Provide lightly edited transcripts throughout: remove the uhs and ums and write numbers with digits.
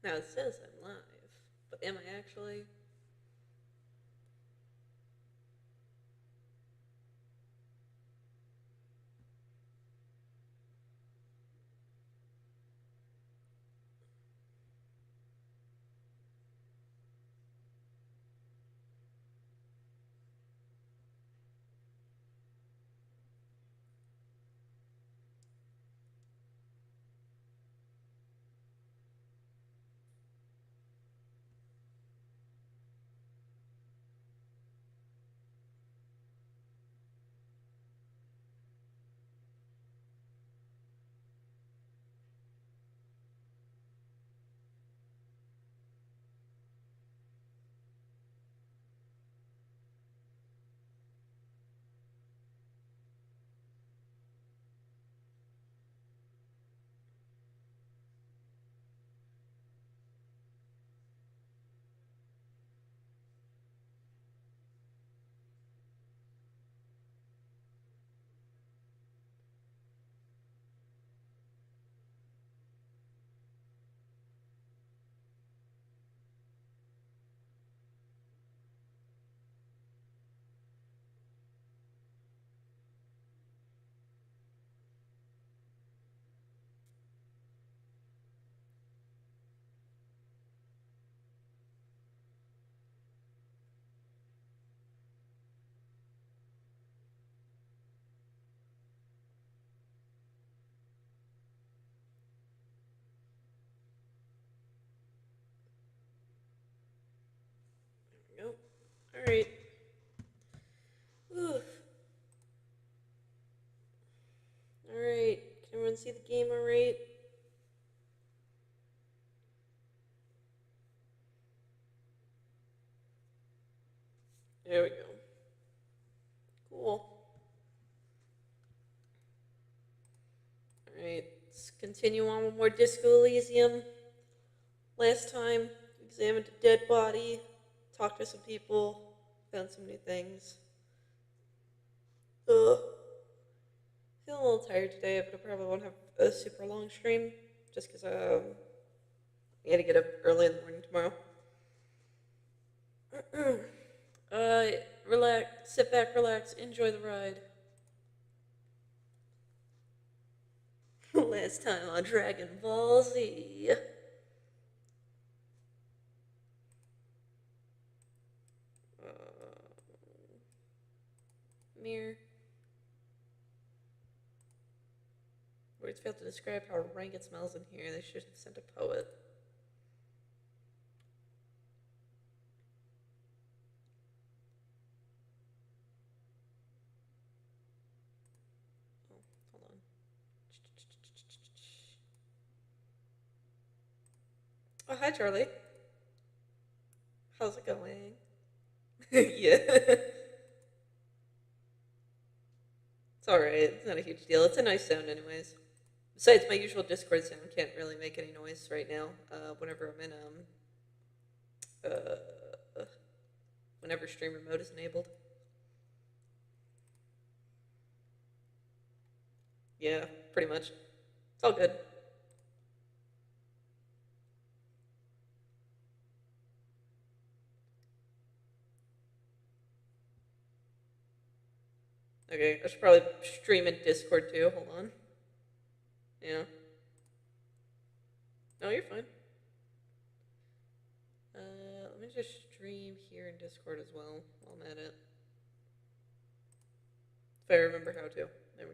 Now it says I'm live, but am I actually? Nope. All right. Oof. All right. Can everyone see the game? All right. There we go. Cool. All right. Let's continue on with more Disco Elysium. Last time, examined a dead body, talked to some people, found some new things. Ugh. Feeling a little tired today, but I probably won't have a super long stream just because I got to get up early in the morning tomorrow. uh, relax, sit back, relax, enjoy the ride. Last time on Dragon Ball Z. Mirror. Words fail to describe how rank it smells in here. They should have sent a poet. Oh, hold on. Oh, hi, Charlie. How's it going? Yeah. It's alright. It's not a huge deal. It's a nice sound, anyways. Besides, my usual Discord sound can't really make any noise right now. Whenever I'm in uh, whenever streamer mode is enabled. Yeah, pretty much. It's all good. Okay, I should probably stream in Discord too. Hold on. Yeah. No, you're fine. Let me just stream here in Discord as well while I'm at it. If I remember how to. There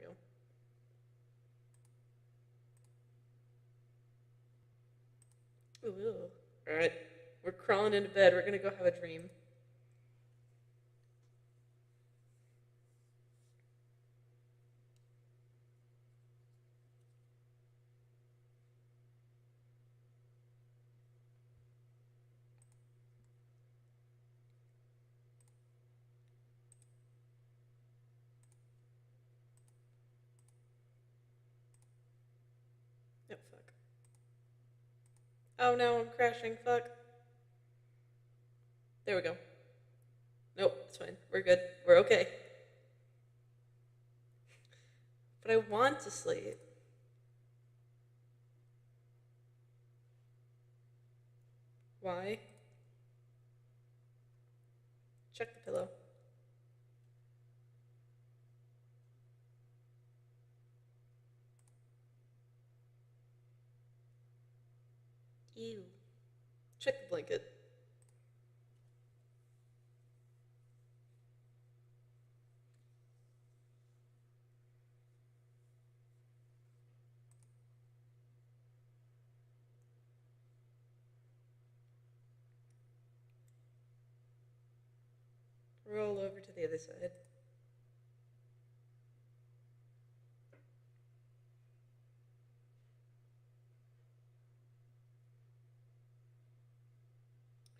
we go. Ooh. Alright. We're crawling into bed. We're gonna go have a dream. Oh, fuck. Oh no, I'm crashing. Fuck. There we go. Nope, it's fine. We're good. We're okay. But I want to sleep. Why? Check the pillow. Ew. Check the blanket. Roll over to the other side.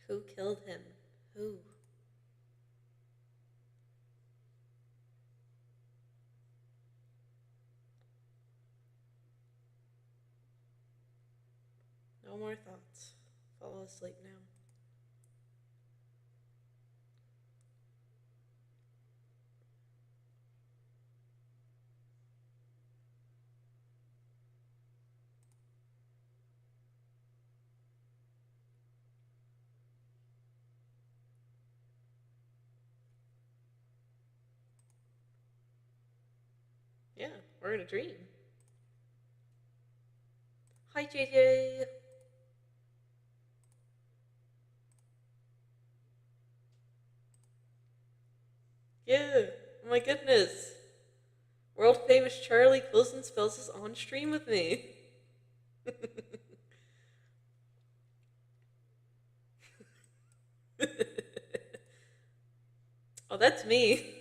Who killed him? Who? No more thoughts. Fall asleep now. Yeah, we're in a dream. Hi, JJ. Yeah, oh my goodness. World famous Charlie Coulson Spells is on stream with me. Oh, that's me.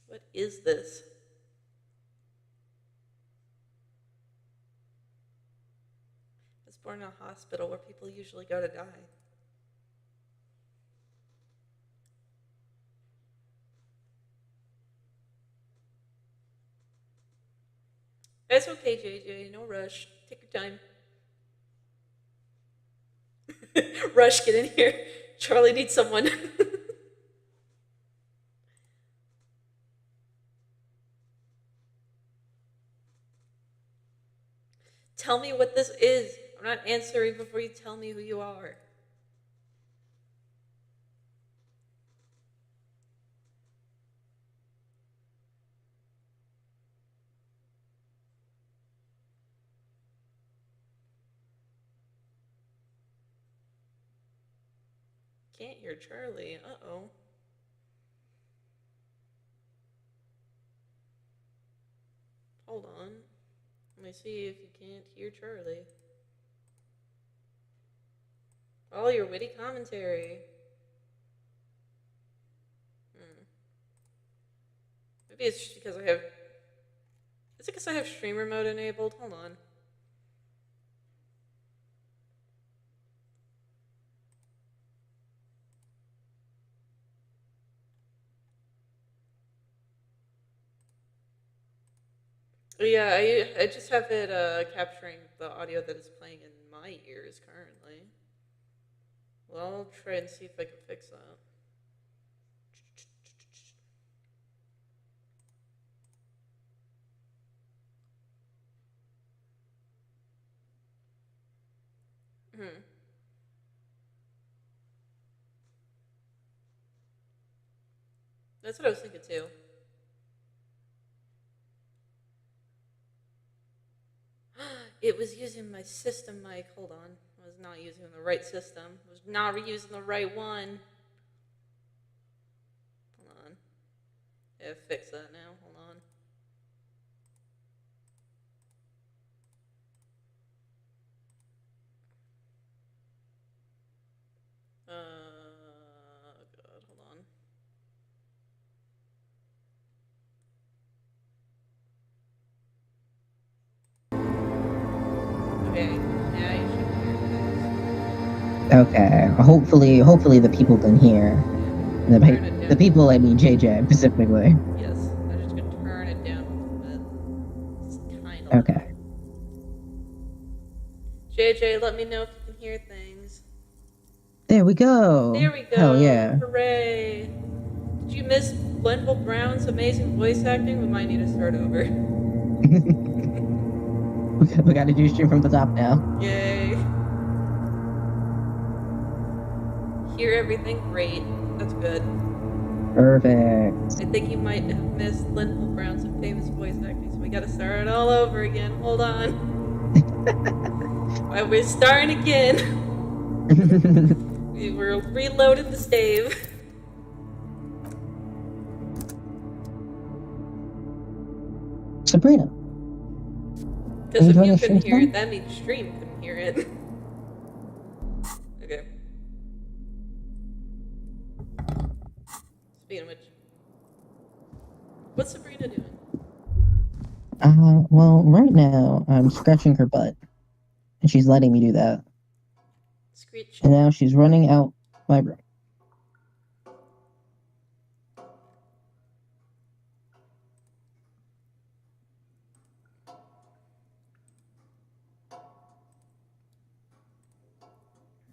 What is this? I was born in a hospital where people usually go to die. It's okay, JJ. No rush. Take your time. Rush, get in here. Charlie needs someone. Tell me what this is. I'm not answering before you tell me who you are. Can't hear Charlie. Uh-oh. Hold on. Let me see if you can't hear Charlie. Oh, your witty commentary. Maybe it's just because I have... Is it because I have streamer mode enabled? Hold on. Yeah, I just have it capturing the audio that is playing in my ears currently. Well, I'll try and see if I can fix that. That's what I was thinking too. It was using my system mic. Hold on. I was not using the right system. I was not using the right one. Hold on. I have to fix that now. Hold on. God, hold on. Okay, now you should hear. Okay, hopefully the people can hear. The people, I mean JJ specifically. Yes, I'm just gonna turn it down a little bit. It's kind of okay. JJ, let me know if you can hear things. There we go. There we go. Hell yeah. Hooray. Did you miss Glenville Brown's amazing voice acting, we might need to start over. We gotta do stream from the top now. Yay. Hear everything great. That's good. Perfect. I think you might have missed Glenville Brown's famous voice acting, so we gotta start it all over again. Hold on. Alright, we're starting again. We're reloading the stave. Sabrina. Because if doing you a couldn't stream hear it, tonight? that means stream couldn't hear it. Okay. Speaking of which, what's Sabrina doing? Well, right now I'm scratching her butt, and she's letting me do that. Screech. And now she's running out my room.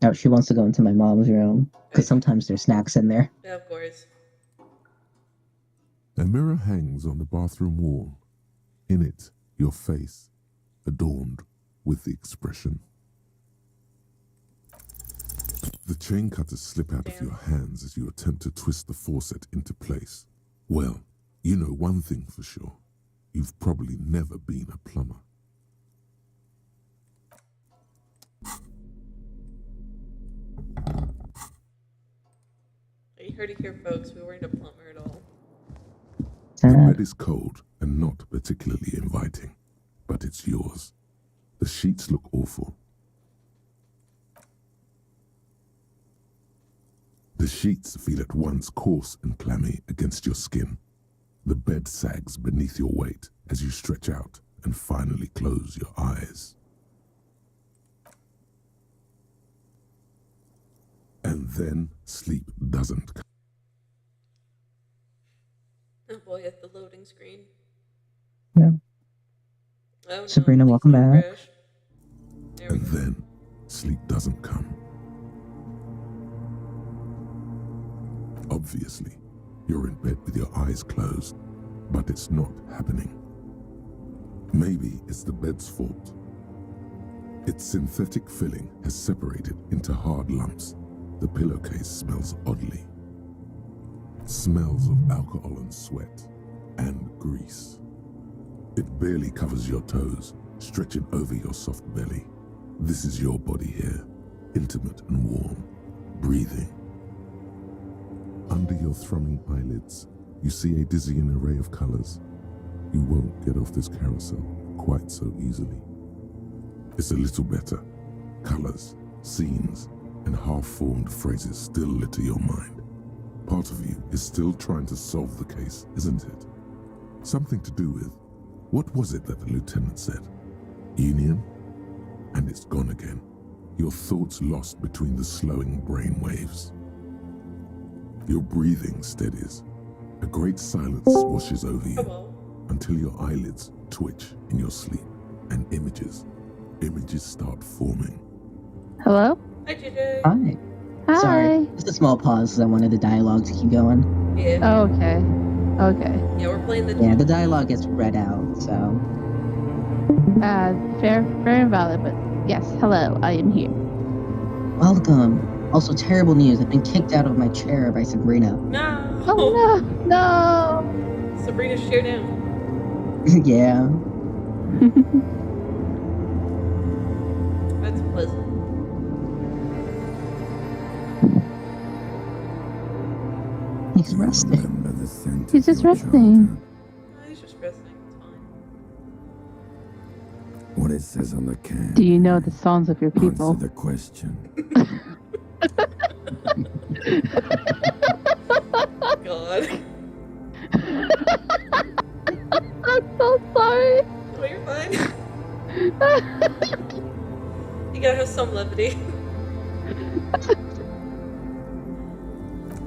Now she wants to go into my mom's room because sometimes there's snacks in there. Yeah, of course. A mirror hangs on the bathroom wall. In it, your face, adorned with the expression. The chain cutters slip out of your hands as you attempt to twist the faucet into place. Well, you know one thing for sure. You've probably never been a plumber. You heard it here, folks. We weren't a plumber at all. The Sad. bed is cold and not particularly inviting, but it's yours. The sheets look awful. The sheets feel at once coarse and clammy against your skin. The bed sags beneath your weight as you stretch out and finally close your eyes. And then sleep doesn't come. Oh boy, at the loading screen. Yeah. Oh no. Sabrina, please welcome don't back. crash. There we And go. then sleep doesn't come. Obviously, you're in bed with your eyes closed, but it's not happening. Maybe it's the bed's fault. Its synthetic filling has separated into hard lumps. The pillowcase smells oddly. Smells of alcohol and sweat and grease. It barely covers your toes, stretching over your soft belly. This is your body here, intimate and warm, breathing. Under your thrumming eyelids, you see a dizzying array of colors. You won't get off this carousel quite so easily. It's a little better. Colors, scenes, and half-formed phrases still litter your mind. Part of you is still trying to solve the case, isn't it? Something to do with, what was it that the lieutenant said? Union? And it's gone again. Your thoughts lost between the slowing brain waves. Your breathing steadies. A great silence washes over you Hello. until your eyelids twitch in your sleep and images start forming. Hello? Hi, JJ. Hi. Hi. Sorry, just a small pause because I wanted the dialogue to keep going. Yeah. Oh, okay. Okay. Yeah, we're playing the. Yeah, the dialogue gets read out, so. Fair and valid, but yes, hello, I am here. Welcome. Also, terrible news. I've been kicked out of my chair by Sabrina. No. Oh no! Sabrina's chair down. Yeah. That's pleasant. He's resting. Remember the scent He's of just your resting. childhood? Oh, he's just resting. It's fine. What it says on the can. Do you know the songs of your people? Answer the question. God. I'm so sorry. Oh, you're fine. You gotta have some levity.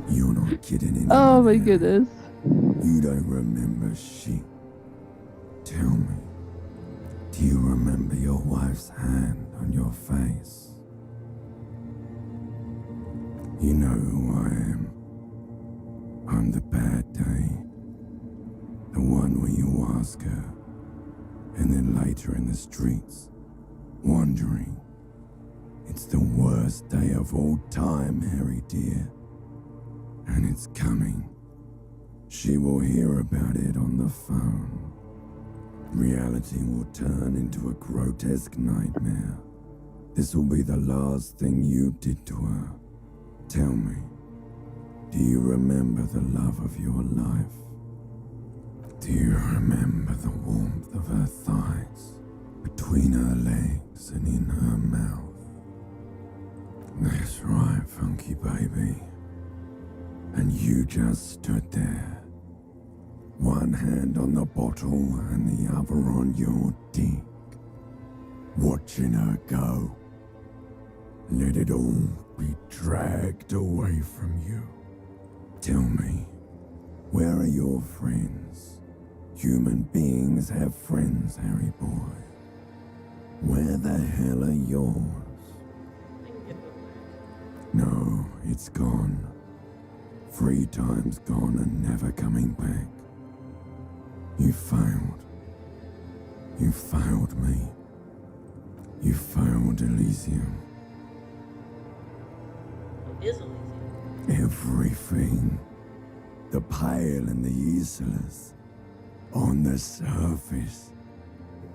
You're not kidding anyone. Oh my here. goodness. You don't remember shit. Tell me, do you remember your wife's hand on your face? You know who I am. I'm the bad day. ayahuasca, and then later in the streets, wandering. It's the worst day of all time, Harry dear. And it's coming. She will hear about it on the phone. Reality will turn into a grotesque nightmare. This will be the last thing you did to her. Tell me, do you remember the love of your life? Do you remember the warmth of her thighs, between her legs and in her mouth? That's right, funky baby. And you just stood there, one hand on the bottle and the other on your dick, watching her go. Let it all be dragged away from you. Tell me, where are your friends? Human beings have friends, Harry boy. Where the hell are yours? I can get it back. No, it's gone. 3 times gone and never coming back. You failed. You failed me. You failed Elysium. What is Elysium? Everything. The Pale and the Islas. On the surface.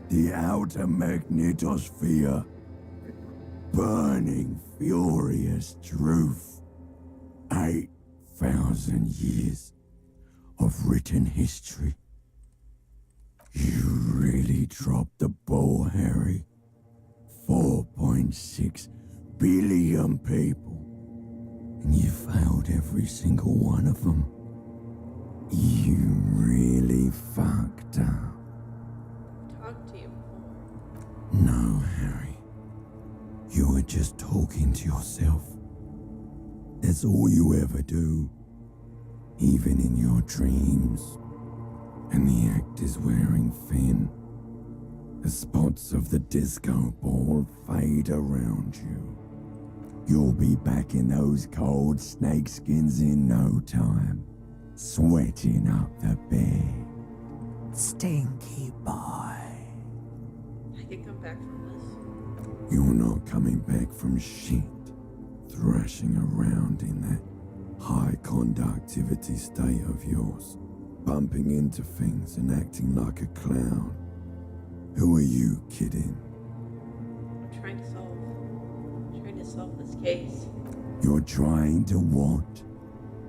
The outer magnetosphere. Burning, furious truth. 8,000 years of written history. You really dropped the ball, Harry. 4.6 billion people. And you failed every single one of them. You really fucked up. Talk to you before. No, Harry. You were just talking to yourself. That's all you ever do. Even in your dreams. And the act is wearing thin. The spots of the disco ball fade around you. You'll be back in those cold snakeskins in no time. Sweating up the bed. Stinky boy. I can come back from this. You're not coming back from shit. Thrashing around in that high conductivity state of yours. Bumping into things and acting like a clown. Who are you kidding? I'm trying to solve this case. You're trying to what?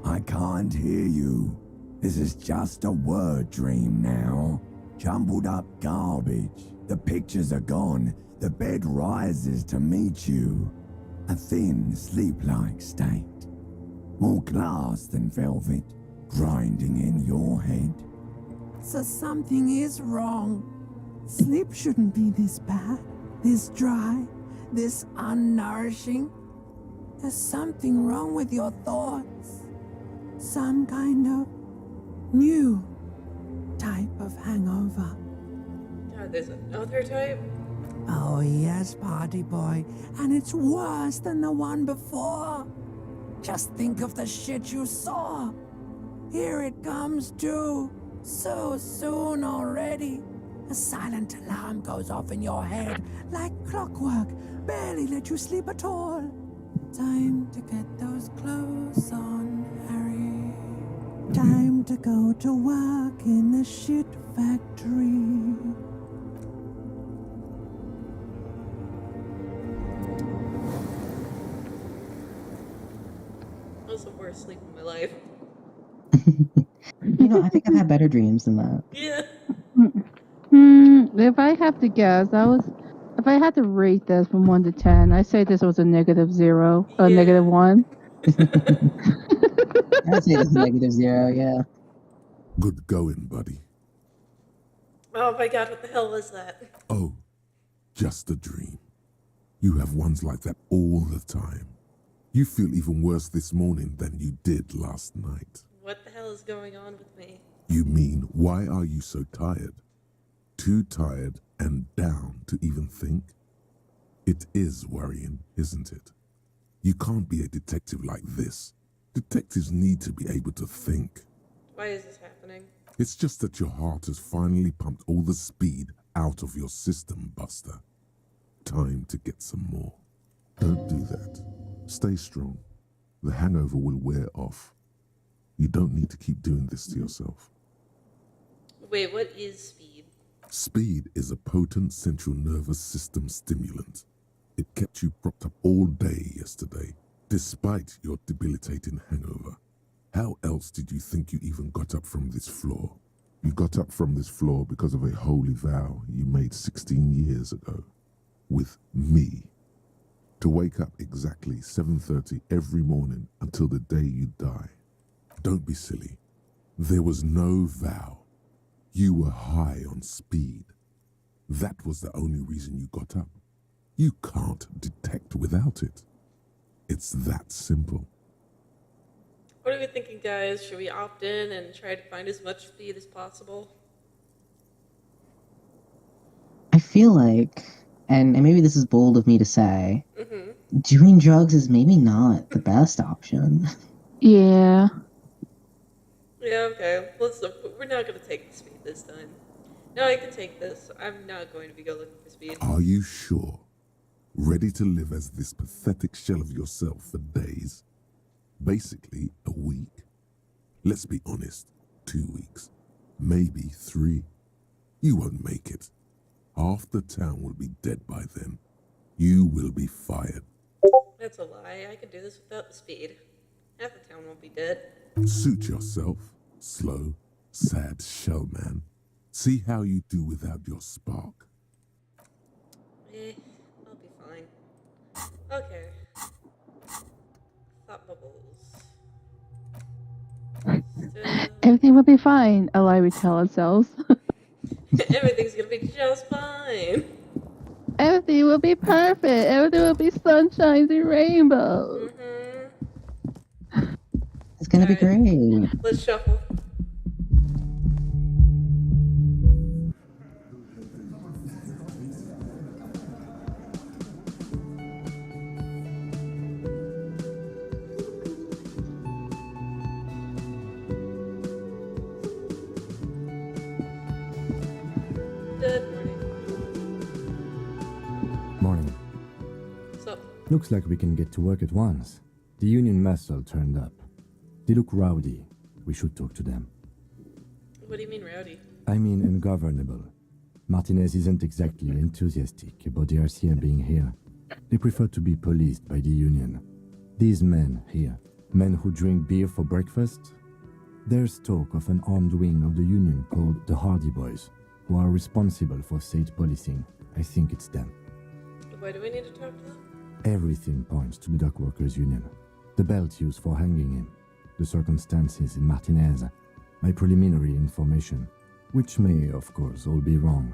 I can't hear you. This is just a word dream now. Jumbled up garbage. The pictures are gone. The bed rises to meet you. A thin, sleep-like state. More glass than velvet, grinding in your head. So something is wrong. Sleep shouldn't be this bad, this dry, this unnourishing. There's something wrong with your thoughts. Some kind of new type of hangover. God, there's another type? Oh yes, party boy, and it's worse than the one before. Just think of the shit you saw. Here it comes too, so soon already. A silent alarm goes off in your head like clockwork, barely let you sleep at all. Time to get those clothes on, Harry. Time to go to work in the shit factory. That was the worst sleep of my life. You know, I think I've had better dreams than that. Yeah. If I have to guess, if I had to rate this from 1 to 10, I say this was a -0, a Yeah. -1. I'd say this is -0, yeah. Good going, buddy. Oh my god, what the hell was that? Oh, just a dream. You have ones like that all the time. You feel even worse this morning than you did last night. What the hell is going on with me? You mean, why are you so tired? Too tired and down to even think? It is worrying, isn't it? You can't be a detective like this. Detectives need to be able to think. Why is this happening? It's just that your heart has finally pumped all the speed out of your system, Buster. Time to get some more. Don't do that. Stay strong. The hangover will wear off. You don't need to keep doing this to yourself. Wait, what is speed? Speed is a potent central nervous system stimulant. It kept you propped up all day yesterday, despite your debilitating hangover. How else did you think you even got up from this floor? You got up from this floor because of a holy vow you made 16 years ago. With me. To wake up exactly 7:30 every morning until the day you die. Don't be silly. There was no vow. You were high on speed. That was the only reason you got up. You can't detect without it. It's that simple. What are we thinking, guys? Should we opt in and try to find as much speed as possible? I feel like, and maybe this is bold of me to say, doing drugs is maybe not the best option. Yeah. Yeah, okay. We're not going to take the speed this time. No, I can take this. I'm not going to be go looking for speed. Are you sure? Ready to live as this pathetic shell of yourself for days? Basically, a week. Let's be honest, 2 weeks. Maybe 3. You won't make it. Half the town will be dead by then. You will be fired. That's a lie. I can do this without the speed. Half the town won't be dead. Suit yourself, slow, sad shell man. See how you do without your spark. I'll be fine. Okay. Thought bubbles. Still, Everything will be fine, a lie we tell ourselves. everything's gonna be just fine. Everything will be perfect. Everything will be sunshines and rainbows. It's gonna be great. Let's shuffle. Good morning. Morning. What's up? Looks like we can get to work at once. The union muscle turned up. They look rowdy. We should talk to them. What do you mean rowdy? I mean ungovernable. Martinez isn't exactly enthusiastic about the RCM being here. They prefer to be policed by the union. These men here, men who drink beer for breakfast, there's talk of an armed wing of the union called the Hardy Boys, who are responsible for state policing. I think it's them. Why do we need to talk to them? Everything points to the dock workers union. The belt used for hanging him, the circumstances in Martinez, my preliminary information, which may, of course, all be wrong.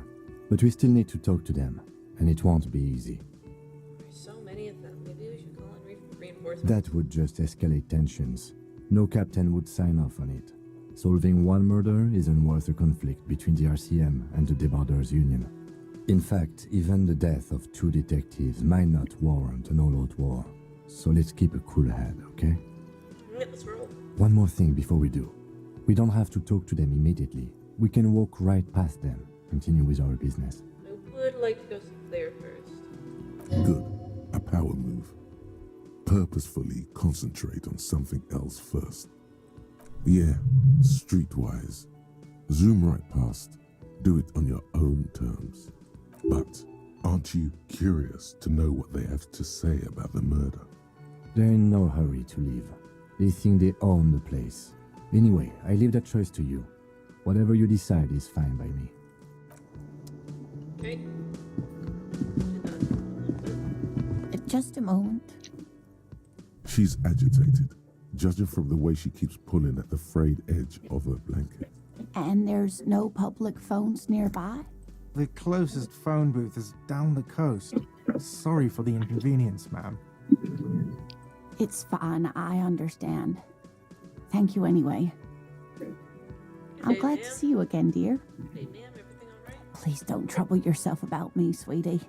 But we still need to talk to them, and it won't be easy. There's so many of them. Maybe we should call in reinforcements. That would just escalate tensions. No captain would sign off on it. Solving one murder isn't worth a conflict between the RCM and the debarders union. In fact, even the death of 2 detectives might not warrant an all-out war. So let's keep a cool head, okay? Alright, let's roll. One more thing before we do. We don't have to talk to them immediately. We can walk right past them, continue with our business. I would like to go there first. Good. A power move. Purposefully concentrate on something else first. Yeah, streetwise. Zoom right past. Do it on your own terms. But aren't you curious to know what they have to say about the murder? They're in no hurry to leave. They think they own the place. Anyway, I leave that choice to you. Whatever you decide is fine by me. Okay. Just a moment. She's agitated, judging from the way she keeps pulling at the frayed edge of her blanket. And there's no public phones nearby? The closest phone booth is down the coast. Sorry for the inconvenience, ma'am. It's fine, I understand. Thank you anyway. I'm Hey, glad to ma'am. see you again, dear. Hey, ma'am, everything alright? Please don't trouble yourself about me, sweetie.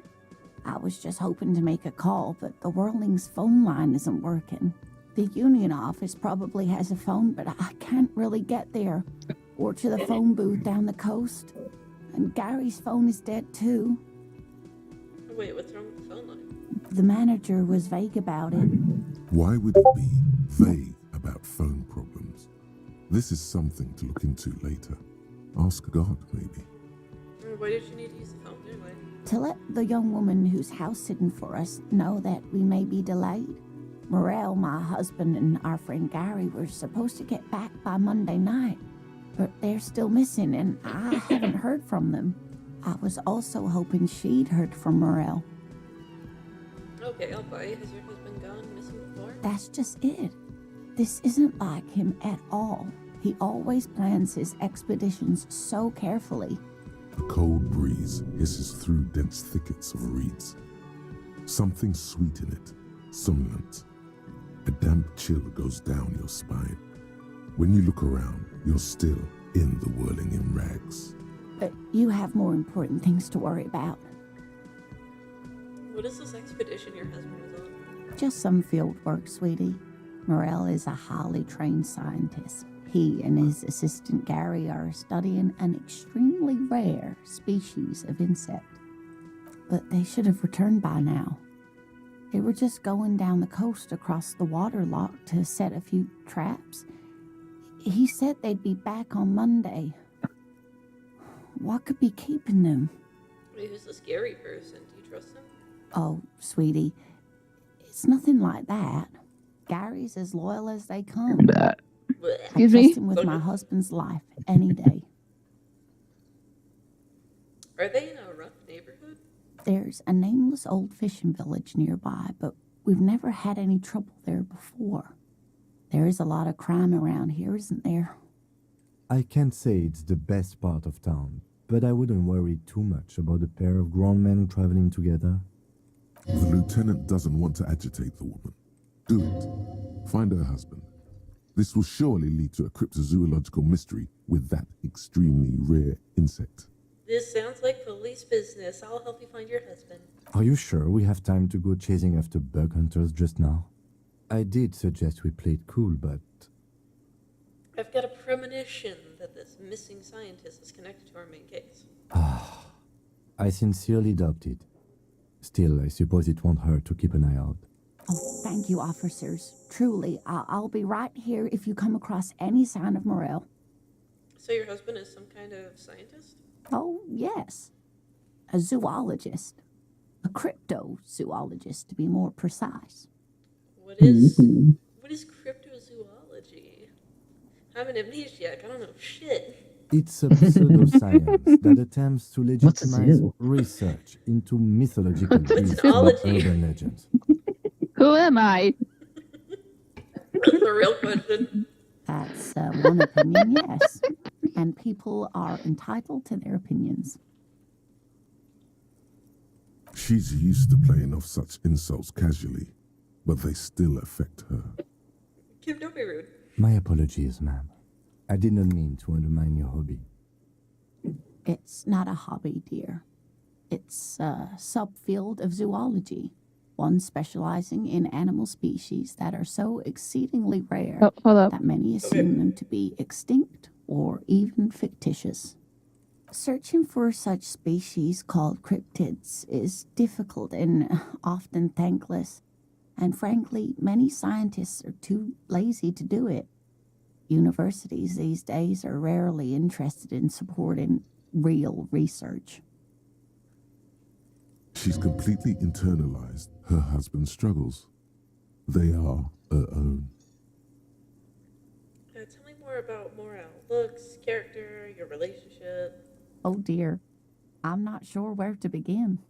I was just hoping to make a call, but the Whirling's phone line isn't working. The union office probably has a phone, but I can't really get there. or to the phone booth down the coast. And Gary's phone is dead too. Wait, what's wrong with the phone line? The manager was vague about it. Why would it be vague about phone problems? This is something to look into later. Ask God, maybe. Why did you need to use the phone anyway? To let the young woman who's house sitting for us know that we may be delayed. Morel, my husband, and our friend Gary were supposed to get back by Monday night, but they're still missing, and I haven't heard from them. I was also hoping she'd heard from Morel. Okay, I'll buy it. Has your husband gone missing before? That's just it. This isn't like him at all. He always plans his expeditions so carefully. A cold breeze hisses through dense thickets of reeds. Something sweet in it, somnolent. A damp chill goes down your spine. When you look around, you're still in the whirling in rags. But you have more important things to worry about. What is this expedition your husband is on? Just some field work, sweetie. Morel is a highly trained scientist. He and his assistant Gary are studying an extremely rare species of insect. But they should have returned by now. They were just going down the coast across the water lock to set a few traps. He said they'd be back on Monday. What could be keeping them? Wait, who's the scary person? Do you trust him? Oh, sweetie, it's nothing like that. Gary's as loyal as they come. Blech. Excuse I me? trust him with my husband's life any day. Are they in a rough neighborhood? There's a nameless old fishing village nearby, but we've never had any trouble there before. There is a lot of crime around here, isn't there? I can't say it's the best part of town, but I wouldn't worry too much about a pair of grown men traveling together. The lieutenant doesn't want to agitate the woman. Do it. Find her husband. This will surely lead to a cryptozoological mystery with that extremely rare insect. This sounds like police business. I'll help you find your husband. Are you sure we have time to go chasing after bug hunters just now? I did suggest we play it cool, but... I've got a premonition that this missing scientist is connected to our main case. I sincerely doubt it. Still, I suppose it won't hurt to keep an eye out. Oh, thank you, officers. Truly, I'll be right here if you come across any sign of Morel. So your husband is some kind of scientist? Oh, yes. A zoologist. A cryptozoologist, to be more precise. What is cryptozoology? I'm an amnesiac. I don't know shit. It's a pseudoscience that attempts to What's a legitimize zoo? research into mythological What's beasts and zoology? urban legends. Who am I? That's the real question. That's one opinion, yes. And people are entitled to their opinions. She's used to playing off such insults casually, but they still affect her. Kim, don't be rude. My apologies, ma'am. I did not mean to undermine your hobby. It's not a hobby, dear. It's a subfield of zoology, one specializing in animal species that are so exceedingly rare Oh, hold up. that many assume them to be extinct or even fictitious. Searching for such species called cryptids is difficult and often thankless, and frankly, many scientists are too lazy to do it. Universities these days are rarely interested in supporting real research. She's completely internalized her husband's struggles. They are her own. Tell me more about Morel. Looks, character, your relationship. Oh dear, I'm not sure where to begin.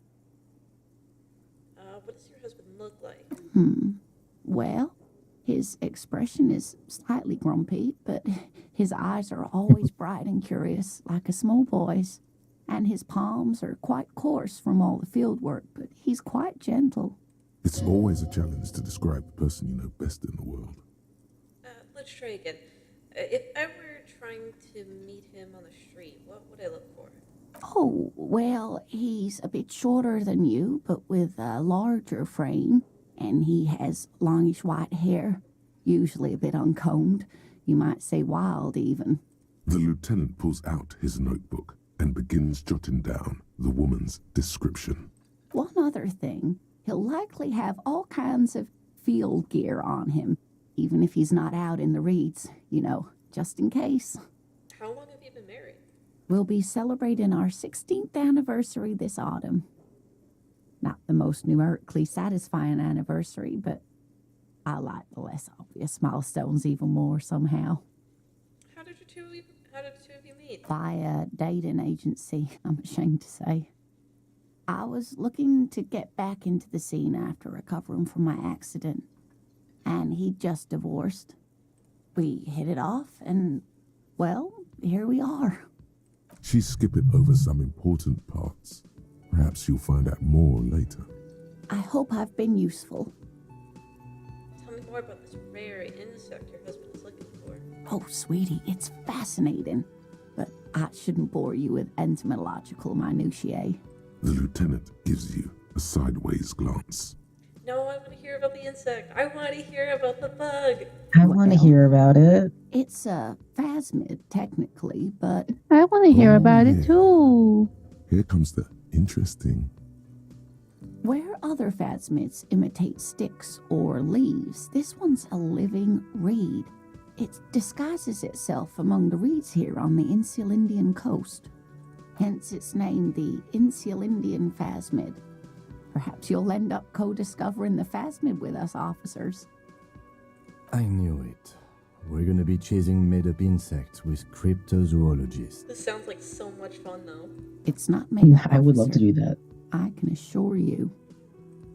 What does your husband look like? Well, his expression is slightly grumpy, but his eyes are always bright and curious, like a small boy's. And his palms are quite coarse from all the field work, but he's quite gentle. It's always a challenge to describe the person you know best in the world. Let's try again. If I were trying to meet him on the street, what would I look for? Oh, well, he's a bit shorter than you, but with a larger frame, and he has longish white hair, usually a bit uncombed. You might say wild, even. The lieutenant pulls out his notebook and begins jotting down the woman's description. One other thing, he'll likely have all kinds of field gear on him, even if he's not out in the reeds, just in case. How long have you been married? We'll be celebrating our 16th anniversary this autumn. Not the most numerically satisfying anniversary, but I like the less obvious milestones even more somehow. How did the two of you meet? By a dating agency, I'm ashamed to say. I was looking to get back into the scene after recovering from my accident, and he'd just divorced. We hit it off, and, well, here we are. She's skipping over some important parts. Perhaps you'll find out more later. I hope I've been useful. Tell me more about this rare insect your husband is looking for. Oh, sweetie, it's fascinating, but I shouldn't bore you with entomological minutiae. The lieutenant gives you a sideways glance. No, I want to hear about the insect. I want to hear about the bug. I want to hear about it. It's a phasmid, technically, but I want to hear Oh, about yeah. it too. Here comes the interesting. where other phasmids imitate sticks or leaves, this one's a living reed. It disguises itself among the reeds here on the Insulindian coast. Hence its name, the Insulindian phasmid. Perhaps you'll end up co-discovering the phasmid with us, officers. I knew it. We're gonna be chasing made-up insects with cryptozoologists. This sounds like so much fun, though. It's not made up, I would love to officer. do that. I can assure you.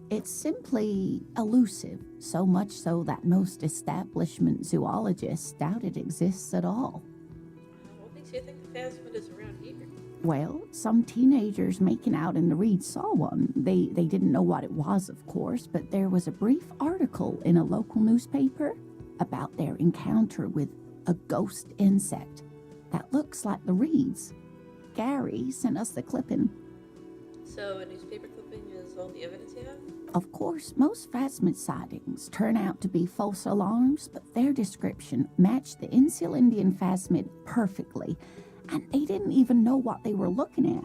It's simply elusive, so much so that most establishment zoologists doubt it exists at all. What makes you think the phasmid is around here? Well, some teenagers making out in the reeds saw one. They didn't know what it was, of course, but there was a brief article in a local newspaper about their encounter with a ghost insect that looks like the reeds. Gary sent us the clipping. So, a newspaper clipping is all the evidence you have? Of course, most phasmid sightings turn out to be false alarms, but their description matched the Insulindian phasmid perfectly, and they didn't even know what they were looking at.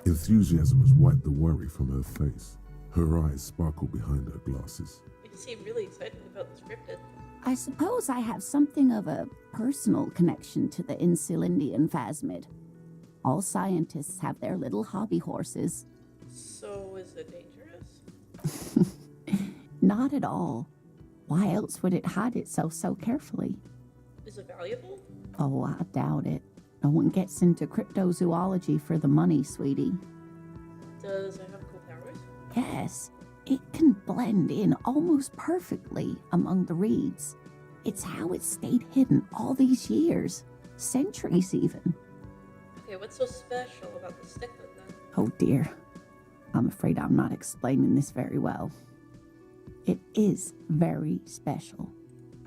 Enthusiasm has wiped the worry from her face. Her eyes sparkle behind her glasses. You seem really excited about this cryptid. I suppose I have something of a personal connection to the Insulindian phasmid. All scientists have their little hobby horses. So, is it dangerous? Not at all. Why else would it hide itself so carefully? Is it valuable? Oh, I doubt it. No one gets into cryptozoology for the money, sweetie. Does it have cool powers? Yes, it can blend in almost perfectly among the reeds. It's how it stayed hidden all these years, centuries even. Okay, what's so special about the sticklet then? Oh dear, I'm afraid I'm not explaining this very well. It is very special.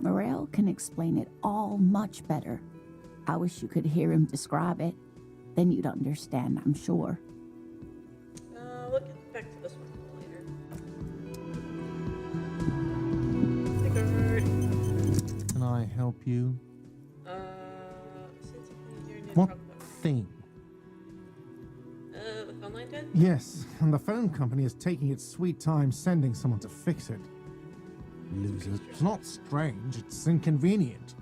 Morel can explain it all much better. I wish you could hear him describe it. Then you'd understand, I'm sure. We'll get back to this one a little later. Sigurd. Can I help you? Since you're new to What talk about. thing? The phone line dead? Yes, and the phone company is taking its sweet time sending someone to fix it. Losers. It's not strange, it's inconvenient.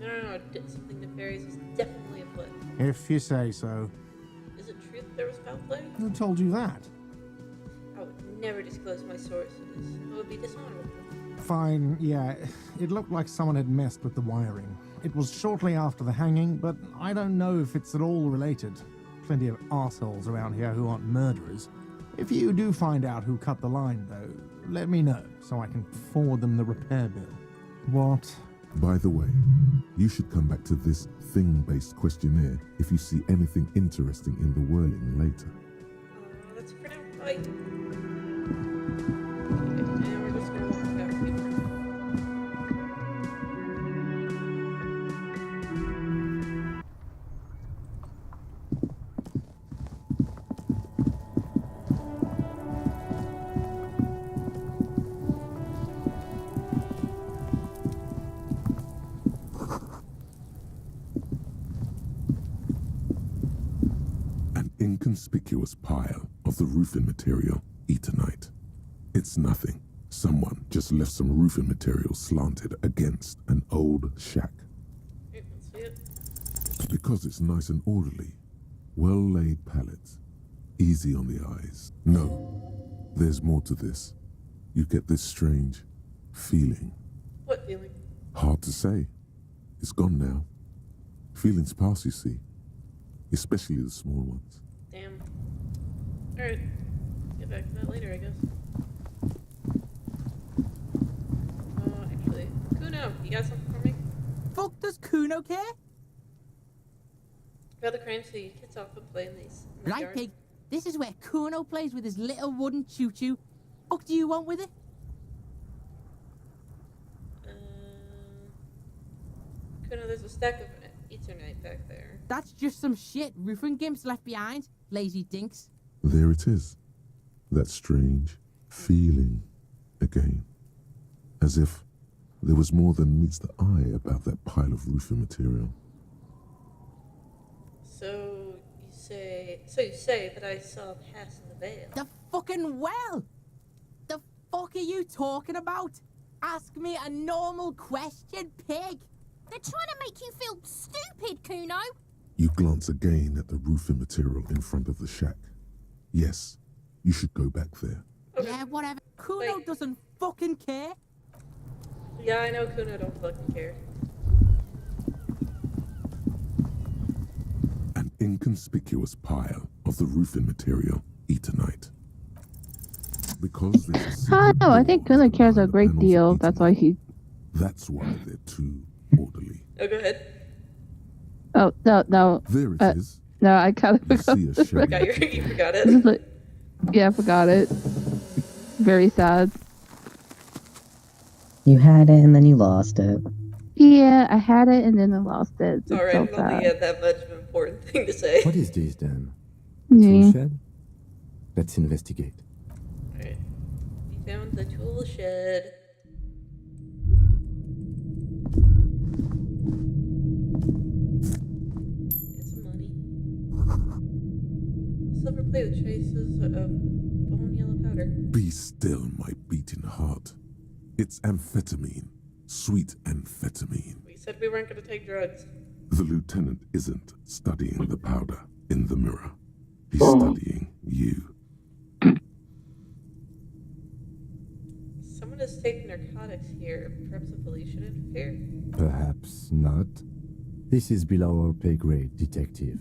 No. Something nefarious is definitely afoot. If you say so. Is it true that there was foul play? Who told you that? I would never disclose my sources. It would be dishonorable. Fine, yeah. It looked like someone had messed with the wiring. It was shortly after the hanging, but I don't know if it's at all related. Plenty of assholes around here who aren't murderers. If you do find out who cut the line, though, let me know so I can forward them the repair bill. What? By the way, you should come back to this thing-based questionnaire if you see anything interesting in the whirling later. That's it for now. Bye. Okay, and we're just gonna walk back. inconspicuous pile of the roofing material Eternite. It's nothing. Someone just left some roofing material slanted against an old shack. Right, let's see it. Because it's nice and orderly, well-laid pallets, easy on the eyes. No, there's more to this. You get this strange feeling. What feeling? Hard to say. It's gone now. Feelings pass, you see. Especially the small ones. Damn. Alright. Get back to that later, I guess. Actually, Kuno, you got something for me? Fuck does Kuno care? Got the crime so you kids off and play in these. In the Right, yard. pig. This is where Kuno plays with his little wooden choo-choo. Fuck do you want with it? Kuno, there's a stack of Eternite back there. That's just some shit roofing gimps left behind. Lazy dinks. There it is. That strange feeling again. As if there was more than meets the eye about that pile of roofing material. So you say that I saw passing the veil. The fucking well! The fuck are you talking about? Ask me a normal question, pig! They're trying to make you feel stupid, Kuno. You glance again at the roofing material in front of the shack. Yes, you should go back there. Okay. Yeah, whatever. Kuno Wait. doesn't fucking care. Yeah, I know Kuno don't fucking care. An inconspicuous pile of the roofing material Eternite. Because there's a I secret don't know. I door think to the Kuno cares pile a of great panels deal. of That's why Eternite. he. That's why they're too orderly. Oh, go ahead. Oh no. There it is. No, I kind of You forgot. see a this. shadow. You forgot This is it. like, yeah, I forgot it. Very sad. You had it and then you lost it. Yeah, I had it and then I lost it. It's Alright, so I don't think sad. he had that much of an important thing to say. What is this then? Yeah. Tool shed? Let's investigate. Alright. We found the tool shed. Get some money. Silver plate with traces of bone yellow powder. Be still, my beating heart. It's amphetamine. Sweet amphetamine. We said we weren't going to take drugs. The lieutenant isn't studying the powder in the mirror. He's studying you. Someone is taking narcotics here. Perhaps the police should interfere. Perhaps not. This is below our pay grade, detective.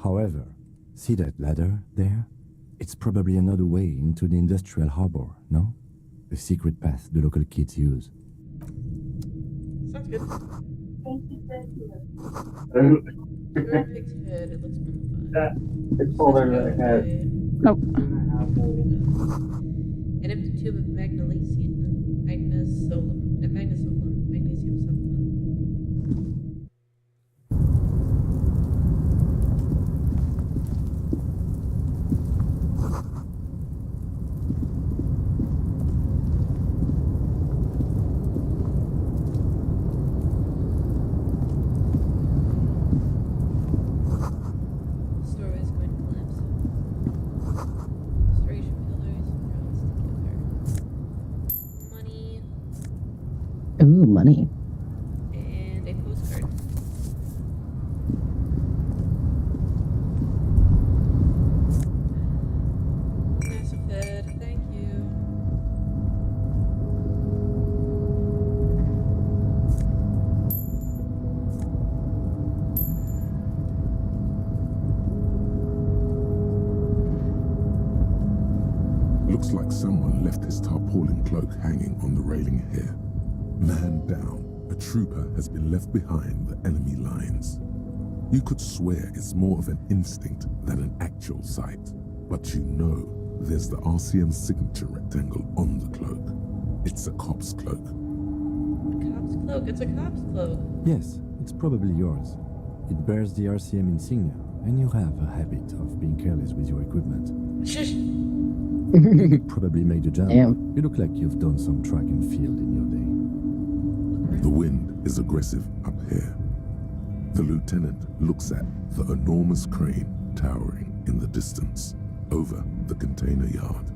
However, see that ladder there? It's probably another way into the industrial harbor, no? A secret path the local kids use. Sounds good. You're a pig's head. It looks mummified. It's older head. Nope. An empty tube of magnesium supplement. Story is going to collapse. Restoration pillars rose together. Money Ooh, money. and a postcard. Massive head, thank you. Looks like someone left his tarpaulin cloak hanging on the railing here. Man down, a trooper has been left behind the enemy lines. You could swear it's more of an instinct than an actual sight. But you know there's the RCM signature rectangle on the cloak. It's a cop's cloak. A cop's cloak, it's a cop's cloak. Yes, it's probably yours. It bears the RCM insignia, and you have a habit of being careless with your equipment. Shush! You could probably make the jump. Damn. You look like you've done some track and field in your day. The wind is aggressive up here. The lieutenant looks at the enormous crane towering in the distance, over the container yard.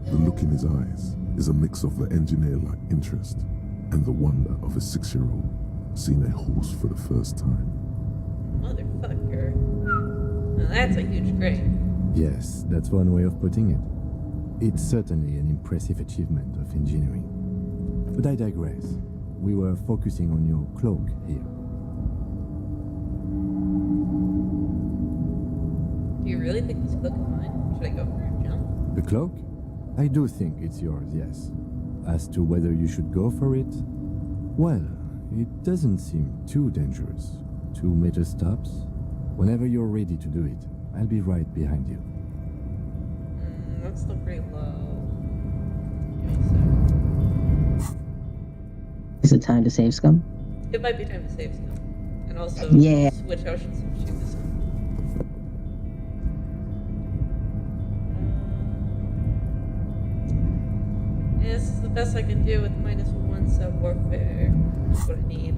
The look in his eyes is a mix of the engineer-like interest and the wonder of a 6-year-old seeing a horse for the first time. Motherfucker. Now that's a huge crane. Yes, that's one way of putting it. It's certainly an impressive achievement of engineering. But I digress. We were focusing on your cloak here. Do you really think this cloak is mine? Should I go for a jump? The cloak? I do think it's yours, yes. As to whether you should go for it, well, it doesn't seem too dangerous. 2 meter stops. Whenever you're ready to do it, I'll be right behind you. That's still pretty low. Give me a sec. Is it time to save scum? It might be time to save stuff. And also Yeah. switch out and shoot this one. Yeah, this is the best I can do with -1 sub warfare. That's what I need.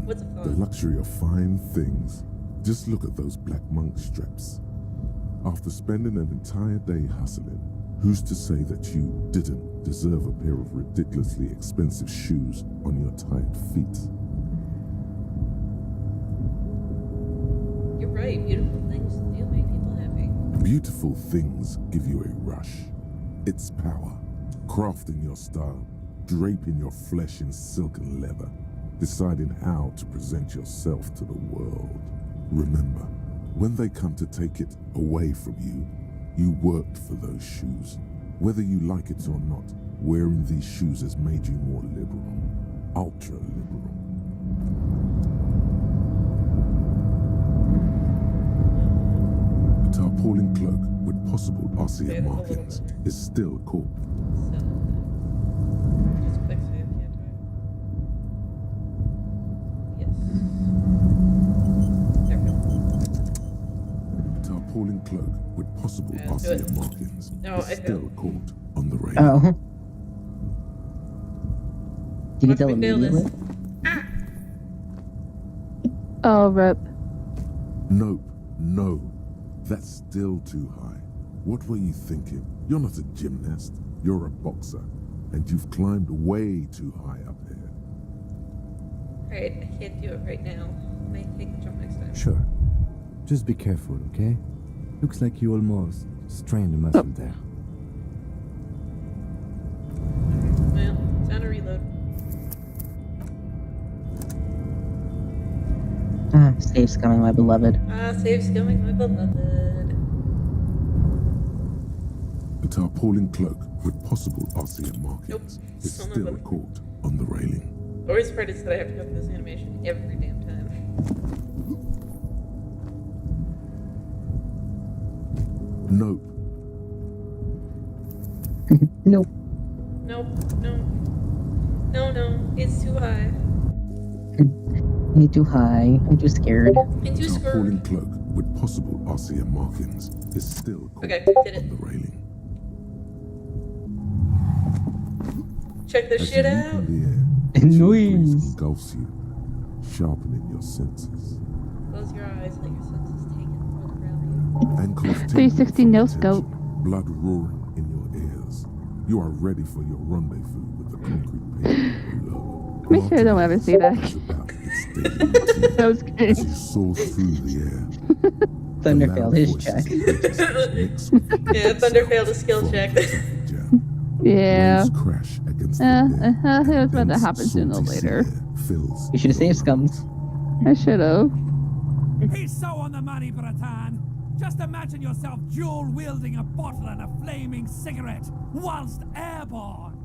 What's it The called? luxury of fine things. Just look at those black monk straps. After spending an entire day hustling, who's to say that you didn't deserve a pair of ridiculously expensive shoes on your tired feet? You're right, beautiful things do make people happy. Beautiful things give you a rush. It's power. Crafting your style, draping your flesh in silken leather, deciding how to present yourself to the world. Remember, when they come to take it away from you, you worked for those shoes. Whether you like it or not, wearing these shoes has made you more liberal. Ultra liberal. A tarpaulin cloak with possible RCA markings is still caught. So, just click save, can't I? Yes. There we go. Tarpaulin cloak with possible Yeah, let's do RCA it. markings No, is I still failed. caught on the rail. Oh. Did you Watch tell me fail this. immediately? Oh, rip. Nope, no. That's still too high. What were you thinking? You're not a gymnast. You're a boxer. And you've climbed way too high up here. Alright, I can't do it right now. I might take the jump next time. Sure. Just be careful, okay? Looks like you almost strained a muscle there. Well, time to reload. Ah, save scumming, my beloved. Save's going, my beloved. The tarpaulin cloak with possible RCA markings Nope, is son of still a- caught on the railing. The worst part is that I have to go through this animation every damn time. Nope. Nope. Nope, no. No, it's too high. You're too high. I'm too scared. I'm too Tarpaulin scared. cloak with possible RCA markings is still caught Okay, did it. on the railing. Check this As shit you leap out. in the air, the chill breeze Noise. engulfs you, sharpening your senses. Close your eyes, let your senses take in the world around Ankles 360 no scope. blood roaring in your ears. You are ready for your rendezvous with the concrete pavement below. Make sure I don't ever see that. Is about its daily routine. That was As good. you soar through the air, Thunder the failed loud his voices check. of protesters mix with the you. Yeah, distant Thunder sound failed a skill from check. the traffic jam. Yeah. Waves crash against the Eh, air, it was and about to dense, happen sooner or salty sea later. air fills You should have your saved lungs. scums. I should have. He's so on the money, Bratan. Just imagine yourself dual-wielding a bottle and a flaming cigarette whilst airborne.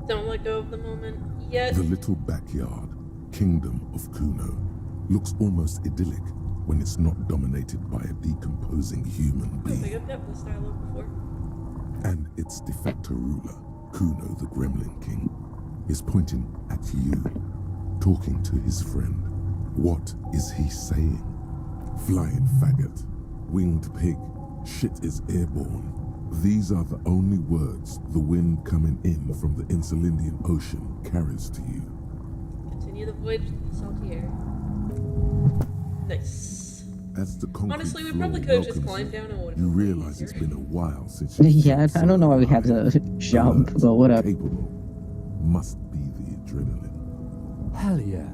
Don't let go of the moment yet. The little backyard, kingdom of Kuno, looks almost idyllic when it's not dominated by a decomposing human I think being. I've got this dialogue before. And its de facto ruler, Kuno the Gremlin King, is pointing at you, talking to his friend. What is he saying? Flying faggot, winged pig, shit is airborne. These are the only words the wind coming in from the Insulindian Ocean carries to you. Continue the voyage through the salty air. Nice. As the concrete Honestly, we floor probably could have just welcomes climbed you, down and would have you been way realize it's easier. been a while since you Yeah, I don't know why we had to jump, but whatever. Capable must be the adrenaline. Hell yeah.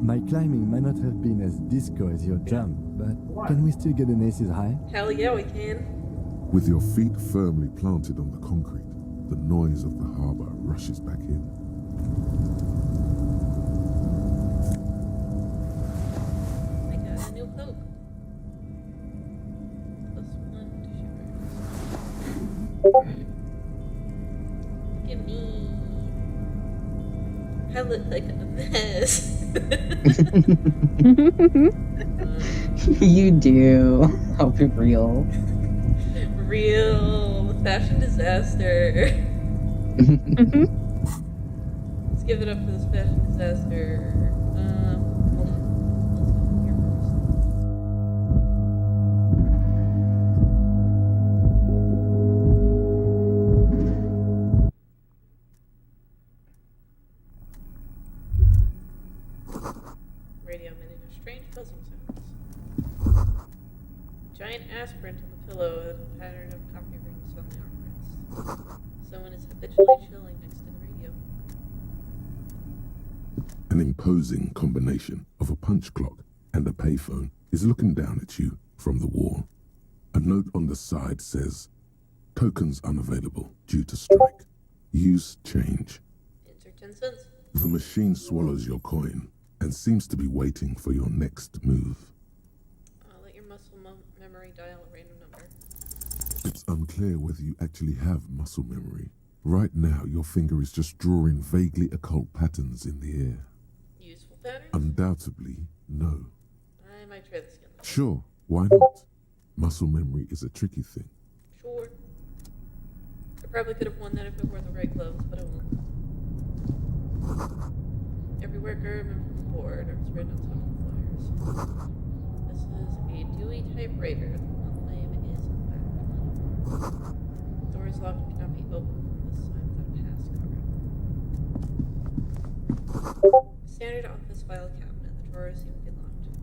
My climbing might not have been as disco as your jump, but can we still get an aces high? Hell yeah, we can. With your feet firmly planted on the concrete, the noise of the harbor rushes back in. I got a new poke. +1 to shivers. Look at me. I look like a mess. You do. Hope you're real. Real fashion disaster. Let's give it up for this fashion disaster. Hold on. Let's go here first. Radio emitting a strange buzzing sounds. Giant aspirant on the pillow and a pattern of coffee rings on the armrest. Someone is habitually chilling next to the radio. An imposing combination of a punch clock and a payphone is looking down at you from the wall. A note on the side says, "Tokens unavailable due to strike. Use change." Enter 10 cents. The machine swallows your coin and seems to be waiting for your next move. Let your muscle memory dial a random number. It's unclear whether you actually have muscle memory. Right now, your finger is just drawing vaguely occult patterns in the air. Useful patterns? Undoubtedly, no. I might try this again. Sure, why not? Muscle memory is a tricky thing. Sure. I probably could have won that if I wore the right gloves, but I won't. Every worker I remember from the board, I was written on top of the flyers. This is a Dewey typewriter. One name is back. The door is locked and cannot be opened from this side without a passcode. Standard office file cabinet. The drawers seem to be locked.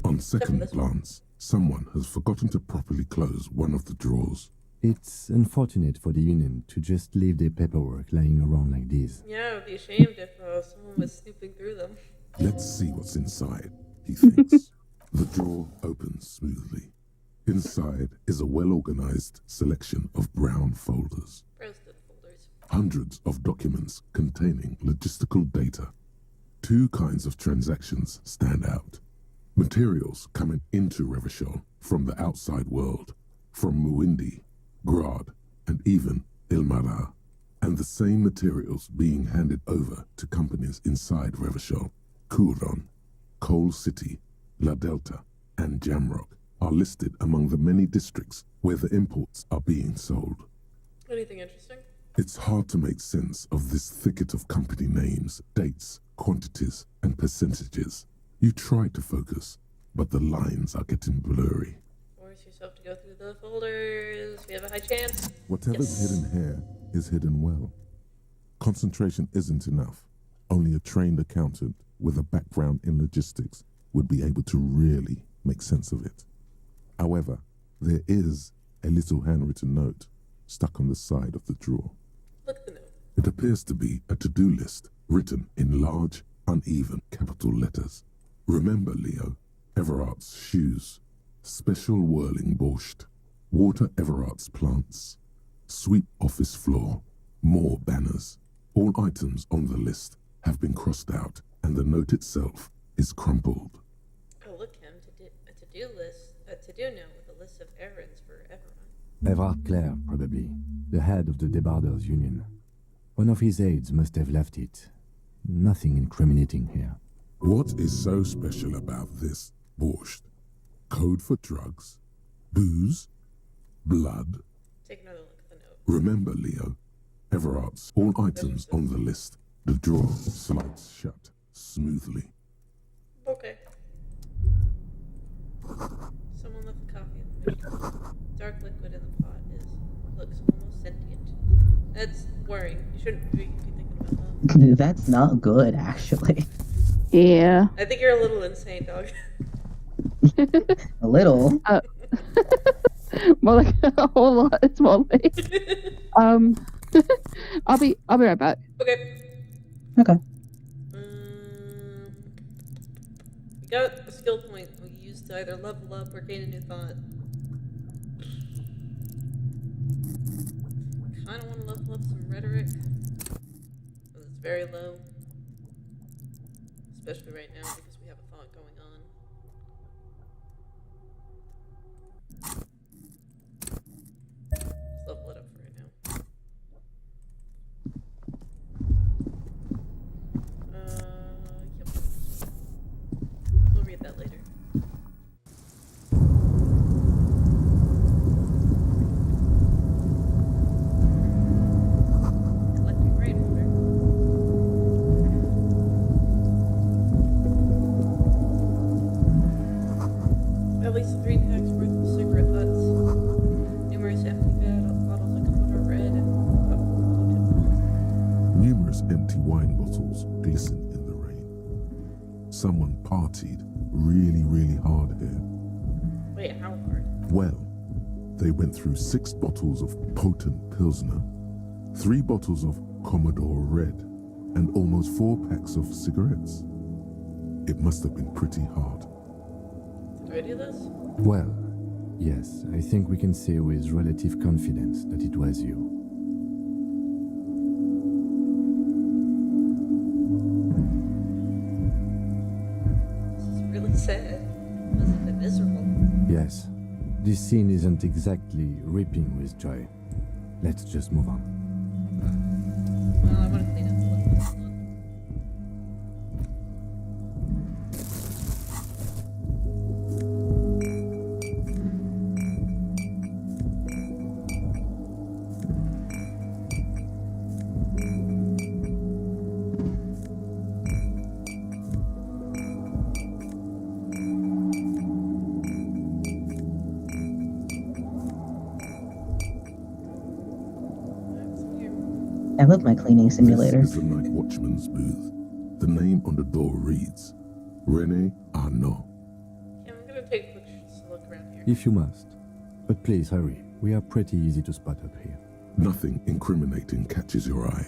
On second glance, someone has forgotten to properly close one of the drawers. It's unfortunate for the Union to just leave their paperwork lying around like this. Yeah, I would be ashamed if someone was snooping through them. Let's see what's inside, he thinks. The drawer opens smoothly. Inside is a well-organized selection of brown folders. Browse the folders. Hundreds of documents containing logistical data. Two kinds of transactions stand out. Materials coming into Revachol from the outside world, from Muindi, Grad, and even Ilmara, and the same materials being handed over to companies inside Revachol. Kuron, Coal City, La Delta, and Jamrock are listed among the many districts where the imports are being sold. Anything interesting? It's hard to make sense of this thicket of company names, dates, quantities, and percentages. You try to focus, but the lines are getting blurry. Force yourself to go through the folders. We have a high chance. Whatever's hidden here is hidden well. Concentration isn't enough. Only a trained accountant with a background in logistics would be able to really make sense of it. However, there is a little handwritten note stuck on the side of the drawer. Look at the note. It appears to be a to-do list written in large, uneven capital letters. Remember, Leo, Everart's shoes, special whirling borscht, water Everart's plants, sweep office floor, more banners. All items on the list have been crossed out, and the note itself is crumpled. Oh, look, him. A to-do list. A to-do note with a list of errands for everyone. Everard Clare, probably, the head of the Debarders Union. One of his aides must have left it. Nothing incriminating here. What is so special about this borscht? Code for drugs? Booze? Blood? Take another look at the note. Remember, Leo, Everart's all items on the list. The drawer slides shut smoothly. Okay. Someone left the coffee in the machine. Dark liquid in the pot looks almost sentient. That's worrying. You shouldn't be thinking about that. That's not good, actually. Yeah. I think you're a little insane, dog. A little. More like a whole lot. It's more like. I'll be right back. Okay. Okay. We got a skill point we used to either level up or gain a new thought. Kinda wanna level up some rhetoric. But it's very low. Especially right now because we have a thought going on. Let's level it up for right now. Yep. We'll read that later. Collecting rainwater. At least 3 packs worth of cigarette butts. Numerous empty bottles of Commodore Red and Numerous empty wine bottles glisten in the rain. Someone partied really, really hard here. Wait, how hard? Well, they went through 6 bottles of potent Pilsner, 3 bottles of Commodore Red, and almost 4 packs of cigarettes. It must have been pretty hard. Did I do this? Well, yes, I think we can say with relative confidence that it was you. This is really sad. This is a bit miserable. Yes, this scene isn't exactly ripping with joy. Let's just move on. Well, I want to clean up the left this one. I love my cleaning simulator. This is the night watchman's booth. The name on the door reads, René Arnaud. Yeah, I'm gonna take a quick look around here. If you must. But please hurry, we are pretty easy to spot up here. Nothing incriminating catches your eye.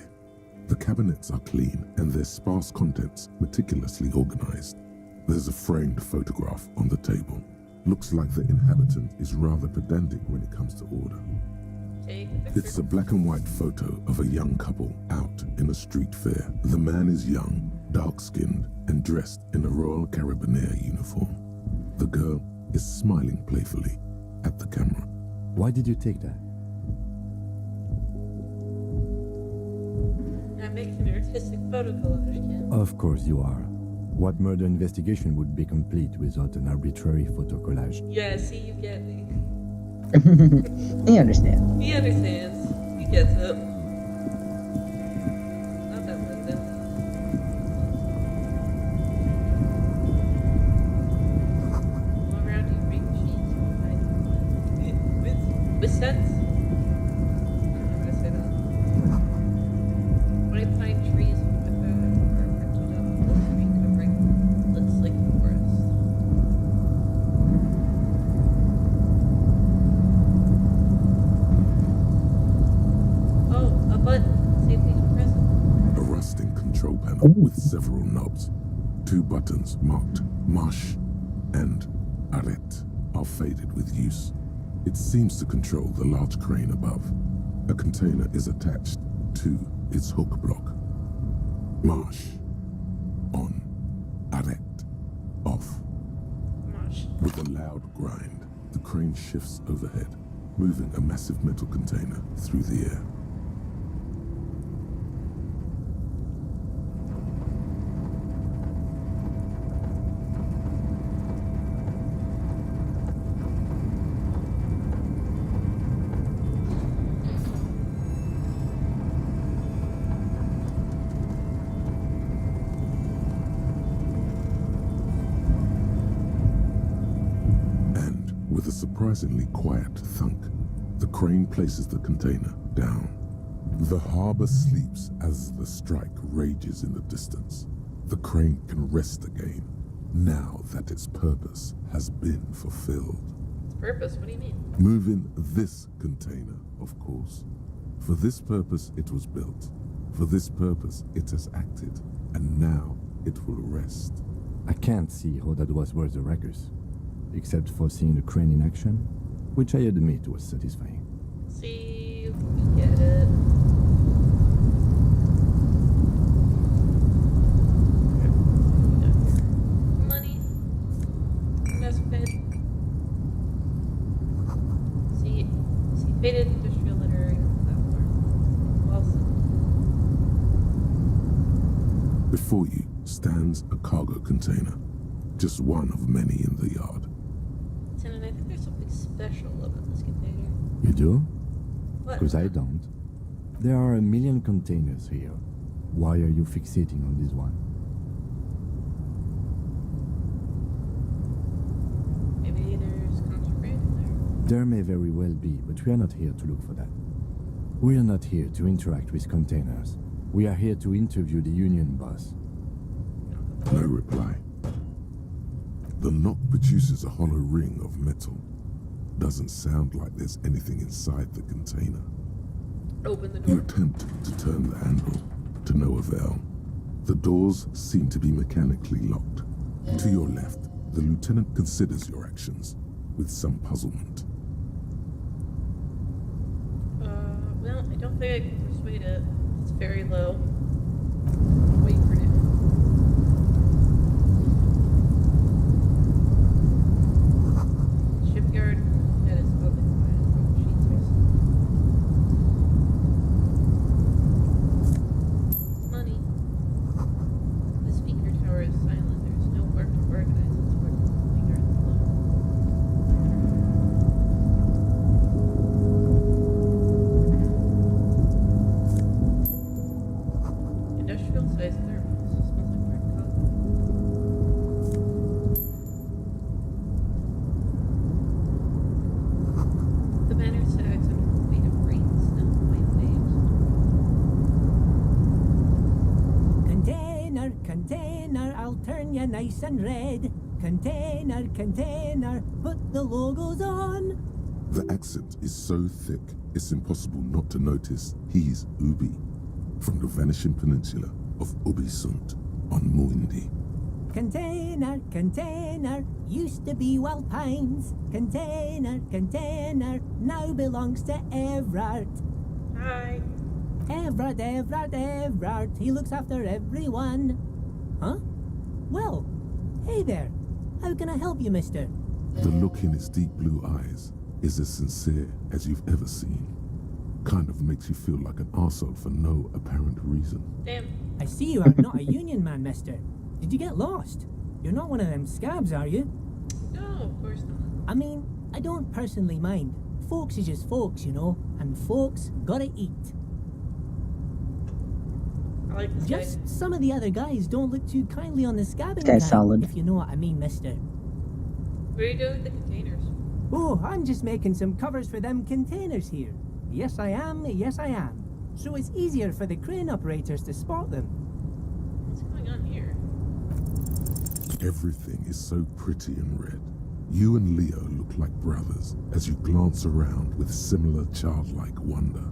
The cabinets are clean and their sparse contents meticulously organized. There's a framed photograph on the table. Looks like the inhabitant is rather pedantic when it comes to order. Take a picture. It's a black and white photo of a young couple out in a street fair. The man is young, dark-skinned, and dressed in a Royal Carabinieri uniform. The girl is smiling playfully at the camera. Why did you take that? I'm making an artistic photo collage, Ken. Of course you are. What murder investigation would be complete without an arbitrary photo collage? Yeah, see, you get me. They understand. He understands. He gets it. Not that Linda. All around you, big cheese. With sense. I don't know how to say that. 20 pine trees with a rented up full screen covering Let's Lake Forest. Oh, a button. See if we can press it. A rusting control panel with several knobs. 2 buttons marked Marche and Arrête are faded with use. It seems to control the large crane above. A container is attached to its hook block. Marche. On. Arrête. Off. Mosh. With a loud grind, the crane shifts overhead, moving a massive metal container through the air. With a surprisingly quiet thunk, the crane places the container down. The harbor sleeps as the strike rages in the distance. The crane can rest again, now that its purpose has been fulfilled. Its purpose? What do you mean? Moving this container, of course. For this purpose it was built. For this purpose it has acted. And now it will rest. I can't see how that was worth the ruckus, except for seeing the crane in action, which I admit was satisfying. See, we get it. Money. Investment. See, faded industrial litter. That one. Well, Before you stands a cargo container, just one of many in the yard. Lieutenant, I think there's something special about this container. You do? What? Because I don't. There are a million containers here. Why are you fixating on this one? Maybe there's contraband in There may very well be, but we are not here to look for that. We are not here to interact with containers. We are here to interview the union boss. No reply. The knock produces a hollow ring of metal. Doesn't sound like there's anything inside the container. Open the You door. attempt to turn the handle, to no avail. The doors seem to be mechanically locked. To your left, the lieutenant considers your actions with some puzzlement. Well, I don't think I can persuade it. It's very low. Wait for it. Shipyard. That is open. Money. The speaker tower is silent. There's no work to organize its work. We are industrial sized thermos. Smells like burnt coffee. The banner sags under the weight of rain, snow, white waves. Container, container, I'll turn you nice and red. Container, container, put the logos on. The accent is so thick, it's impossible not to notice he's Ubi, from the vanishing peninsula of Ubisunt on Muindi. Container, container, used to be Wild Pines. Container, container, now belongs to Everard. Hi. Everard, Everard, Everard, he looks after everyone. Huh? Well, hey there. How can I help you, mister? The look in his deep blue eyes is as sincere as you've ever seen. Kind of makes you feel like an arsehole for no apparent reason. Damn. I see you are not a union man, mister. Did you get lost? You're not one of them scabs, are you? No, of course not. I mean, I don't personally mind. Folks is just folks, you know, and folks gotta eat. I like this Just guy. some of the other guys don't look too kindly on the scabbing This guy's kind, solid. if you know what I mean, mister. What are you doing with the containers? Oh, I'm just making some covers for them containers here. Yes, I am. Yes, I am. So it's easier for the crane operators to spot them. What's going on here? Everything is so pretty and red. You and Leo look like brothers as you glance around with similar childlike wonder.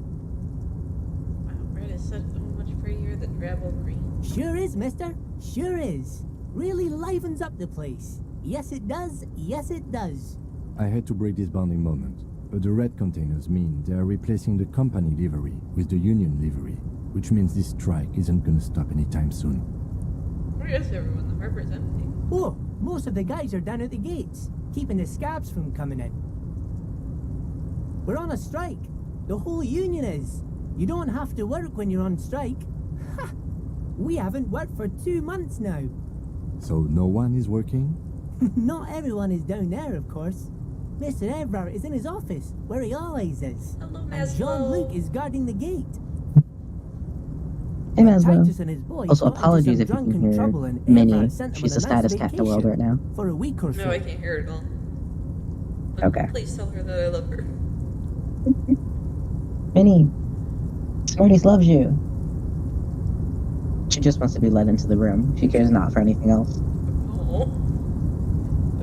Wow, red is so much prettier than drabble green. Sure is, mister. Sure is. Really livens up the place. Yes, it does. Yes, it does. I had to break this bonding moment, but the red containers mean they are replacing the company livery with the union livery, which means this strike isn't gonna stop anytime soon. Where is everyone? The harbor's empty. Oh, most of the guys are down at the gates, keeping the scabs from coming in. We're on a strike. The whole union is. You don't have to work when you're on strike. Ha! We haven't worked for 2 months now. So no one is working? Not everyone is down there, of course. Mr. Everard is in his office, where he always is. Hello, And Maslow. Jean-Luc is guarding the gate. Hey, Maslow. Titus and his boys Also, got into apologies some if you can drunken hear trouble and Minnie. Everard sent them She's on the a nice status cat in the world vacation right now. For a week or so. No, I can't hear it at all. But Okay. Please tell her that I love her. Minnie, Smarties loves you. She just wants to be let into the room. She cares not for anything else. Oh.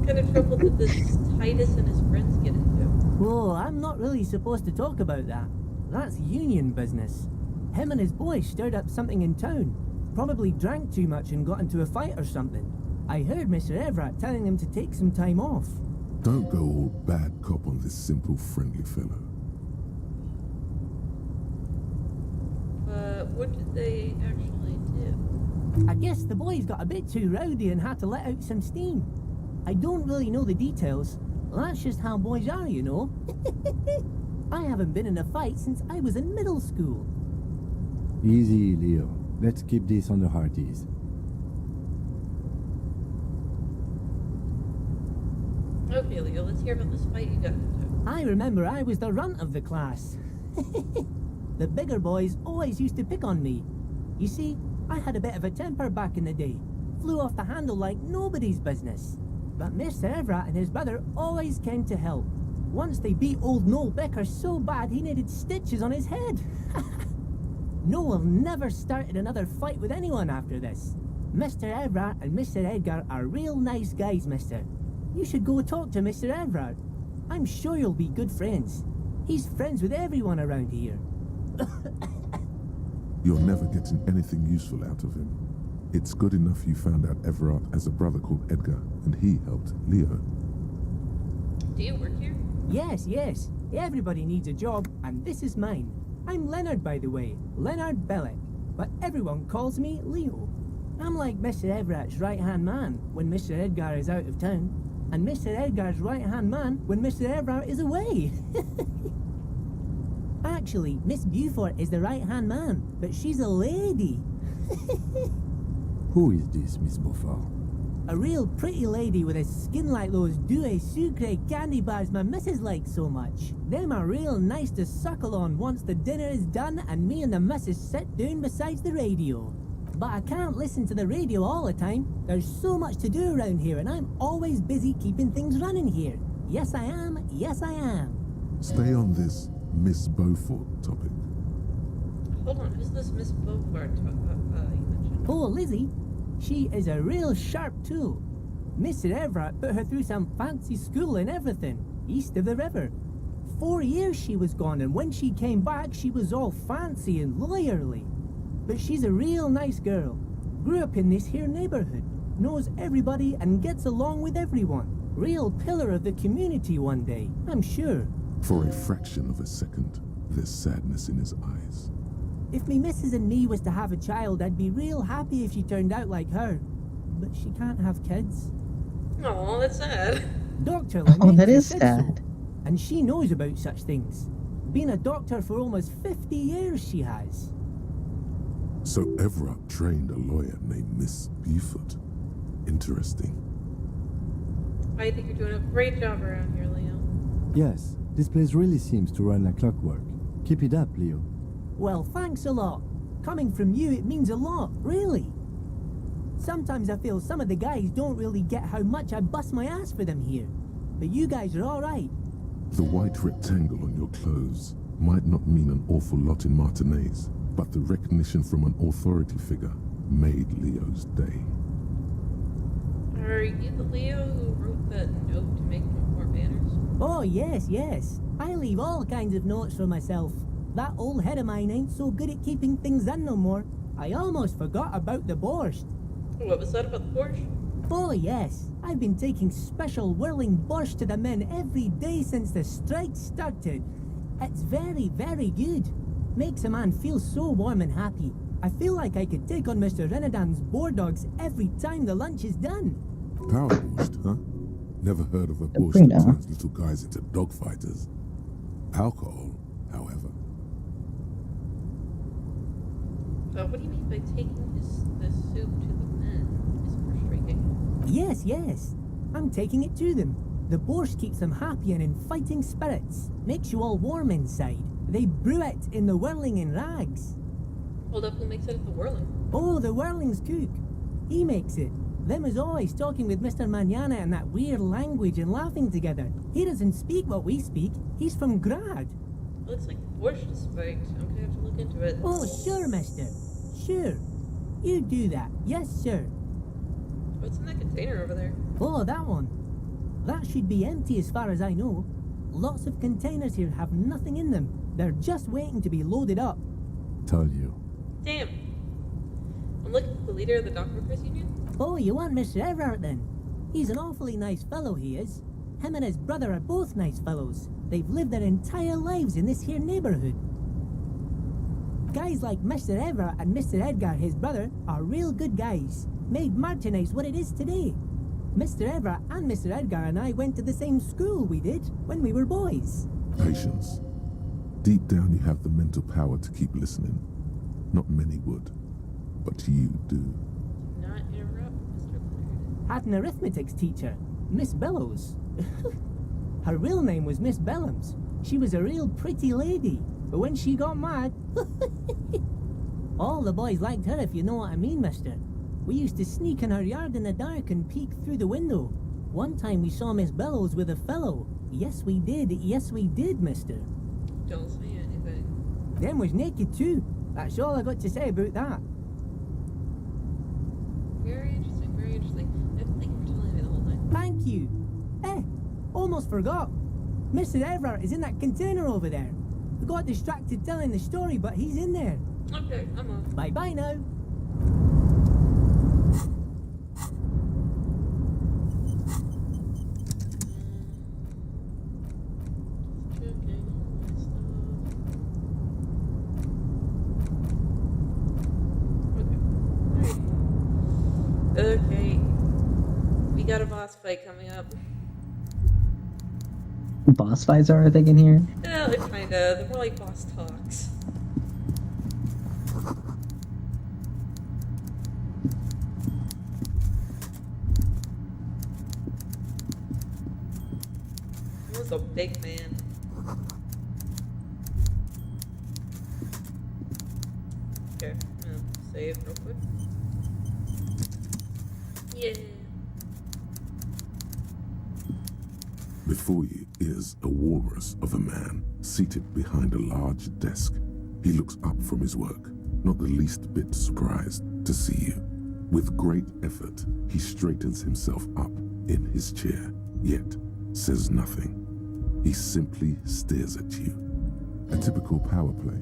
kind of trouble did this Titus and his friends get into? Whoa, I'm not really supposed to talk about that. That's union business. Him and his boy stirred up something in town. Probably drank too much and got into a fight or something. I heard Mr. Everett telling them to take some time off. Don't go all bad cop on this simple, friendly fellow. What did they actually do? I guess the boys got a bit too rowdy and had to let out some steam. I don't really know the details. That's just how boys are, you know. I haven't been in a fight since I was in middle school. Easy, Leo. Let's keep this on the hearties. Okay, Leo, let's hear about this fight you got into. I remember I was the runt of the class. The bigger boys always used to pick on me. You see, I had a bit of a temper back in the day. Flew off the handle like nobody's business. But Mr. Everett and his brother always came to help. Once they beat old Noel Becker so bad he needed stitches on his head. Noel never started another fight with anyone after this. Mr. Everett and Mr. Edgar are real nice guys, mister. You should go talk to Mr. Everett. I'm sure you'll be good friends. He's friends with everyone around here. You're never getting anything useful out of him. It's good enough you found out Everard has a brother called Edgar, and he helped Leo. Do you work here? Yes. Everybody needs a job, and this is mine. I'm Leonard, by the way. Leonard Bellick. But everyone calls me Leo. I'm like Mr. Everett's right-hand man when Mr. Edgar is out of town, and Mr. Edgar's right-hand man when Mr. Everett is away. Actually, Miss Beaufort is the right-hand man, but she's a lady. Who is this, Miss Beaufort? A real pretty lady with a skin like those Douai Sucre candy bars my missus likes so much. Them are real nice to suckle on once the dinner is done and me and the missus sit down beside the radio. But I can't listen to the radio all the time. There's so much to do around here and I'm always busy keeping things running here. Yes I am. Stay on this Miss Beaufort topic. Hold on, who's this Miss Beaufort you mentioned? Oh, Lizzie. She is a real sharp tool. Mr. Everett put her through some fancy school and everything, east of the river. 4 years she was gone, and when she came back, she was all fancy and lawyerly. But she's a real nice girl. Grew up in this here neighborhood, knows everybody and gets along with everyone. Real pillar of the community one day, I'm sure. For a fraction of a second, there's sadness in his eyes. If me missus and me was to have a child, I'd be real happy if she turned out like her. But she can't have kids. Oh, that's sad. Doctor Oh, that is said sad. so, and she knows about such things. Been a doctor for almost 50 years, she has. So Everett trained a lawyer named Miss Beaufort. Interesting. I think you're doing a great job around here, Leo. Yes, this place really seems to run like clockwork. Keep it up, Leo. Well, thanks a lot. Coming from you, it means a lot, really. Sometimes I feel some of the guys don't really get how much I bust my ass for them here. But you guys are alright. The white rectangle on your clothes might not mean an awful lot in Martinez, but the recognition from an authority figure made Leo's day. Are you the Leo who wrote that note to make more banners? Oh, yes. I leave all kinds of notes for myself. That old head of mine ain't so good at keeping things in no more. I almost forgot about the borscht. What was that about the borscht? Oh, yes. I've been taking special whirling borscht to the men every day since the strike started. It's very, very good. Makes a man feel so warm and happy. I feel like I could take on Mr. Renadan's boar dogs every time the lunch is done. Power borscht, huh? Never heard of a borscht Sabrina. that turns little guys into dogfighters. Alcohol, however. What do you mean by taking this soup to the men? Is frustrating. Yes. I'm taking it to them. The borscht keeps them happy and in fighting spirits. Makes you all warm inside. They brew it in the whirling in rags. Hold up, who makes it at the whirling? Oh, the whirling's cook. He makes it. Them is always talking with Mr. Manana in that weird language and laughing together. He doesn't speak what we speak. He's from Grad. Looks like the borscht is spiked. I'm gonna have to look into it. Oh, sure, mister. Sure. You do that. Yes, sir. What's in that container over there? Oh, that one. That should be empty as far as I know. Lots of containers here have nothing in them. They're just waiting to be loaded up. Told you. Damn. I'm looking for the leader of the Dockworkers Union. Oh, you want Mr. Everard then? He's an awfully nice fellow, he is. Him and his brother are both nice fellows. They've lived their entire lives in this here neighbourhood. Guys like Mr. Everard and Mr. Edgar, his brother, are real good guys. Made Martinez what it is today. Mr. Everard and Mr. Edgar and I went to the same school we did when we were boys. Patience. Deep down you have the mental power to keep listening. Not many would, but you do. Do not interrupt, Mr. Leonard. Had an arithmetics teacher, Miss Bellows. Her real name was Miss Bellams. She was a real pretty lady, but when she got mad, all the boys liked her, if you know what I mean, mister. We used to sneak in her yard in the dark and peek through the window. One time we saw Miss Bellows with a fellow. Yes, we did, mister. Don't say anything. Them was naked too. That's all I got to say about that. Very interesting, very interesting. Thank you for telling me the whole thing. Thank you. Almost forgot. Mr. Everard is in that container over there. I got distracted telling the story, but he's in there. Okay, I'm off. Bye-bye now. Checking all my stuff. Okay. Alright. Okay. We got a boss fight coming up. Boss fights are a thing in here? Yeah, they're kinda. They're more like boss talks. He was a big man. Okay, I'm gonna save real quick. Yeah. Before you is a walrus of a man seated behind a large desk. He looks up from his work, not the least bit surprised to see you. With great effort, he straightens himself up in his chair, yet says nothing. He simply stares at you. A typical power play.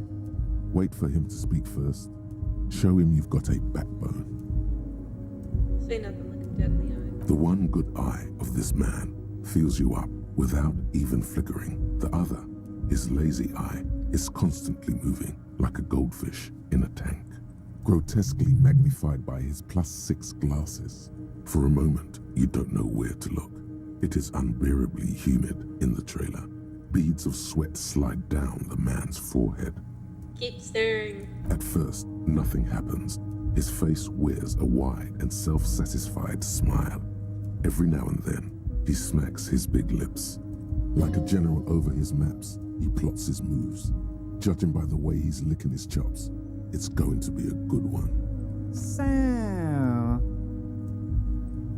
Wait for him to speak first. Show him you've got a backbone. Say nothing, look him dead in the eye. The one good eye of this man fills you up without even flickering. The other, his lazy eye, is constantly moving like a goldfish in a tank, grotesquely magnified by his +6 glasses. For a moment, you don't know where to look. It is unbearably humid in the trailer. Beads of sweat slide down the man's forehead. Keep staring. At first, nothing happens. His face wears a wide and self-satisfied smile. Every now and then, he smacks his big lips. Like a general over his maps, he plots his moves. Judging by the way he's licking his chops, it's going to be a good one. So,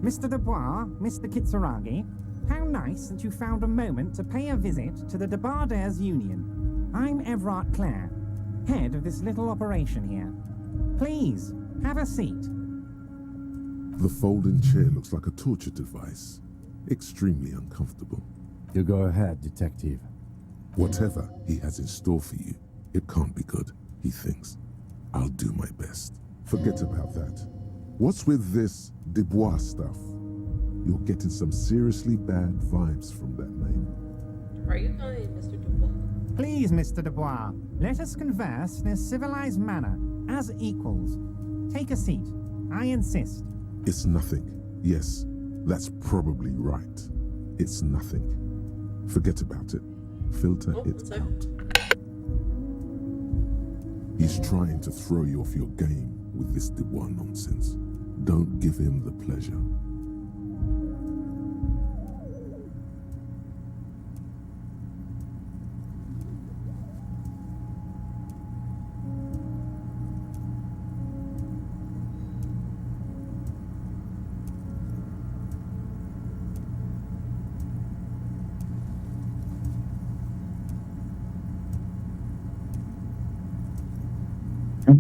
Mr. Dubois, Mr. Kitsuragi, how nice that you found a moment to pay a visit to the Debardairs Union. I'm Everard Clare, head of this little operation here. Please, have a seat. The folding chair looks like a torture device. Extremely uncomfortable. You go ahead, detective. Whatever he has in store for you, it can't be good, he thinks. I'll do my best. Forget about that. What's with this Dubois stuff? You're getting some seriously bad vibes from that name. Are you going, Mr. Dubois? Please, Mr. Dubois, let us converse in a civilized manner, as equals. Take a seat. I insist. It's nothing. Yes, that's probably right. It's nothing. Forget about it. Filter it out. He's trying to throw you off your game with this Dubois nonsense. Don't give him the pleasure.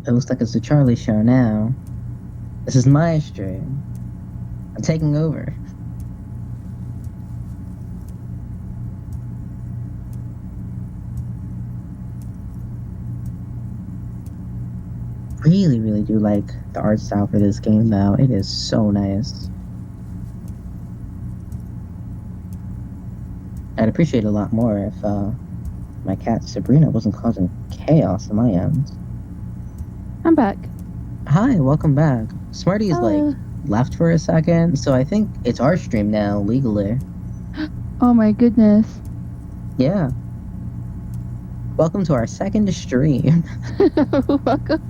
It looks like it's the Charlie show now. This is my stream. I'm taking over. really, really do like the art style for this game, though. It is so nice. I'd appreciate it a lot more if my cat Sabrina wasn't causing chaos on my end. I'm back. Hi, welcome back. Smarty is Hello. like left for a second, so I think it's our stream now legally. Oh my goodness. Yeah. Welcome to our second stream. Welcome.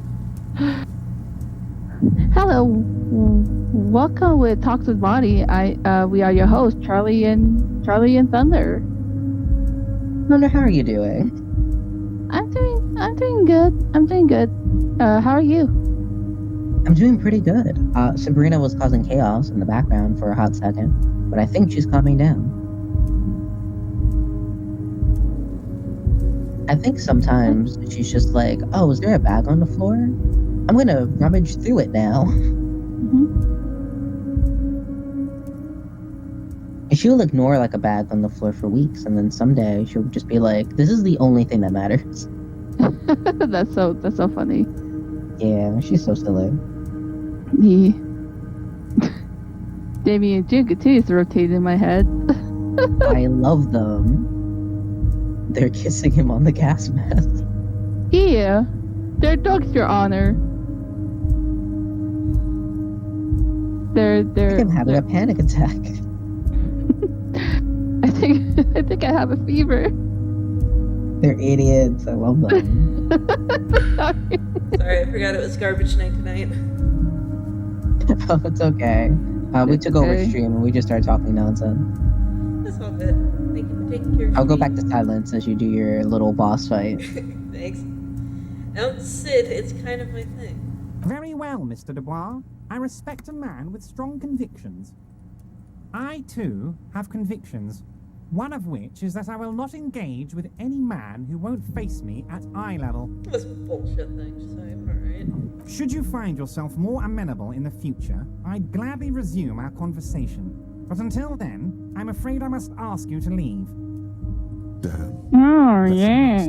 Hello. Welcome with Talks with Bonnie. We are your hosts, Charlie and Thunder. Thunder, how are you doing? I'm doing good. How are you? I'm doing pretty good. Sabrina was causing chaos in the background for a hot second, but I think she's calming down. I think sometimes she's just like, oh, is there a bag on the floor? I'm gonna rummage through it now. And she'll ignore like a bag on the floor for weeks, and then someday she'll just be like, this is the only thing that matters. That's so funny. Yeah, she's so silly. Yeah. Damien and Jin continues to rotate in my head. I love them. They're kissing him on the gas mask. Yeah. They're dogs, Your Honor. I'm having a panic attack. I think I have a fever. They're idiots. I love them. Sorry, I forgot it was garbage night tonight. Oh, it's okay. We took over stream and we just started talking nonsense. That's all good. Thank you for taking care of I'll go me. back to silence as you do your little boss fight. Thanks. Don't sit, it's kind of my thing. Very well, Mr. Dubois. I respect a man with strong convictions. I, too, have convictions. One of which is that I will not engage with any man who won't face me at eye level. That's bullshit thing to say, alright. Should you find yourself more amenable in the future, I'd gladly resume our conversation. But until then, I'm afraid I must ask you to leave. Damn. Oh, yeah.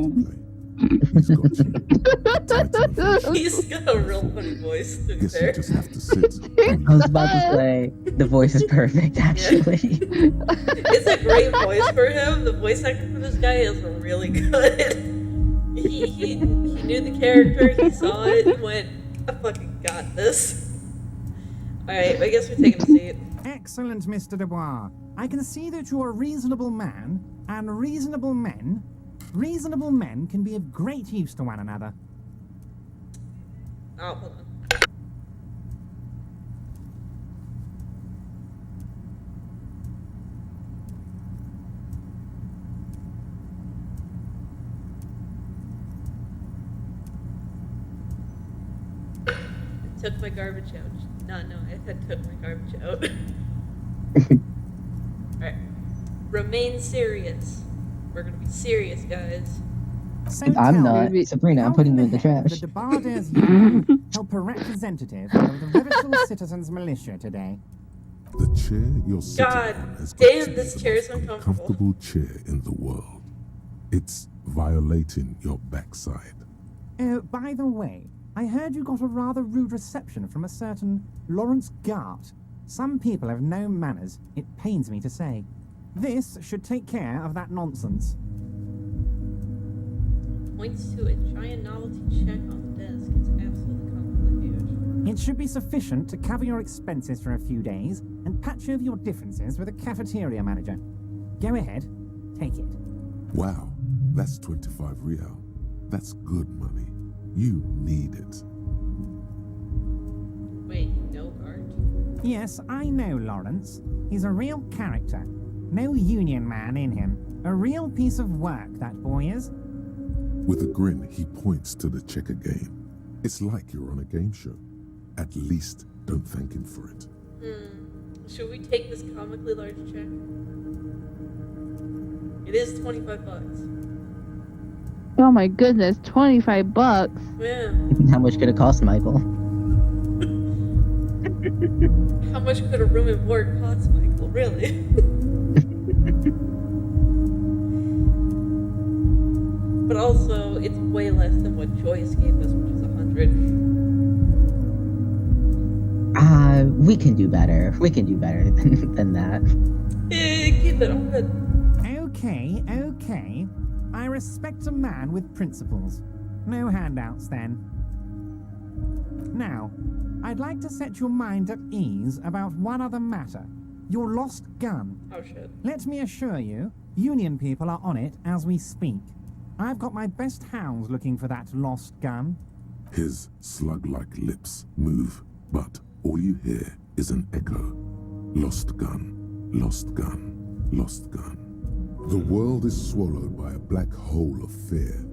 He's got a real funny voice, to be Guess fair. you just have to sit. I was about to say, the voice is perfect, actually. It's a great voice for him. The voice acting for this guy is really good. He knew the character, he saw it, and went, I fucking got this. Alright, I guess we're taking a seat. Excellent, Mr. Dubois. I can see that you're a reasonable man, and reasonable men can be of great use to one another. Oh, hold on. I took my garbage out. No, I had took my garbage out. Alright. Remain serious. We're gonna be serious, guys. So I'm tell not. me, Sabrina, I'm how putting can you in the trash. The Debarders Union help a representative of the Revachol Citizens Militia today. The chair you're sitting God on has got damn, to be this the chair is most uncomfortable. uncomfortable chair in the world. It's violating your backside. By the way, I heard you got a rather rude reception from a certain Lawrence Gart. Some people have no manners, it pains me to say. This should take care of that nonsense. Points to a giant novelty check on the desk. It's absolutely comically huge. It should be sufficient to cover your expenses for a few days and patch over your differences with a cafeteria manager. Go ahead, take it. Wow, that's 25 real. That's good money. You need it. Wait, no Art? Yes, I know Lawrence. He's a real character. No union man in him. A real piece of work, that boy is. With a grin, he points to the checker game. It's like you're on a game show. At least don't thank him for it. Should we take this comically large check? It is 25 bucks. Oh my goodness, $25. Yeah. How much could it cost, Michael? How much could a room and board cost, Michael? Really? But also, it's way less than what Joyce gave us, which is 100. We can do better. We can do better than that. Keep it on. Okay, okay. I respect a man with principles. No handouts, then. Now, I'd like to set your mind at ease about one other matter. Your lost gun. Oh, shit. Let me assure you, Union people are on it as we speak. I've got my best hounds looking for that lost gun. His slug-like lips move, but all you hear is an echo. Lost gun, lost gun, lost gun. The world is swallowed by a black hole of fear.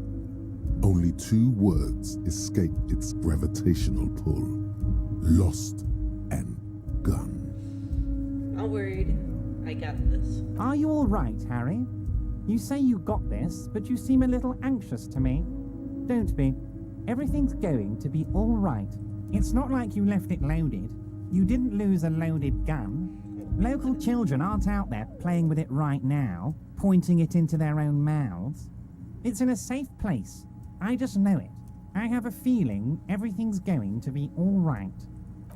Only 2 words escape its gravitational pull. Lost and gun. Not worried. I got this. Are you all right, Harry? You say you got this, but you seem a little anxious to me. Don't be. Everything's going to be all right. It's not like you left it loaded. You didn't lose a loaded gun. Local children aren't out there playing with it right now, pointing it into their own mouths. It's in a safe place. I just know it. I have a feeling everything's going to be all right.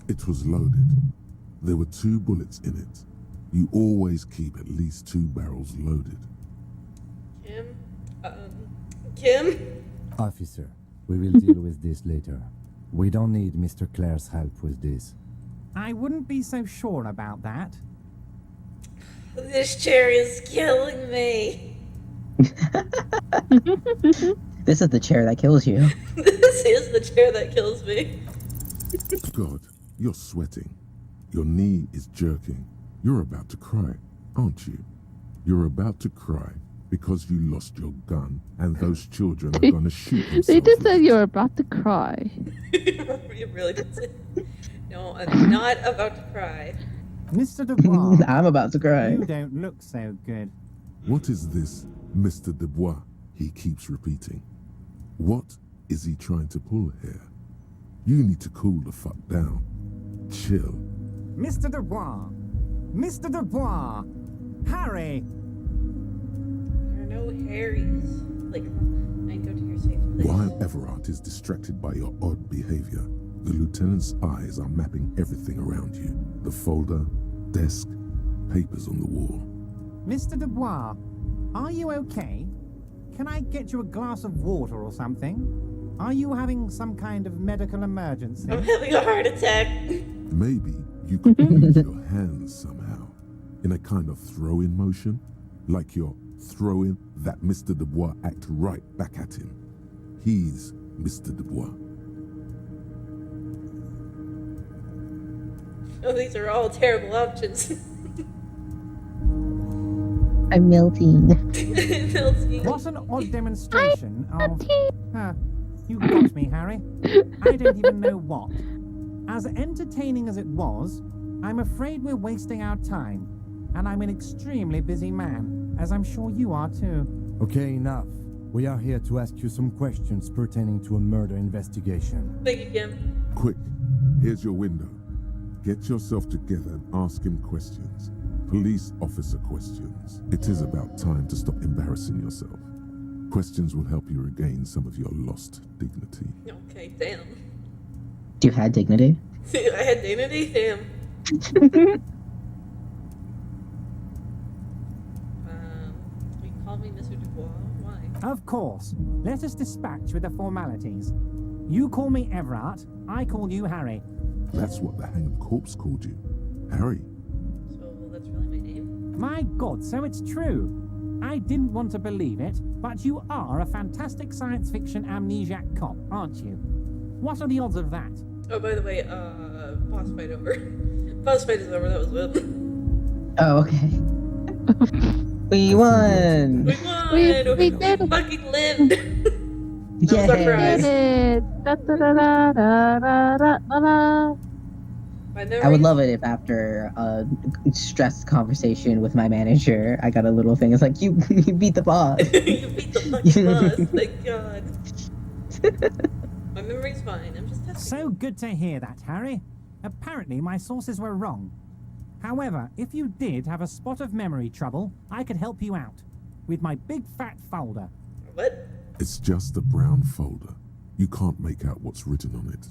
It was loaded. There were 2 bullets in it. You always keep at least 2 barrels loaded. Kim? Officer, we will deal with this later. We don't need Mr. Clare's help with this. I wouldn't be so sure about that. This chair is killing me. This is the chair that kills you. This is the chair that kills me. God, you're sweating. Your knee is jerking. You're about to cry, aren't you? You're about to cry because you lost your gun and those children are going to shoot themselves. They just said you're about to cry. You really did say. No, I'm not about to cry. Mr. Dubois, I'm about to cry. you don't look so good. What is this, Mr. Dubois? He keeps repeating. What is he trying to pull here? You need to cool the fuck down. Chill. Mr. Dubois! Mr. Dubois! Harry! There are no Harrys. Like, I go to your safe place. While Everard is distracted by your odd behavior, the lieutenant's eyes are mapping everything around you. The folder, desk, papers on the wall. Mr. Dubois, are you okay? Can I get you a glass of water or something? Are you having some kind of medical emergency? I'm having a heart attack. Maybe you could use your hands somehow, in a kind of throw-in motion, like you're throwing that Mr. Dubois act right back at him. He's Mr. Dubois. Oh, these are all terrible options. I'm melting. What an odd demonstration of... you got me, Harry. I don't even know what. As entertaining as it was, I'm afraid we're wasting our time. And I'm an extremely busy man, as I'm sure you are too. Okay, enough. We are here to ask you some questions pertaining to a murder investigation. Thank you, Kim. Quick, here's your window. Get yourself together and ask him questions. Police officer questions. It is about time to stop embarrassing yourself. Questions will help you regain some of your lost dignity. Okay, damn. You had dignity? I had dignity? Damn. You call me Mr. Dubois? Why? Of course. Let us dispatch with the formalities. You call me Everard, I call you Harry. That's what the hanged corpse called you. Harry. So that's really my name? My God, so it's true. I didn't want to believe it, but you are a fantastic science fiction amnesiac cop, aren't you? What are the odds of that? Oh, by the way, boss fight over. Boss fight is over, that was it. Oh, okay. We won! We won! We did it! Fucking lived! Yay! Did it! Da, da, da, da, da, da, da, da. I would love it if after a stressed conversation with my manager, I got a little thing. It's like, you beat the boss. You beat the fucking boss, thank God. My memory's fine, I'm just testing. So good to hear that, Harry. Apparently my sources were wrong. However, if you did have a spot of memory trouble, I could help you out. With my big fat folder. What? It's just a brown folder. You can't make out what's written on it.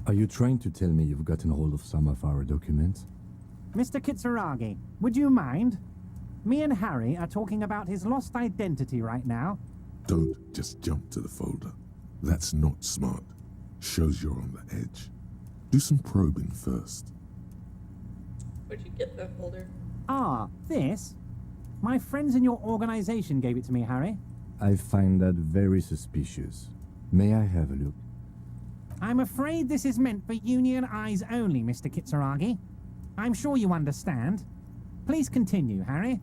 Are you trying to tell me you've gotten hold of some of our documents? Mr. Kitsuragi, would you mind? Me and Harry are talking about his lost identity right now. Don't just jump to the folder. That's not smart. Shows you're on the edge. Do some probing first. Where'd you get that folder? Ah, this? My friends in your organization gave it to me, Harry. I find that very suspicious. May I have a look? I'm afraid this is meant for Union eyes only, Mr. Kitsuragi. I'm sure you understand. Please continue, Harry.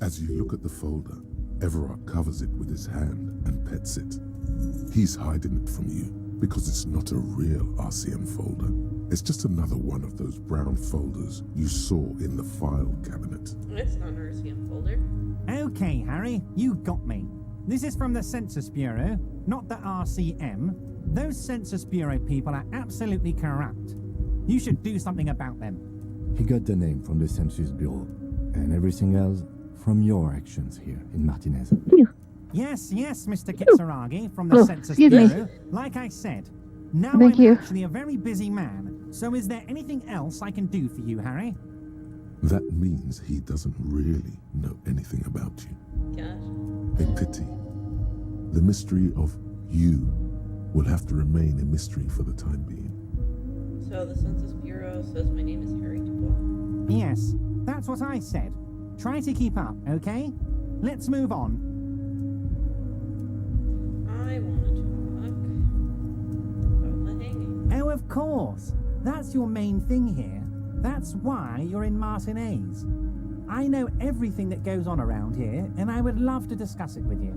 As you look at the folder, Everard covers it with his hand and pets it. He's hiding it from you because it's not a real RCM folder. It's just another one of those brown folders you saw in the file cabinet. It's not an RCM folder. Okay, Harry, you got me. This is from the Census Bureau, not the RCM. Those Census Bureau people are absolutely corrupt. You should do something about them. He got the name from the Census Bureau, and everything else from your actions here in Martinez. Yes, Mr. Kitsuragi from the Oh, Census excuse me. Bureau. Like I said, now Thank I'm you. actually a very busy man. So is there anything else I can do for you, Harry? That means he doesn't really know anything about you. Gosh. A pity. The mystery of you will have to remain a mystery for the time being. So the Census Bureau says my name is Harry Dubois. Yes, that's what I said. Try to keep up, okay? Let's move on. I want to talk about the hanging. Oh, of course. That's your main thing here. That's why you're in Martinez. I know everything that goes on around here, and I would love to discuss it with you.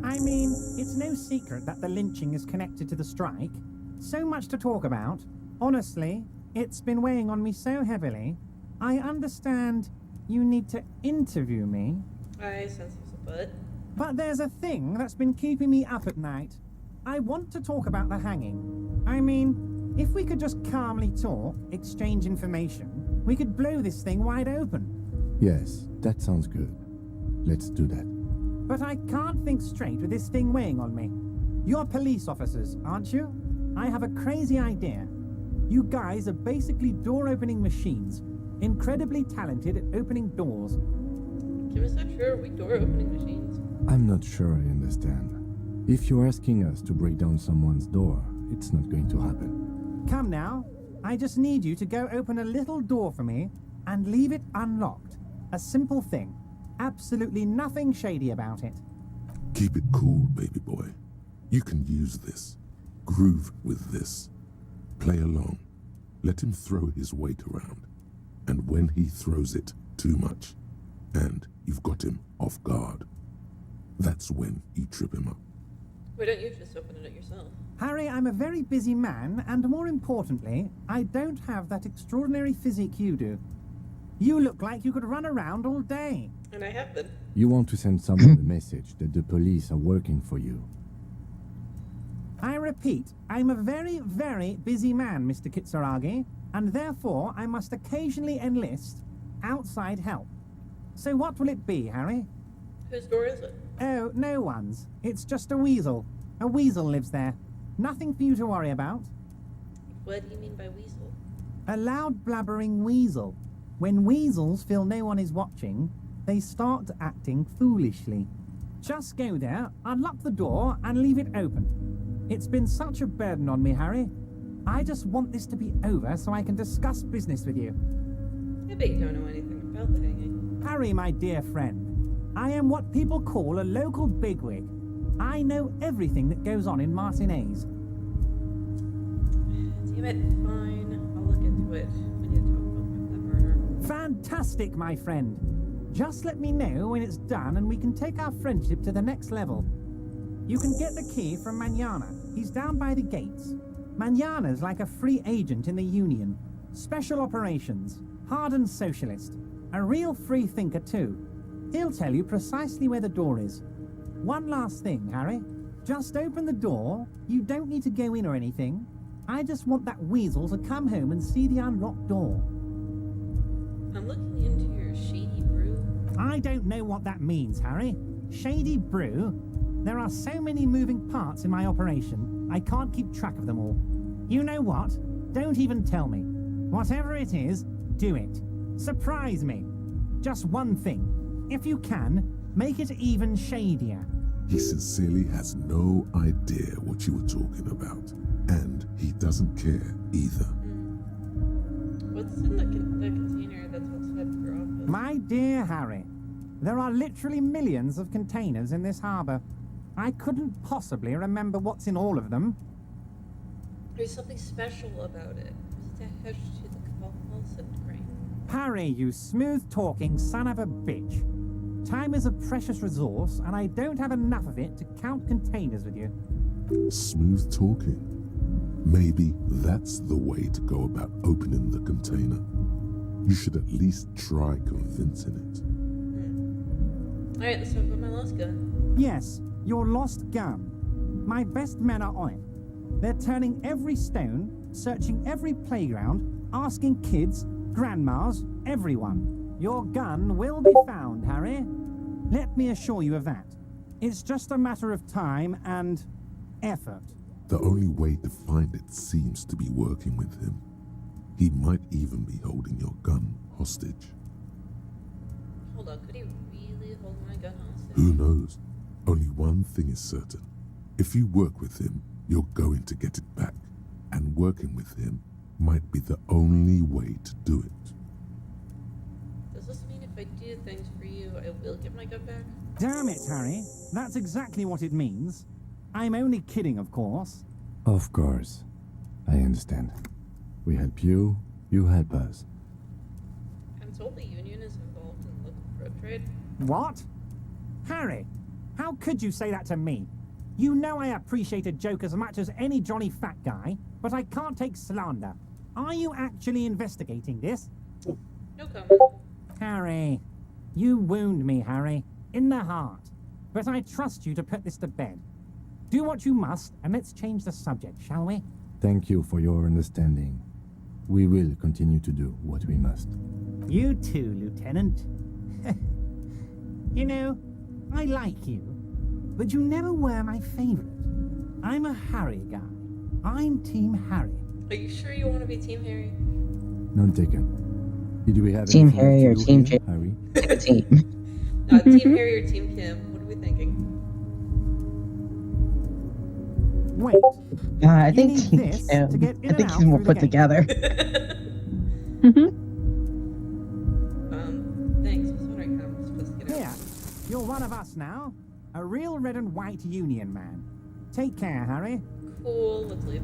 I mean, it's no secret that the lynching is connected to the strike. So much to talk about. Honestly, it's been weighing on me so heavily. I understand you need to interview me, I sense it's a butt. but there's a thing that's been keeping me up at night. I want to talk about the hanging. I mean, if we could just calmly talk, exchange information, we could blow this thing wide open. Yes, that sounds good. Let's do that. But I can't think straight with this thing weighing on me. You're police officers, aren't you? I have a crazy idea. You guys are basically door-opening machines, incredibly talented at opening doors. Kim, is that true? Are we door opening machines? I'm not sure I understand. If you're asking us to break down someone's door, it's not going to happen. Come now, I just need you to go open a little door for me and leave it unlocked. A simple thing. Absolutely nothing shady about it. Keep it cool, baby boy. You can use this. Groove with this. Play along. Let him throw his weight around. And when he throws it too much, and you've got him off guard, that's when you trip him up. Why don't you just open it yourself? Harry, I'm a very busy man, and more importantly, I don't have that extraordinary physique you do. You look like you could run around all day. And I have been. You want to send someone the message that the police are working for you. I repeat, I'm a very, very busy man, Mr. Kitsuragi, and therefore I must occasionally enlist outside help. So what will it be, Harry? Whose door is it? Oh, no one's. It's just a weasel. A weasel lives there. Nothing for you to worry about. What do you mean by weasel? A loud blabbering weasel. When weasels feel no one is watching, they start acting foolishly. Just go there, unlock the door, and leave it open. It's been such a burden on me, Harry. I just want this to be over so I can discuss business with you. I bet you don't know anything about the hanging. Harry, my dear friend, I am what people call a local bigwig. I know everything that goes on in Martinez. Damn it, fine. I'll look into it. We need to talk about that murder. Fantastic, my friend. Just let me know when it's done and we can take our friendship to the next level. You can get the key from Manana. He's down by the gates. Manana's like a free agent in the Union. Special operations. Hardened socialist. A real free thinker, too. He'll tell you precisely where the door is. One last thing, Harry. Just open the door. You don't need to go in or anything. I just want that weasel to come home and see the unlocked door. I'm looking into your shady brew. I don't know what that means, Harry. Shady brew? There are so many moving parts in my operation, I can't keep track of them all. You know what? Don't even tell me. Whatever it is, do it. Surprise me. Just one thing. If you can, make it even shadier. He sincerely has no idea what you were talking about. And he doesn't care either. What's in the container that's outside of your office? My dear Harry, there are literally millions of containers in this harbour. I couldn't possibly remember what's in all of them. There's something special about it. It's attached to the Colson grain. Harry, you smooth-talking son of a bitch. Time is a precious resource, and I don't have enough of it to count containers with you. Smooth talking. Maybe that's the way to go about opening the container. You should at least try convincing it. Alright, let's talk about my lost gun. Yes, your lost gun. My best men are on it. They're turning every stone, searching every playground, asking kids, grandmas, everyone. Your gun will be found, Harry. Let me assure you of that. It's just a matter of time and effort. The only way to find it seems to be working with him. He might even be holding your gun hostage. Hold on, could he really hold my gun hostage? Who knows? Only one thing is certain. If you work with him, you're going to get it back. And working with him might be the only way to do it. Does this mean if I do things for you, I will get my gun back? Damn it, Harry. That's exactly what it means. I'm only kidding, of course. Of course. I understand. We help you, you help us. I'm told the Union is involved in local drug trade. What? Harry, how could you say that to me? You know I appreciate a joke as much as any Johnny Fat guy, but I can't take slander. Are you actually investigating this? No comment. Harry, you wound me, Harry, in the heart. But I trust you to put this to bed. Do what you must, and let's change the subject, shall we? Thank you for your understanding. We will continue to do what we must. You too, Lieutenant. You know, I like you, but you never were my favorite. I'm a Harry guy. I'm Team Harry. Are you sure you want to be Team Harry? None taken. Did we have Team anything Harry to or do Team here, J? Harry? Pick a team. Team Harry or Team Kim? What are we thinking? Wait. I You think need Team this Kim. to get in I think and he's out more through the put gate. together. Thanks. I was wondering how I'm supposed to get out. Here, you're one of us now. A real red and white Union man. Take care, Harry. Cool, let's leave.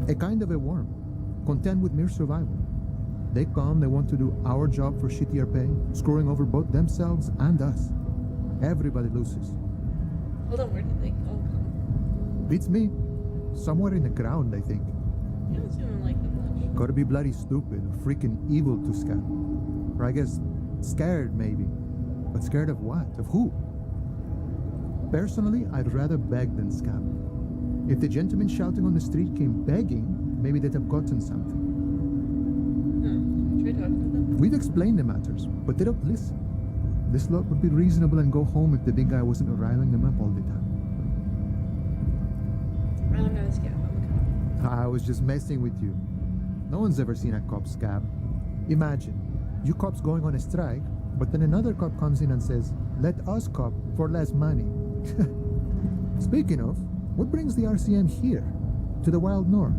A kind of a worm, content with mere survival. They come, they want to do our job for shittier pay, screwing over both themselves and us. Everybody loses. Hold on, where did they all come? Beats me. Somewhere in the ground, I think. You don't seem to like them much. Gotta be bloody stupid or freaking evil to scab. Or I guess scared, maybe. But scared of what? Of who? Personally, I'd rather beg than scab. If the gentleman shouting on the street came begging, maybe they'd have gotten something. Try talking to them. We've explained the matters, but they don't listen. This lot would be reasonable and go home if the big guy wasn't riling them up all the time. I'm not a scab, I'm a cop. I was just messing with you. No one's ever seen a cop scab. Imagine, you cops going on a strike, but then another cop comes in and says, let us cop for less money. Speaking of, what brings the RCM here? To the Wild North?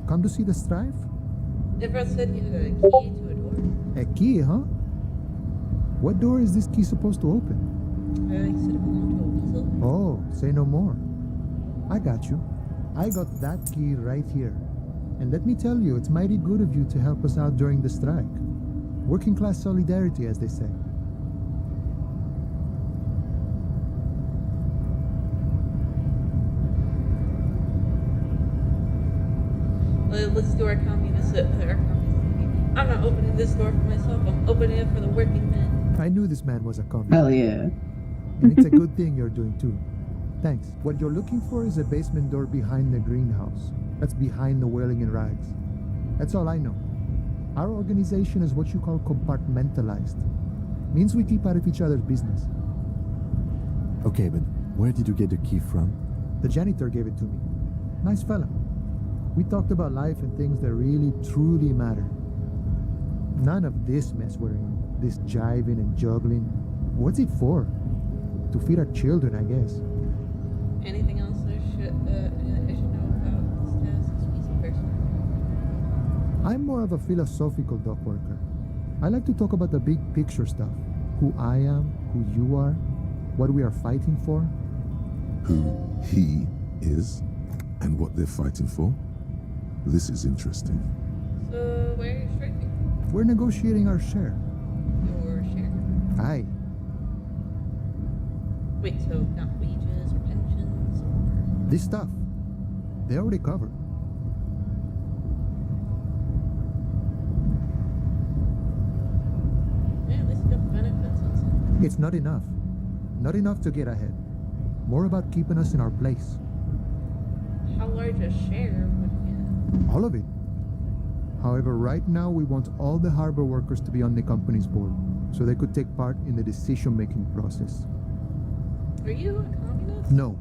Come to see the strife? Everyone said you had a key to a door. A key, huh? What door is this key supposed to open? You said it belonged to a weasel. Oh, say no more. I got you. I got that key right here. And let me tell you, it's mighty good of you to help us out during the strike. Working class solidarity, as they say. Let's do our communist. I'm not opening this door for myself. I'm opening it for the working men. I knew this man was a communist. Hell yeah. And it's a good thing you're doing too. Thanks. What you're looking for is a basement door behind the greenhouse. That's behind the whirling in rags. That's all I know. Our organization is what you call compartmentalized. Means we keep out of each other's business. Okay, but where did you get the key from? The janitor gave it to me. Nice fella. We talked about life and things that really, truly matter. None of this mess we're in. This jiving and juggling. What's it for? To feed our children, I guess. Anything else I should know about this task as weasel person? I'm more of a philosophical dock worker. I like to talk about the big picture stuff. Who I am, who you are, what we are fighting for. Who he is, and what they're fighting for? This is interesting. So, where are you striking? We're negotiating our share. Your share? Aye. Wait, so not wages or pensions or... This stuff, they already covered. Yeah, at least you got the benefits on something. It's not enough. Not enough to get ahead. More about keeping us in our place. How large a share would you get? All of it. However, right now we want all the harbor workers to be on the company's board, so they could take part in the decision-making process. Are you a communist? No.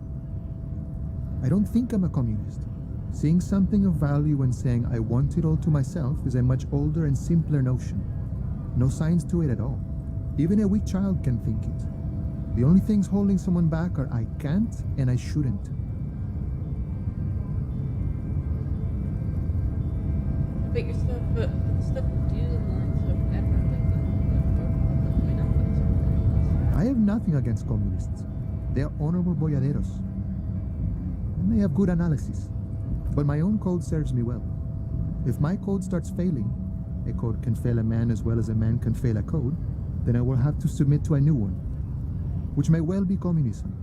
I don't think I'm a communist. Seeing something of value and saying I want it all to myself is a much older and simpler notion. No science to it at all. Even a weak child can think it. The only things holding someone back are I can't and I shouldn't. But your stuff, the stuff you do lines up admirably with the Republic. I know it's I have nothing against communists. They are honorable boyaderos. And they have good analysis. But my own code serves me well. If my code starts failing, a code can fail a man as well as a man can fail a code, then I will have to submit to a new one, which may well be communism.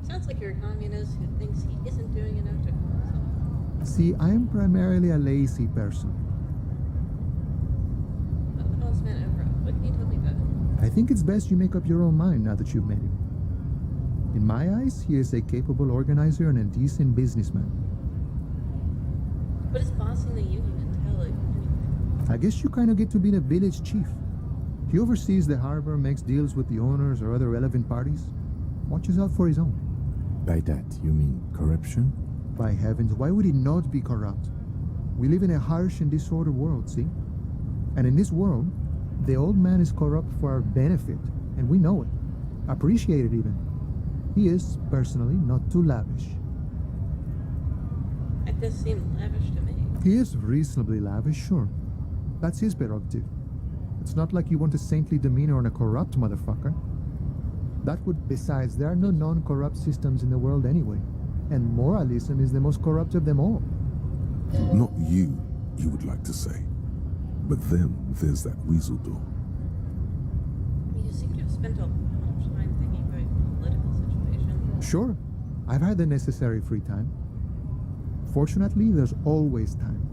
Sounds like you're a communist who thinks he isn't doing enough to call himself. See, I am primarily a lazy person. But the boss man overall, what can you tell me about him? I think it's best you make up your own mind now that you've met him. In my eyes, he is a capable organizer and a decent businessman. What does bossing the union entail anyway? I guess you kind of get to be the village chief. He oversees the harbor, makes deals with the owners or other relevant parties, watches out for his own. By that, you mean corruption? By heavens, why would he not be corrupt? We live in a harsh and disordered world, see? And in this world, the old man is corrupt for our benefit, and we know it. Appreciate it even. He is, personally, not too lavish. It does seem lavish to me. He is reasonably lavish, sure. That's his prerogative. It's not like you want a saintly demeanor on a corrupt motherfucker. That would, besides, there are no non-corrupt systems in the world anyway. And moralism is the most corrupt of them all. Not you would like to say. But then there's that weasel door. You seem to have spent a lot of time thinking about the political situation. Sure, I've had the necessary free time. Fortunately, there's always time.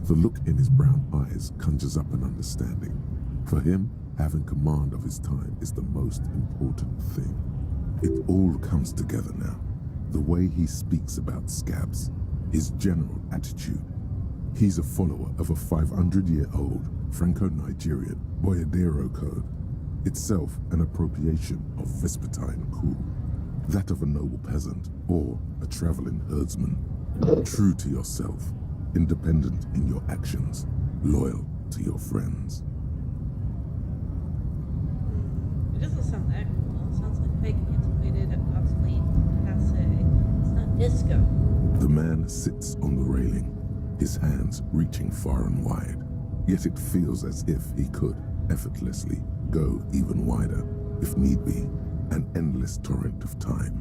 The look in his brown eyes conjures up an understanding. For him, having command of his time is the most important thing. It all comes together now. The way he speaks about scabs, his general attitude. He's a follower of a 500-year-old Franco-Nigerian Boyadero code, itself an appropriation of Vespertine cool, that of a noble peasant or a traveling herdsman. True to yourself, independent in your actions, loyal to your friends. doesn't sound that cool. It sounds like fake, antiquated, obsolete, passe. It's not disco. The man sits on the railing, his hands reaching far and wide. Yet it feels as if he could effortlessly go even wider, if need be, an endless torrent of time.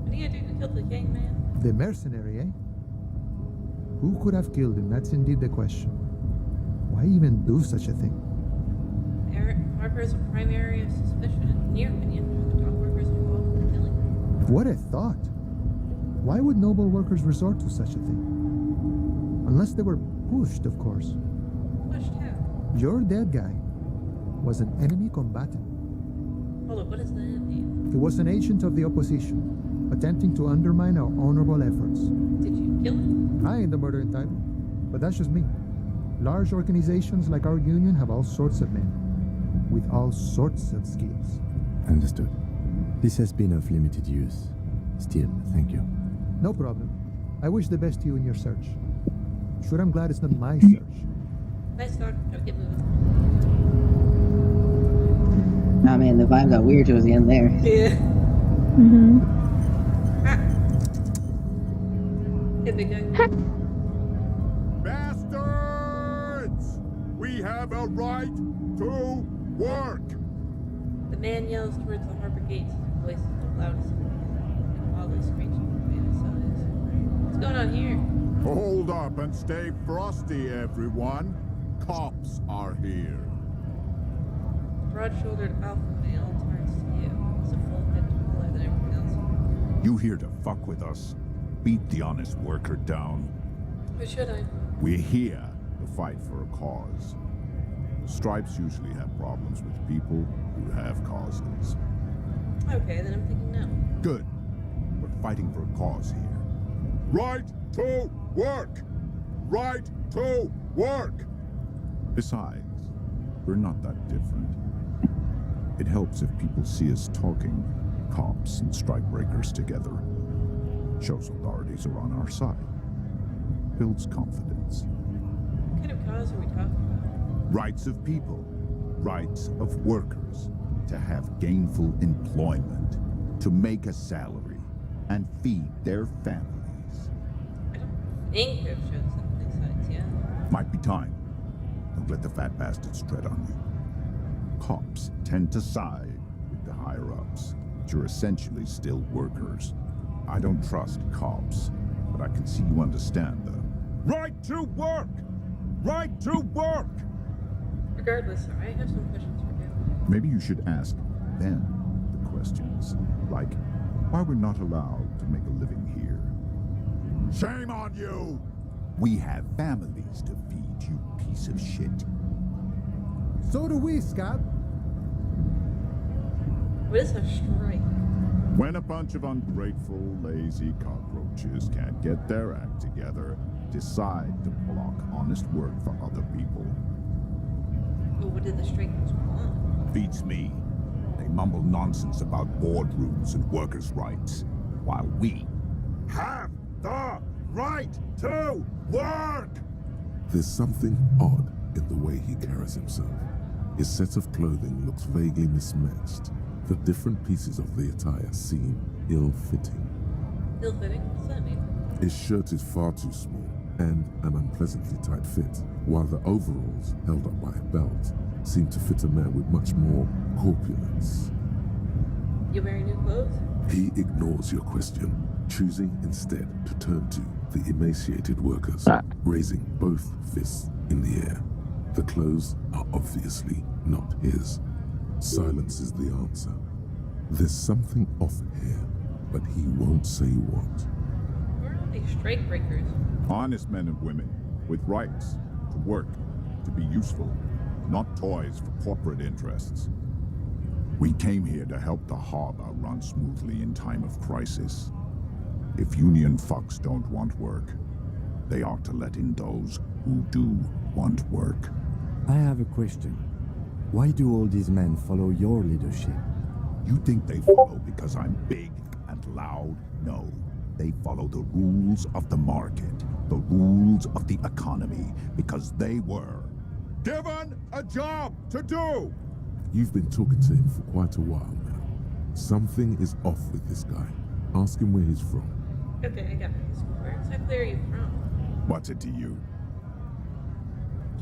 What are you gonna do to kill the gang man? The mercenary, eh? Who could have killed him? That's indeed the question. Why even do such a thing? Harper is a prime area of suspicion. In your opinion, are the dock workers involved in the killing? What a thought! Why would noble workers resort to such a thing? Unless they were pushed, of course. Pushed how? Your dead guy was an enemy combatant. Hold on, what does that mean? He was an agent of the opposition, attempting to undermine our honorable efforts. Did you kill him? I ain't the murdering type, but that's just me. Large organizations like our union have all sorts of men, with all sorts of skills. Understood. This has been of limited use. Still, thank you. No problem. I wish the best to you in your search. Sure, I'm glad it's not my search. Nice talk. Gotta get moving. Nah, man, the vibe got weird towards the end there. Yeah. Mm-hmm. Ah. Hey, big guy. Bastards! We have a right to work! The man yells towards the harbor gates. His voice is the loudest and wildly screeching from the sides. What's going on here? Hold up and stay frosty, everyone. Cops are here. Broad-shouldered alpha male turns to you. He's a full bit taller than everyone else. You here to fuck with us? Beat the honest worker down. Who should I? We're here to fight for a cause. Stripes usually have problems with people who have causes. Okay, then I'm thinking no. Good. We're fighting for a cause here. Right to work! Right to work! Besides, we're not that different. It helps if people see us talking, cops and strikebreakers together. Shows authorities are on our side. Builds confidence. What kind of cause are we talking about? Rights of people, rights of workers, to have gainful employment, to make a salary, and feed their families. I don't think I've shown something sides yet. Might be time. Don't let the fat bastards tread on you. Cops tend to side with the higher-ups, but you're essentially still workers. I don't trust cops, but I can see you understand the right to work! Right to work! Regardless, I have some questions for you. Maybe you should ask them the questions, like why we're not allowed to make a living here. Shame on you! We have families to feed, you piece of shit. So do we, Scott. What is a strike? When a bunch of ungrateful, lazy cockroaches can't get their act together, decide to block honest work for other people. Well, what did the strikers want? Beats me. They mumble nonsense about boardrooms and workers' rights, while we have the right to work! There's something odd in the way he carries himself. His set of clothing looks vaguely mismatched. The different pieces of the attire seem ill-fitting. Ill-fitting? What's that mean? His shirt is far too small and an unpleasantly tight fit, while the overalls, held up by a belt, seem to fit a man with much more corpulence. You wearing new clothes? He ignores your question, choosing instead to turn to the emaciated workers, raising both fists in the air. The clothes are obviously not his. Silence is the answer. There's something off here, but he won't say what. Who are all these strike breakers? Honest men and women with rights to work, to be useful, not toys for corporate interests. We came here to help the harbor run smoothly in time of crisis. If union fucks don't want work, they ought to let in those who do want work. I have a question. Why do all these men follow your leadership? You think they follow because I'm big and loud? No. They follow the rules of the market, the rules of the economy, because they were given a job to do. You've been talking to him for quite a while now. Something is off with this guy. Ask him where he's from. Okay, I got this. Where exactly are you from? What's it to you?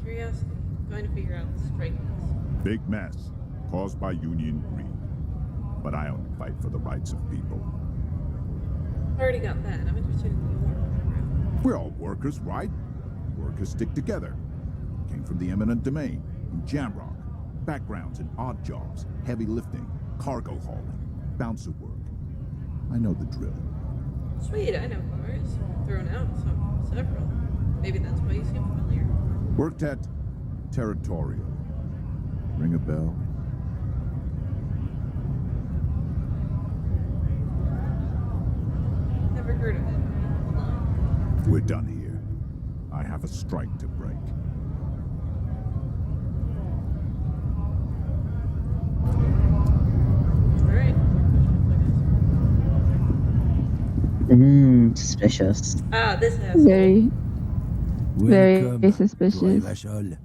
Curiosity. Going to figure out the strike is. Big mess, caused by union greed. But I only fight for the rights of people. Already got that. I'm interested in your background. We're all workers, right? Workers stick together. Came from the eminent domain, in Jamrock. Backgrounds in odd jobs, heavy lifting, cargo hauling, bouncer work. I know the drill. Sweet, I know cars. Thrown out several. Maybe that's why you seem familiar. Worked at Territorial. Ring a bell? Never heard of it. We're done here. I have a strike to break. Alright. Suspicious. Ah, this has Very Welcome suspicious. to Revachol.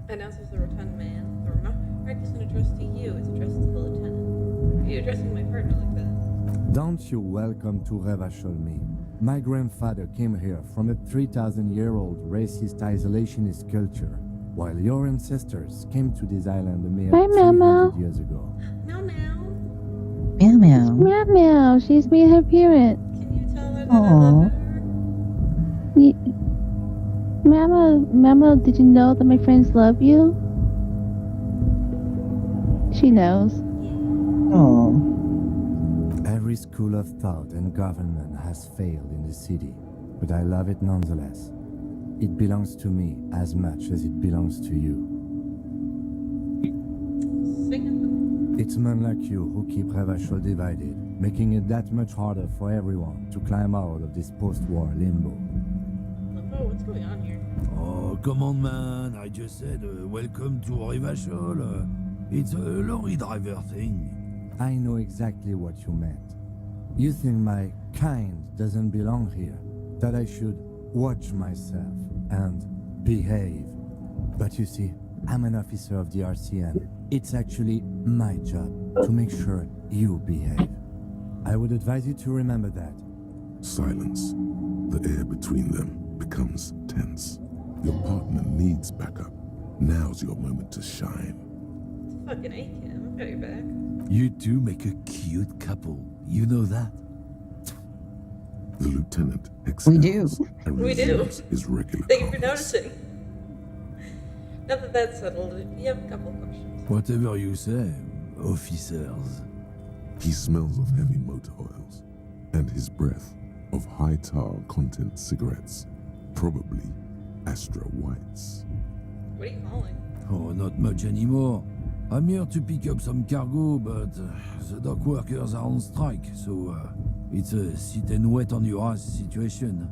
Announces the rotund man. The remark isn't addressed to you, it's addressed to the lieutenant. Why are you addressing my partner like that? Don't you welcome to Revachol me. My grandfather came here from a 3,000-year-old racist isolationist culture, while your ancestors came to this island a mere Hi, Mama. 300 years ago. Meow meow. Meow meow. Meow meow. She's made her parent. Can you tell her that I love her? Mama, did you know that my friends love you? She knows. Oh. Every school of thought and government has failed in the city, but I love it nonetheless. It belongs to me as much as it belongs to you. It's men like you who keep Revachol divided, making it that much harder for everyone to climb out of this post-war limbo. Limbo? What's going on here? Oh, come on, man. I just said welcome to Revachol. It's a lorry driver thing. I know exactly what you meant. You think my kind doesn't belong here, that I should watch myself and behave. But you see, I'm an officer of the RCM. It's actually my job to make sure you behave. I would advise you to remember that. Silence. The air between them becomes tense. Your partner needs backup. Now's your moment to shine. It's fucking A-Cam. I've got your back. You two make a cute couple. You know that? The lieutenant exhales and We do. resumes his regular Thank you for noticing. Now that that's settled, we have a couple questions. Whatever you say, officers. He smells of heavy motor oils, and his breath of high tar content cigarettes, probably Astra Whites. What are you hauling? Oh, not much anymore. I'm here to pick up some cargo, but the dock workers are on strike, so it's a sit and wait on your ass situation.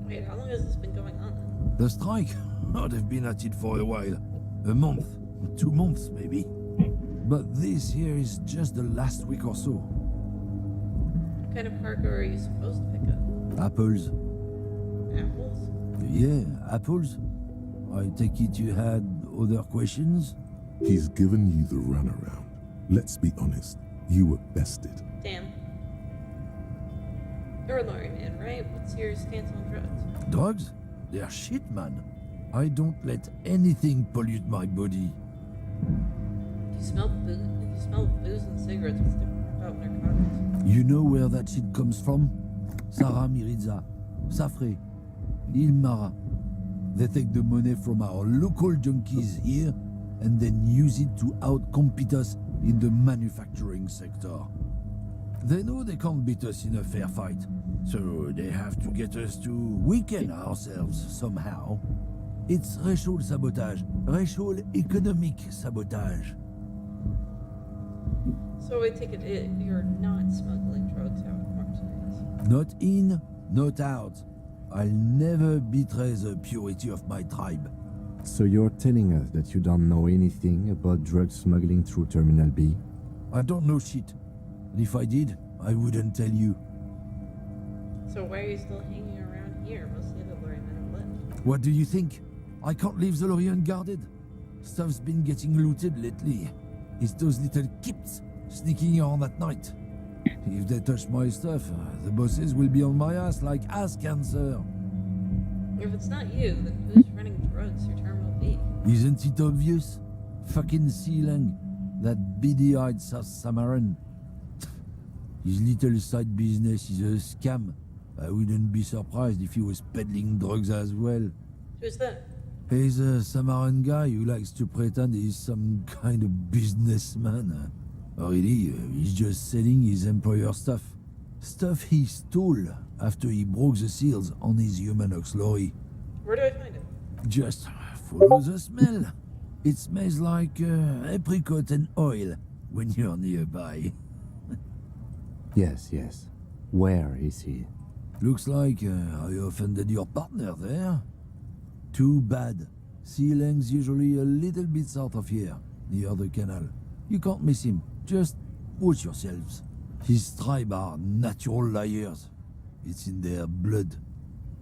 Wait, how long has this been going on? The strike? Oh, they've been at it for a while. A month, 2 months maybe. But this here is just the last week or so. What kind of cargo are you supposed to pick up? Apples. Apples? Yeah, apples. I take it you had other questions? He's given you the runaround. Let's be honest, you were bested. Damn. You're a lorry man, right? What's your stance on drugs? Drugs? They're shit, man. I don't let anything pollute my body. You smell booze. You smell booze and cigarettes. What's different about narcotics? You know where that shit comes from? Sarah Miriza, Safre, Ilmara. They take the money from our local junkies here and then use it to outcompete us in the manufacturing sector. They know they can't beat us in a fair fight, so they have to get us to weaken ourselves somehow. It's racial sabotage, racial economic sabotage. So I take it you're not smuggling drugs out of pharmacies. Not in, not out. I'll never betray the purity of my tribe. So you're telling us that you don't know anything about drug smuggling through Terminal B? I don't know shit. And if I did, I wouldn't tell you. So why are you still hanging around here? Most of the other lorry men have left. What do you think? I can't leave the lorry unguarded. Stuff's been getting looted lately. It's those little kips sneaking around at night. If they touch my stuff, the bosses will be on my ass like ass cancer. If it's not you, then who's running drugs through Terminal B? Isn't it obvious? Fucking Sealang, that beady-eyed South Samaran. His little side business is a scam. I wouldn't be surprised if he was peddling drugs as well. Who's that? He's a Samaran guy who likes to pretend he's some kind of businessman. Really, he's just selling his employer stuff. Stuff he stole after he broke the seals on his Humanox lorry. Where do I find him? Just follow the smell. It smells like apricot and oil when you're nearby. Yes. Where is he? Looks like I offended your partner there. Too bad. Sealang's usually a little bit south of here, near the canal. You can't miss him. Just watch yourselves. His tribe are natural liars. It's in their blood.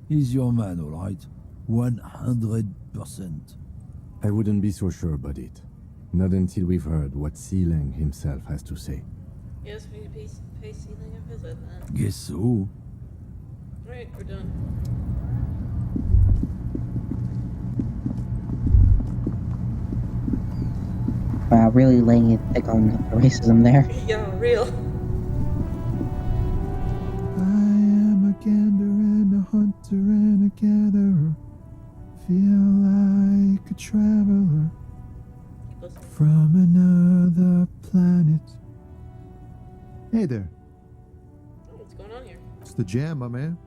He's your man, all right? 100%. I wouldn't be so sure about it. Not until we've heard what Sealang himself has to say. Yes, we need to pay Sealing a visit then. Guess so. Alright, we're done. Wow, really laying it thick on racism there. Yeah, real. I am a gander and a hunter and a gatherer. Feel like a traveler from another planet. Hey there. Oh, what's going on here? It's the jam, my man.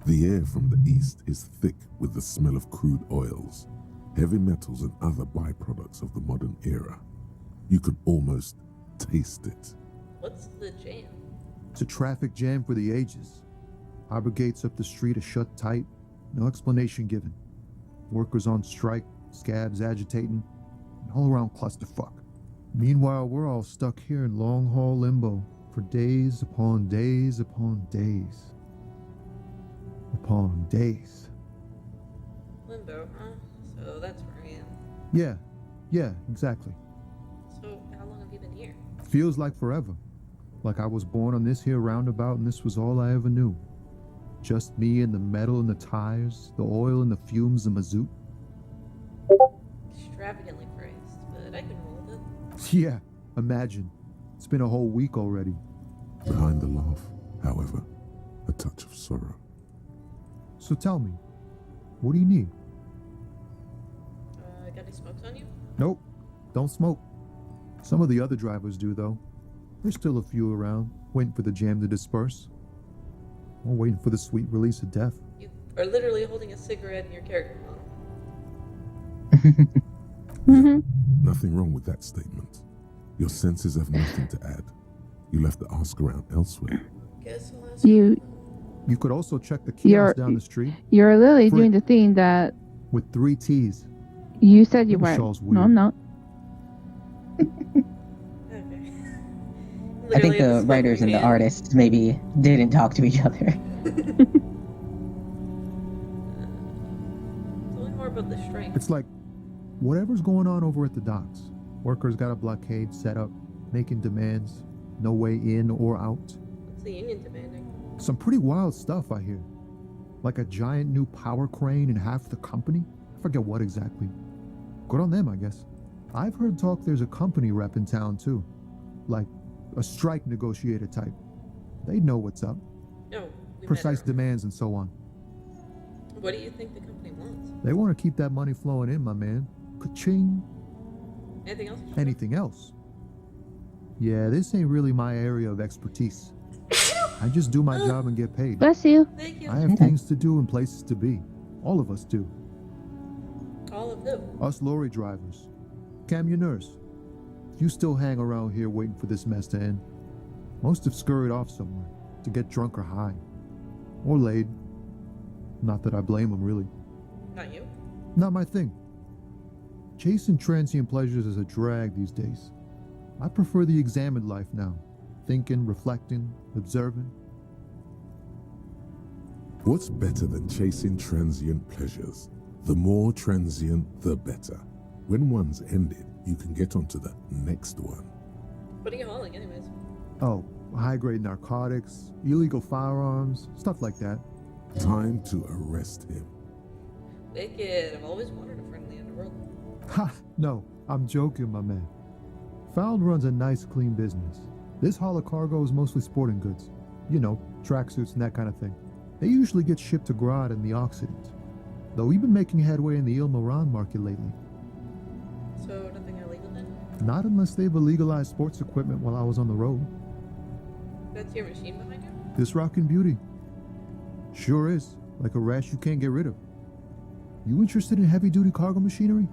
The air from the east is thick with the smell of crude oils, heavy metals and other byproducts of the modern era. You can almost taste it. What's the jam? It's a traffic jam for the ages. Harbor gates up the street are shut tight. No explanation given. Workers on strike, scabs agitating, an all-around clusterfuck. Meanwhile, we're all stuck here in long-haul limbo for days upon days upon days. Upon days. Limbo, huh? So that's where I am. Yeah, exactly. So how long have you been here? Feels like forever. Like I was born on this here roundabout and this was all I ever knew. Just me and the metal and the tires, the oil and the fumes of mazout. Extravagantly phrased, but I can roll with it. Yeah, imagine. It's been a whole week already. Behind the laugh, however, a touch of sorrow. So tell me, what do you need? Got any smokes on you? Nope, don't smoke. Some of the other drivers do, though. There's still a few around, waiting for the jam to disperse. Or waiting for the sweet release of death. You are literally holding a cigarette in your character model. Nothing wrong with that statement. Your senses have nothing to add. You left the ask around elsewhere. Guess I'll ask You could also check the kiosk down the street. You're literally Frick. doing the thing that With 3 T's. you said you Maybe weren't. Shaw's No, weird. I'm not. I think the writers and the artists maybe didn't talk to each other. Tell me more about the strike. It's like whatever's going on over at the docks. Workers got a blockade set up, making demands. No way in or out. What's the union demanding? Some pretty wild stuff, I hear. Like a giant new power crane in half the company? I forget what exactly. Good on them, I guess. I've heard talk there's a company rep in town, too. Like a strike negotiator type. They'd know what's up. No, we Precise met her. demands and so on. What do you think the company wants? They want to keep that money flowing in, my man. Ka-ching. Anything else? Anything else? Yeah, this ain't really my area of expertise. I just do my job and get paid. Bless you. Thank you. I have things to do and places to be. All of us do. All of them. Us lorry drivers. Camioners. You still hang around here waiting for this mess to end. Most have scurried off somewhere to get drunk or high. Or laid. Not that I blame them, really. Not you. Not my thing. Chasing transient pleasures is a drag these days. I prefer the examined life now. Thinking, reflecting, observing. What's better than chasing transient pleasures? The more transient, the better. When one's ended, you can get onto the next one. What are you hauling, anyways? Oh, high-grade narcotics, illegal firearms, stuff like that. Time to arrest him. Wicked. I've always wanted a friendly underworld. Ha! No, I'm joking, my man. Found runs a nice, clean business. This haul of cargo is mostly sporting goods. You know, tracksuits and that kind of thing. They usually get shipped to Grodd in the Occident. Though we've been making headway in the Ilmaran market lately. So, nothing illegal then? Not unless they've illegalized sports equipment while I was on the road. That's your machine behind you? This rockin' beauty. Sure is. Like a rash you can't get rid of. You interested in heavy-duty cargo machinery?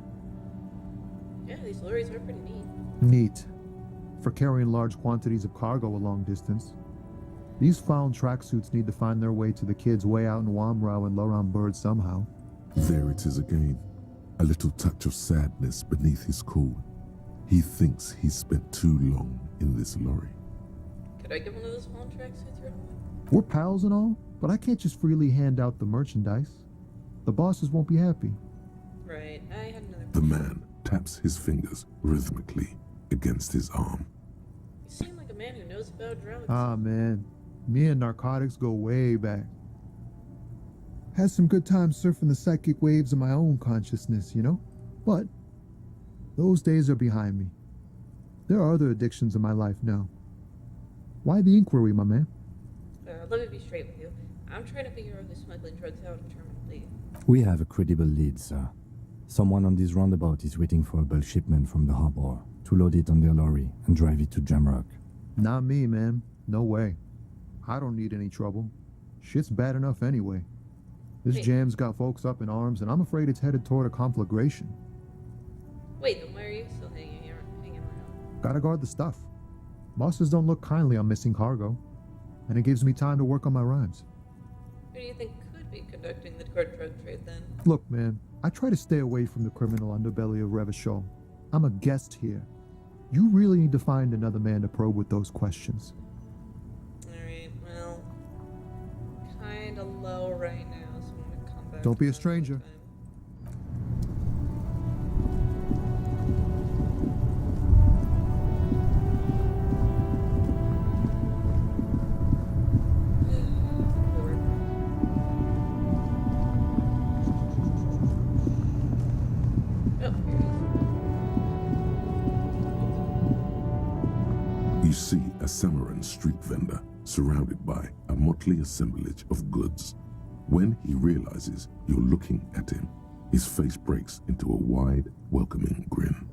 Yeah, these lorries are pretty neat. Neat. For carrying large quantities of cargo a long distance. These found tracksuits need to find their way to the kids way out in Wamrau and Loran Bird somehow. There it is again. A little touch of sadness beneath his cool. He thinks he's spent too long in this lorry. Could I get one of those fallen tracksuits you're hauling? We're pals and all, but I can't just freely hand out the merchandise. The bosses won't be happy. Right, I had another The question. man taps his fingers rhythmically against his arm. You seem like a man who knows about drugs. Ah, man. Me and narcotics go way back. Had some good times surfing the psychic waves of my own consciousness, you know? But those days are behind me. There are other addictions in my life now. Why the inquiry, my man? Let me be straight with you. I'm trying to figure out who's smuggling drugs out in Terminal B. We have a credible lead, sir. Someone on this roundabout is waiting for a bulk shipment from the harbor to load it on their lorry and drive it to Jamrock. Not me, man. No way. I don't need any trouble. Shit's bad enough anyway. This Wait. jam's got folks up in arms, and I'm afraid it's headed toward a conflagration. Wait, then why are you still hanging around? Gotta guard the stuff. Bosses don't look kindly on missing cargo, and it gives me time to work on my rhymes. Who do you think could be conducting the drug trade then? Look, man, I try to stay away from the criminal underbelly of Revachol. I'm a guest here. You really need to find another man to probe with those questions. Alright, well, kinda low right now, so I'm gonna come back. Don't be a to that stranger. time. Oh, here it is. You see a Samaran street vendor surrounded by a motley assemblage of goods. When he realizes you're looking at him, his face breaks into a wide, welcoming grin.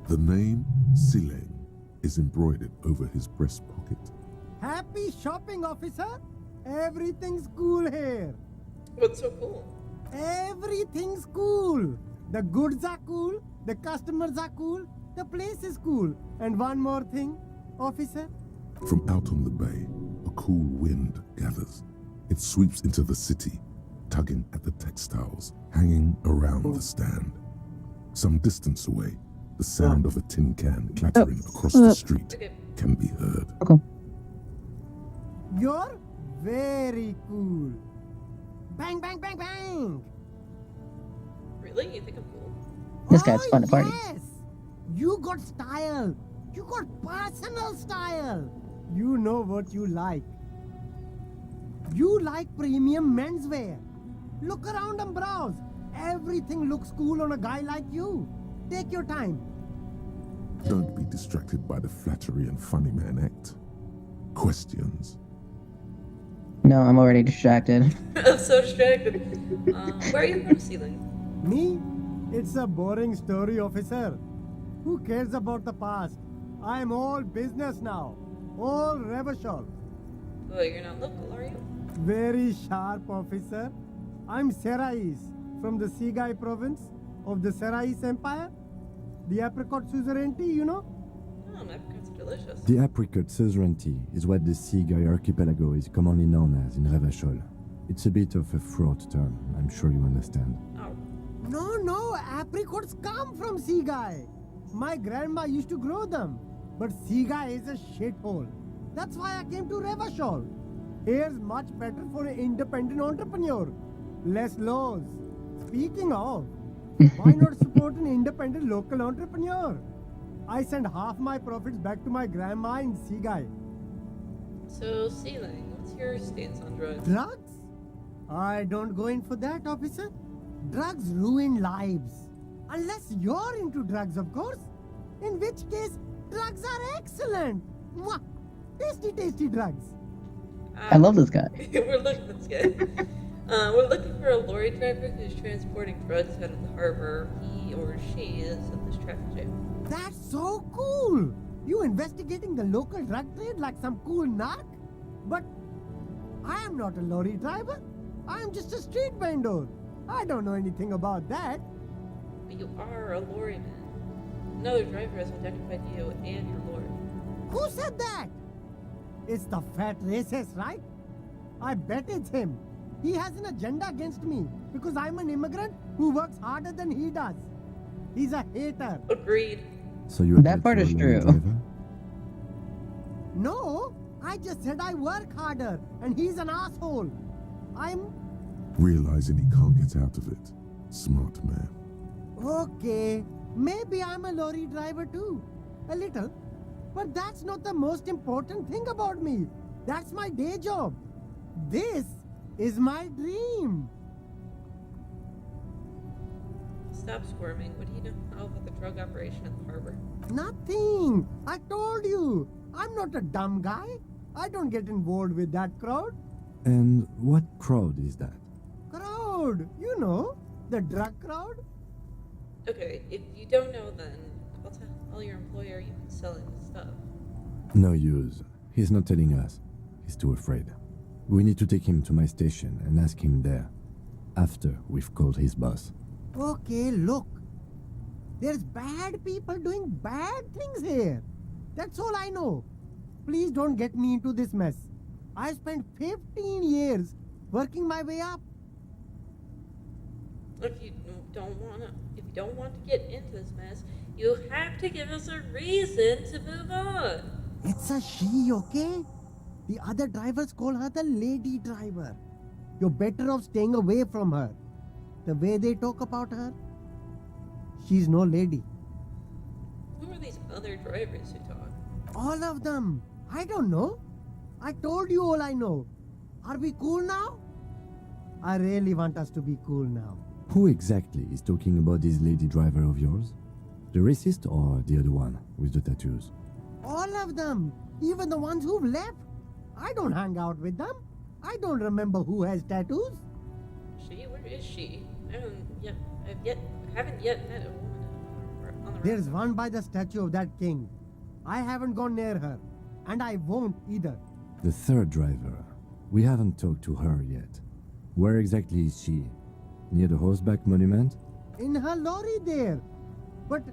The name Sileng is embroidered over his breast pocket. Happy shopping, officer. Everything's cool here. What's so cool? Everything's cool. The goods are cool. The customers are cool. The place is cool. And one more thing, officer. From out on the bay, a cool wind gathers. It sweeps into the city, tugging at the textiles hanging around the stand. Some distance away, the sound of a tin can clattering across the street can be heard. You're very cool. Bang, bang, bang, bang. Really? You think I'm cool? This guy's fun to party. Yes. You got style. You got personal style. You know what you like. You like premium menswear. Look around and browse. Everything looks cool on a guy like you. Take your time. Don't be distracted by the flattery and funny man act. Questions? No, I'm already distracted. I'm so distracted. Where are you from, Ceiling? Me? It's a boring story, officer. Who cares about the past? I'm all business now. All Revachol. Oh, you're not local, are you? Very sharp, officer. I'm Serais, from the Sigai province of the Serais Empire. The apricot suzerainty, you know? Oh, apricots are delicious. The apricot suzerainty is what the Seaguy archipelago is commonly known as in Revachol. It's a bit of a fraught term, I'm sure you understand. Oh. No, apricots come from Sigai. My grandma used to grow them. But Sigai is a shithole. That's why I came to Revachol. Here's much better for an independent entrepreneur. Less laws, Speaking of, why not support an independent local entrepreneur? I send half my profits back to my grandma in Seaguy. So, Sealang, what's your stance on drugs? Drugs? I don't go in for that, officer. Drugs ruin lives. Unless you're into drugs, of course. In which case, drugs are excellent. Mwah! Tasty, tasty drugs. I love this guy. We're looking for this guy. We're looking for a lorry driver who's transporting drugs out of the harbor. He or she is in this traffic jam. That's so cool. You investigating the local drug trade like some cool narc? But I am not a lorry driver. I am just a street vendor. I don't know anything about that. But you are a lorry man. Another driver has identified you and your lorry. Who said that? It's the fat racist, right? I bet it's him. He has an agenda against me because I'm an immigrant who works harder than he does. He's a hater. Agreed. So you That part is true. No, I just said I work harder and he's an asshole. I'm... Realizing he can't get out of it. Smart man. Okay, maybe I'm a lorry driver too. A little. But that's not the most important thing about me. That's my day job. This is my dream. Stop squirming. What do you know about the drug operation at the harbor? Nothing. I told you. I'm not a dumb guy. I don't get involved with that crowd. And what crowd is that? Crowd. You know, the drug crowd. Okay, if you don't know, then I'll tell your employer you've been selling this stuff. No use. He's not telling us. He's too afraid. We need to take him to my station and ask him there. After we've called his boss. Okay, look. There's bad people doing bad things here. That's all I know. Please don't get me into this mess. I spent 15 years working my way up. If you don't want to get into this mess, you have to give us a reason to move on. It's a she, okay? The other drivers call her the lady driver. You're better off staying away from her. The way they talk about her, she's no lady. Who are these other drivers who talk? All of them. I don't know. I told you all I know. Are we cool now? I really want us to be cool now. Who exactly is talking about this lady driver of yours? The racist or the other one with the tattoos? All of them. Even the ones who've left. I don't hang out with them. I don't remember who has tattoos. She? Where is she? I haven't yet met a woman on the There's one by the statue of that king. I haven't gone near her. And I won't either. The third driver. We haven't talked to her yet. Where exactly is she? Near the horseback monument? In her lorry there. But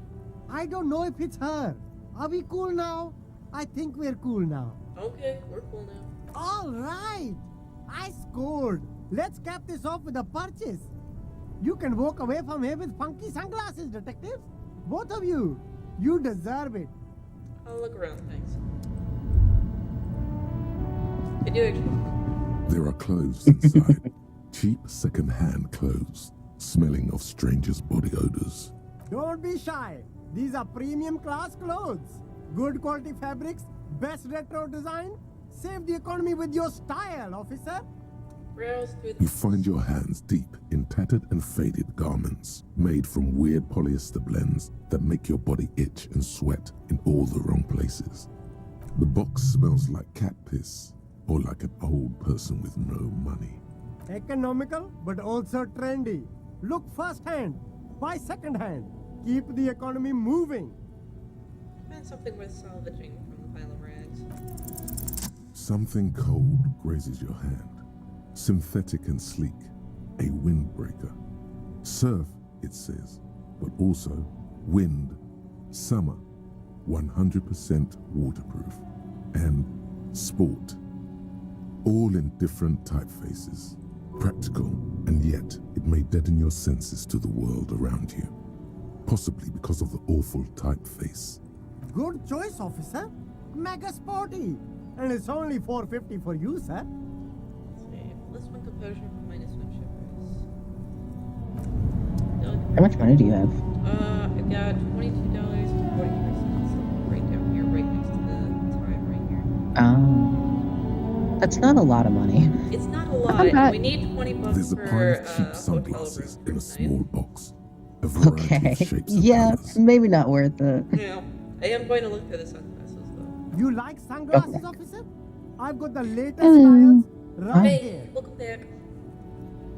I don't know if it's her. Are we cool now? I think we're cool now. Okay, we're cool now. All right. I scored. Let's cap this off with a purchase. You can walk away from here with funky sunglasses, detectives. Both of you. You deserve it. I'll look around, thanks. I do actually. There are clothes inside. Cheap second-hand clothes, smelling of strangers' body odors. Don't be shy. These are premium class clothes. Good quality fabrics, best retro design. Save the economy with your style, officer. Browse through You find your hands deep in tattered and faded garments, made from weird polyester blends that make your body itch and sweat in all the wrong places. The box smells like cat piss, or like an old person with no money. Economical, but also trendy. Look firsthand, buy secondhand. Keep the economy moving. Find something worth salvaging from the pile of rags. Something cold grazes your hand. Synthetic and sleek, a windbreaker. Surf, it says, but also wind, summer, 100% waterproof, and sport. All in different typefaces. Practical, and yet it may deaden your senses to the world around you. Possibly because of the awful typeface. Good choice, officer. Mega sporty. And it's only $4.50 for you, sir. Let's see. +1 composure for -1 shivers. How much money do you have? I got $22.44 right down here, right next to the time right here. That's not a lot of money. It's not a lot. bad. We need 20 bucks There's a for pile of cheap hotel sunglasses room in a for small box. A variety Okay. of shapes and Yeah, colors. maybe not worth it. Yeah, I am going to look through the sunglasses though. You like sunglasses, officer? I've got the latest Hello. styles right Hey, here. welcome back.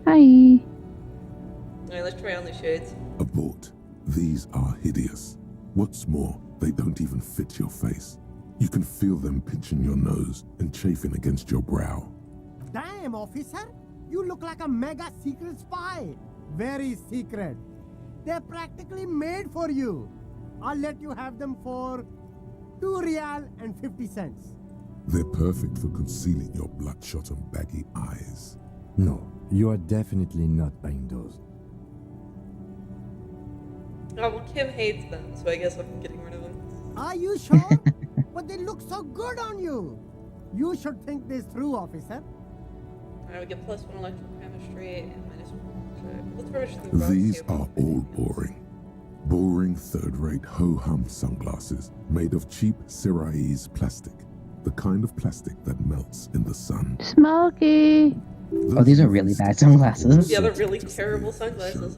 Hi. Alright, let's try on the shades. Abort. These are hideous. What's more, they don't even fit your face. You can feel them pinching your nose and chafing against your brow. Damn, officer! You look like a mega secret spy. Very secret. They're practically made for you. I'll let you have them for 2 real and 50 cents. They're perfect for concealing your bloodshot and baggy eyes. No, you are definitely not buying those. Oh, well, Kim hates them, so I guess I'm getting rid of them. Are you sure? But they look so good on you. You should think this through, officer. Alright, we get +1 electrochemistry and -1. Let's rush through the These are all boring. Boring third-rate ho-hum sunglasses made of cheap Syrahese plastic. The kind of plastic that melts in the sun. Smoky. Oh, these are really bad sunglasses. Yeah, they're really terrible sunglasses.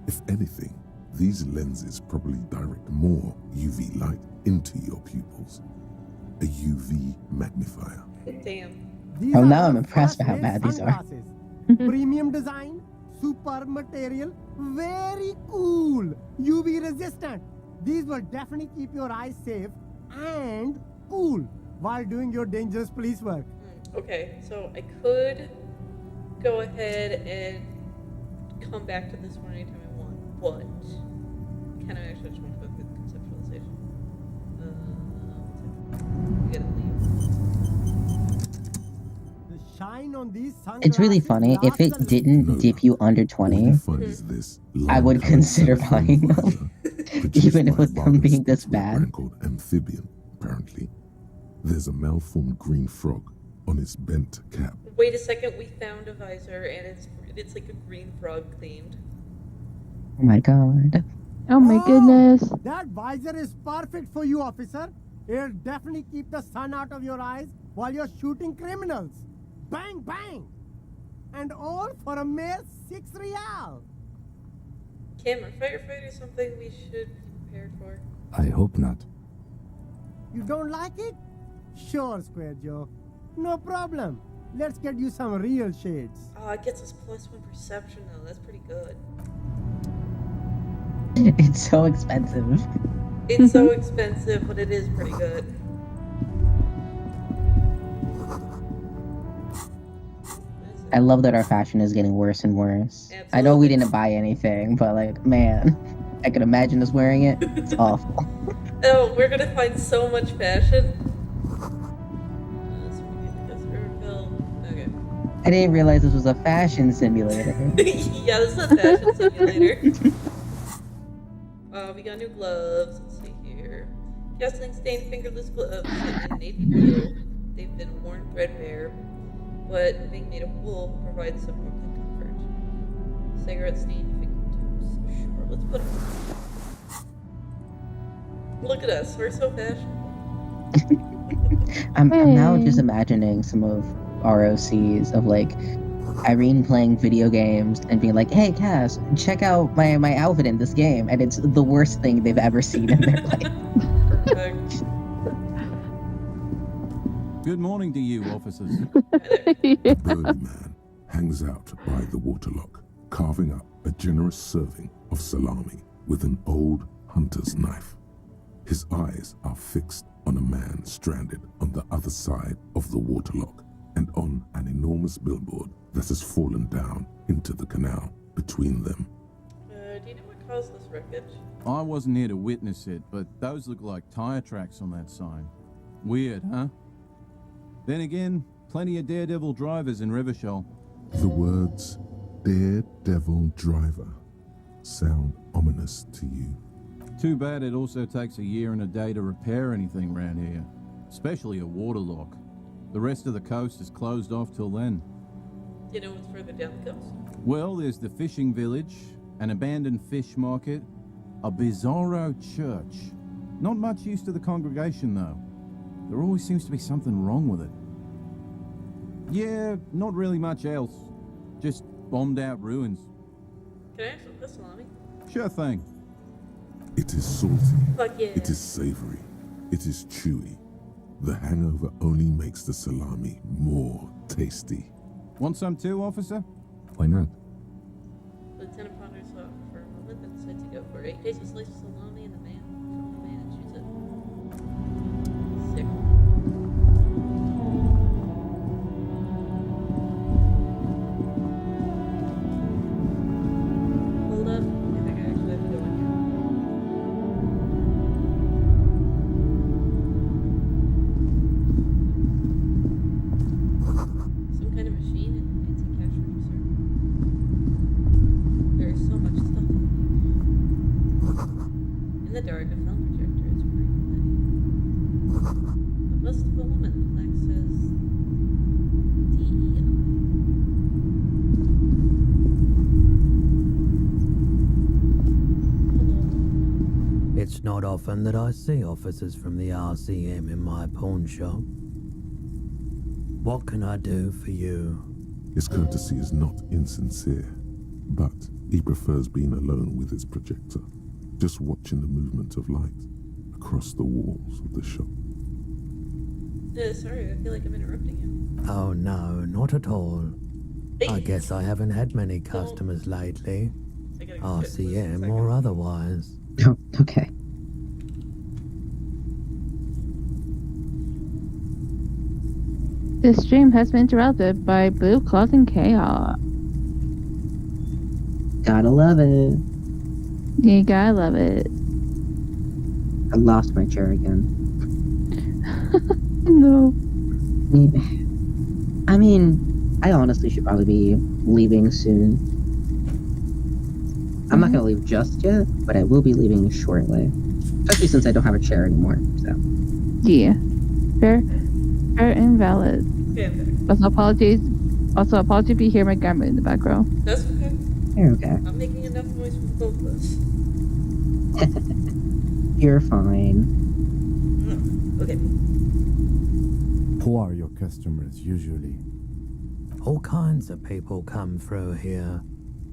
If anything, these lenses probably direct more UV light into your pupils. A UV magnifier. Damn. These Oh, are now the I'm impressed by how first-rate bad these are. sunglasses. Premium design, super material, very cool, UV resistant. These will definitely keep your eyes safe and cool while doing your dangerous police work. Okay, so I could go ahead and come back to this one anytime I want, but kind of actually just want to go through the conceptualization. We gotta leave. The shine on these sunglasses. It's really funny. If it didn't dip you under 20, I would consider buying them. Even with them being this bad. Called amphibian, apparently. There's a malformed green frog on its bent cap. Wait a second, we found a visor and it's like a green frog themed. Oh my god. Oh my goodness. That visor is perfect for you, officer. It'll definitely keep the sun out of your eyes while you're shooting criminals. Bang, bang! And all for a mere 6 real. Kim, are firefighters something we should be prepared for? I hope not. You don't like it? Sure, Square Joe. No problem. Let's get you some real shades. Oh, it gets us +1 perception though. That's pretty good. It's so expensive. It's so expensive, but it is pretty good. I love that our fashion is getting worse and worse. I know we didn't buy anything, but like, man, I could imagine us wearing it. It's awful. Oh, we're gonna find so much fashion. Okay. I didn't realize this was a fashion simulator. Yeah, this is a fashion simulator. We got new gloves. Let's see here. Gasoline stained fingerless gloves in navy blue. They've been worn threadbare, but being made of wool provides some warmth and comfort. Cigarette stained fingertips. Sure, let's put them on. Look at us. We're so fashionable. I'm now just imagining some of ROCs of like Irene playing video games and being like, "Hey, Cass, check out my outfit in this game," and it's the worst thing they've ever seen in their life. Perfect. Good morning to you, officers. Birdman hangs out by the waterlock, carving up a generous serving of salami with an old hunter's knife. His eyes are fixed on a man stranded on the other side of the waterlock and on an enormous billboard that has fallen down into the canal between them. Do you know what caused this wreckage? I wasn't here to witness it, but those look like tire tracks on that sign. Weird, huh? Then again, plenty of daredevil drivers in Rivershoal. The words "daredevil driver" sound ominous to you. Too bad it also takes a year and a day to repair anything around here, especially a waterlock. The rest of the coast is closed off till then. Do you know what's further down the coast? Well, there's the fishing village, an abandoned fish market, a bizarro church. Not much use to the congregation, though. There always seems to be something wrong with it. Yeah, not really much else. Just bombed out ruins. Can I actually put salami? Sure thing. It is salty. Fuck yeah. It is savory. It is chewy. The hangover only makes the salami more tasty. Want some too, officer? Why not? Lieutenant Ponder saw it for a moment, then said to go for it. He takes a slice of salami and the man and shoots it. Sick. Hold up. I think I actually have to go in here. Some kind of machine and anti-cash register. There's so much stuff in here. In the dark, a film projector is bright. A bust of a woman. The plaque says DEI. It's not often that I see officers from the RCM in my pawn shop. What can I do for you? His courtesy is not insincere, but he prefers being alone with his projector, just watching the movement of light across the walls of the shop. Sorry, I feel like I'm interrupting you. Oh no, not at all. I guess I haven't had many customers lately. RCM or otherwise. Oh, okay. This stream has been interrupted by Blue causing chaos. Gotta love it. You gotta love it. I lost my chair again. No. I mean, I honestly should probably be leaving soon. I'm not gonna leave just yet, but I will be leaving shortly. Especially since I don't have a chair anymore, so. Yeah. Fair and valid. Yeah, fair. Also apologies if you hear my grandma in the background. That's okay. You're okay. I'm making enough noise for the both of us. You're fine. Okay. Who are your customers usually? All kinds of people come through here.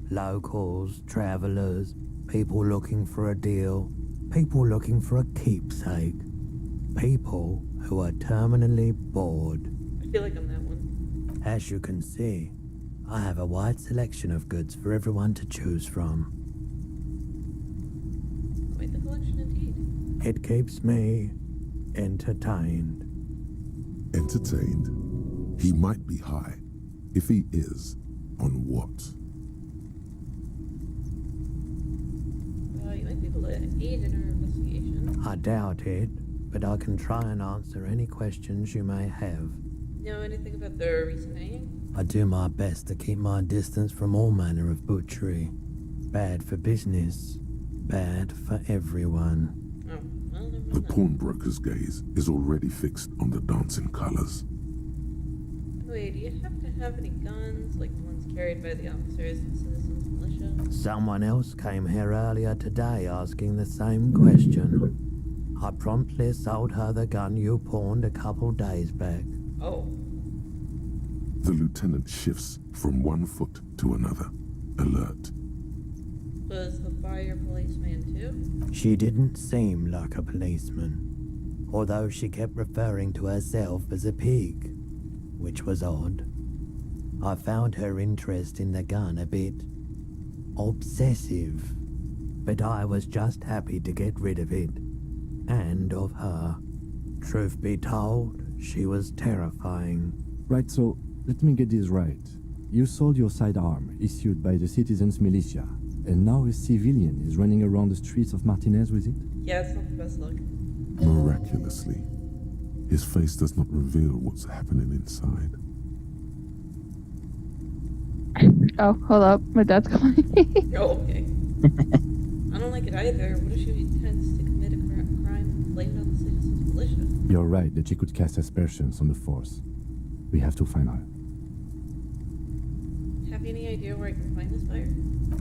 Locals, travelers, people looking for a deal, people looking for a keepsake, people who are terminally bored. I feel like I'm that one. As you can see, I have a wide selection of goods for everyone to choose from. Quite the collection indeed. It keeps me entertained. Entertained? He might be high. If he is, on what? You might be able to aid in our investigation. I doubt it, but I can try and answer any questions you may have. Know anything about the recent hanging? I do my best to keep my distance from all manner of butchery. Bad for business, bad for everyone. Oh, well, never mind. The pawnbroker's gaze is already fixed on the dancing colors. Wait, do you happen to have any guns, like the ones carried by the officers and citizens militia? Someone else came here earlier today asking the same question. I promptly sold her the gun you pawned a couple days back. Oh. The lieutenant shifts from one foot to another, alert. Was the buyer policeman too? She didn't seem like a policeman, although she kept referring to herself as a pig, which was odd. I found her interest in the gun a bit obsessive, but I was just happy to get rid of it, and of her. Truth be told, she was terrifying. Right, so let me get this right. You sold your sidearm, issued by the citizens' militia, and now a civilian is running around the streets of Martinez with it? Yeah, it's not the best look. Miraculously, his face does not reveal what's happening inside. Oh, hold up. My dad's calling me. Oh, okay. I don't like it either. What if she intends to commit a crime blamed on the citizens' militia? You're right that she could cast aspersions on the force. We have to find her. Have you any idea where I can find this buyer?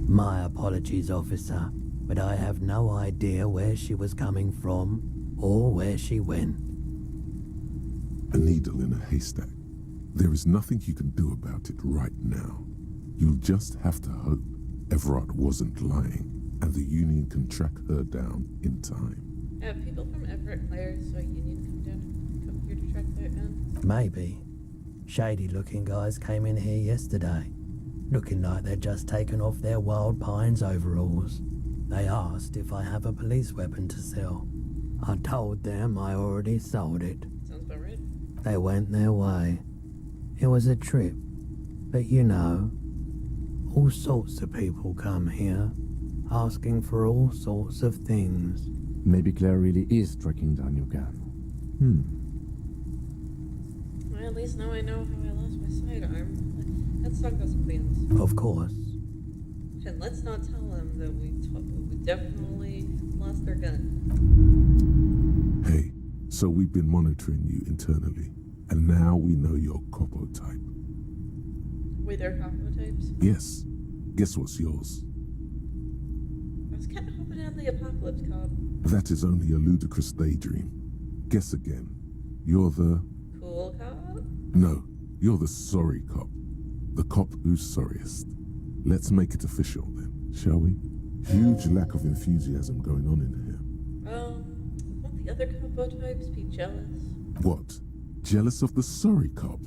My apologies, officer, but I have no idea where she was coming from or where she went. A needle in a haystack. There is nothing you can do about it right now. You'll just have to hope Everard wasn't lying and the Union can track her down in time. Have people from Everett Clare, so Union come here to track that down? Maybe. Shady-looking guys came in here yesterday, looking like they'd just taken off their Wild Pines overalls. They asked if I have a police weapon to sell. I told them I already sold it. Sounds about right. They went their way. It was a trip, but you know, all sorts of people come here, asking for all sorts of things. Maybe Claire really is tracking down your gun. Well, at least now I know how I lost my sidearm. Let's talk about some plans. Of course. And let's not tell them that we definitely lost their gun. Hey, so we've been monitoring you internally, and now we know your Copo type. Wait, they're Copo types? Yes. Guess what's yours? I was kind of hoping on the Apocalypse Cop. That is only a ludicrous daydream. Guess again. You're the... Cool Cop? No, you're the sorry cop. The cop who's sorriest. Let's make it official then, shall we? Huge lack of enthusiasm going on in here. Won't the other Copo types be jealous? What? Jealous of the sorry cop?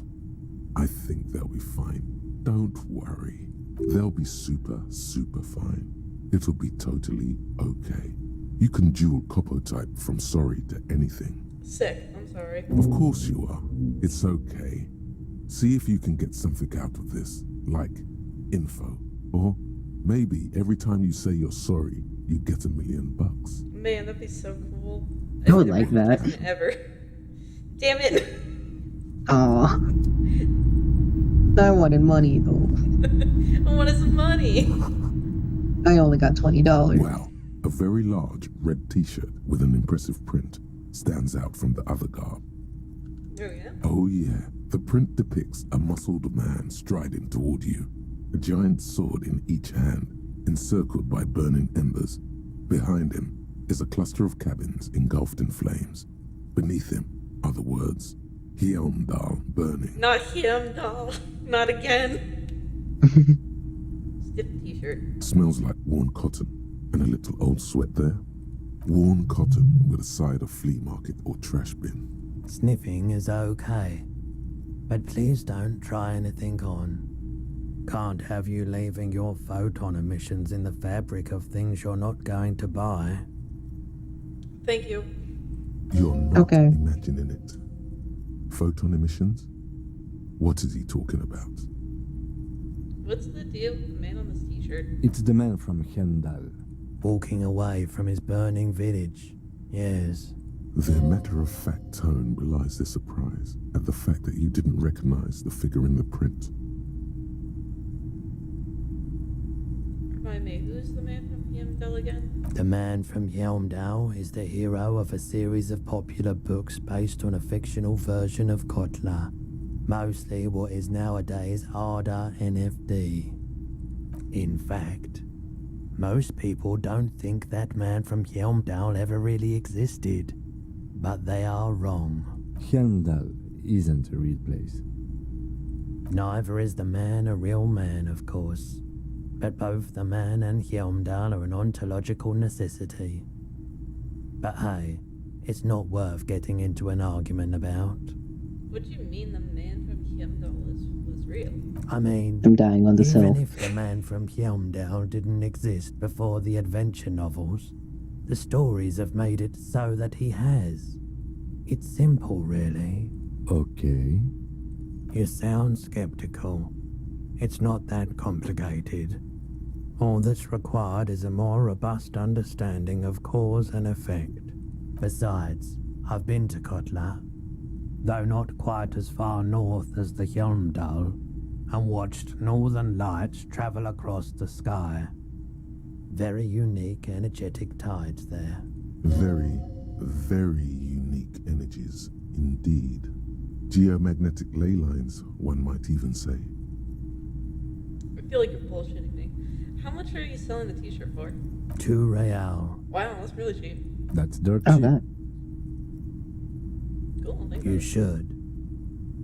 I think they'll be fine. Don't worry. They'll be super, super fine. It'll be totally okay. You can dual Copo type from sorry to anything. Sick, I'm sorry. Of course you are. It's okay. See if you can get something out of this, like info. Or maybe every time you say you're sorry, you get $1 million. Man, that'd be so cool. I would like that. Ever. Damn it. Aw. I wanted money though. I wanted some money. I only got $20. Wow. A very large red t-shirt with an impressive print stands out from the other garb. Oh yeah? Oh yeah. The print depicts a muscled man striding toward you, a giant sword in each hand, encircled by burning embers. Behind him is a cluster of cabins engulfed in flames. Beneath him are the words, Heimdall burning. Not him, doll. Not again. Stiff t-shirt. Smells like worn cotton and a little old sweat there. Worn cotton with a side of flea market or trash bin. Sniffing is okay, but please don't try anything on. Can't have you leaving your photon emissions in the fabric of things you're not going to buy. Thank you. You're not imagining it. Photon emissions? What is he talking about? What's the deal with the man on this t-shirt? It's the man from Heimdall. Walking away from his burning village, yes. Their matter-of-fact tone belies their surprise at the fact that you didn't recognize the figure in the print. Remind me, who's the man from Heimdall again? The man from Heimdall is the hero of a series of popular books based on a fictional version of Kotla, mostly what is nowadays Arda NFD. In fact, most people don't think that man from Heimdall ever really existed, but they are wrong. Heimdall isn't a real place. Neither is the man a real man, of course, but both the man and Heimdall are an ontological necessity. But hey, it's not worth getting into an argument about. What do you mean the man from Heimdall was real? I mean, I'm dying on this even hill. if the man from Heimdall didn't exist before the adventure novels, the stories have made it so that he has. It's simple, really. Okay. You sound skeptical. It's not that complicated. All that's required is a more robust understanding of cause and effect. Besides, I've been to Kotla, though not quite as far north as the Heimdall, and watched northern lights travel across the sky. Very unique, energetic tides there. Very, very unique energies indeed. Geomagnetic ley lines, one might even say. feel like you're bullshitting me. How much are you selling the t-shirt for? 2 real. Wow, that's really cheap. That's dirt Oh, cheap. that. Cool, thank You should.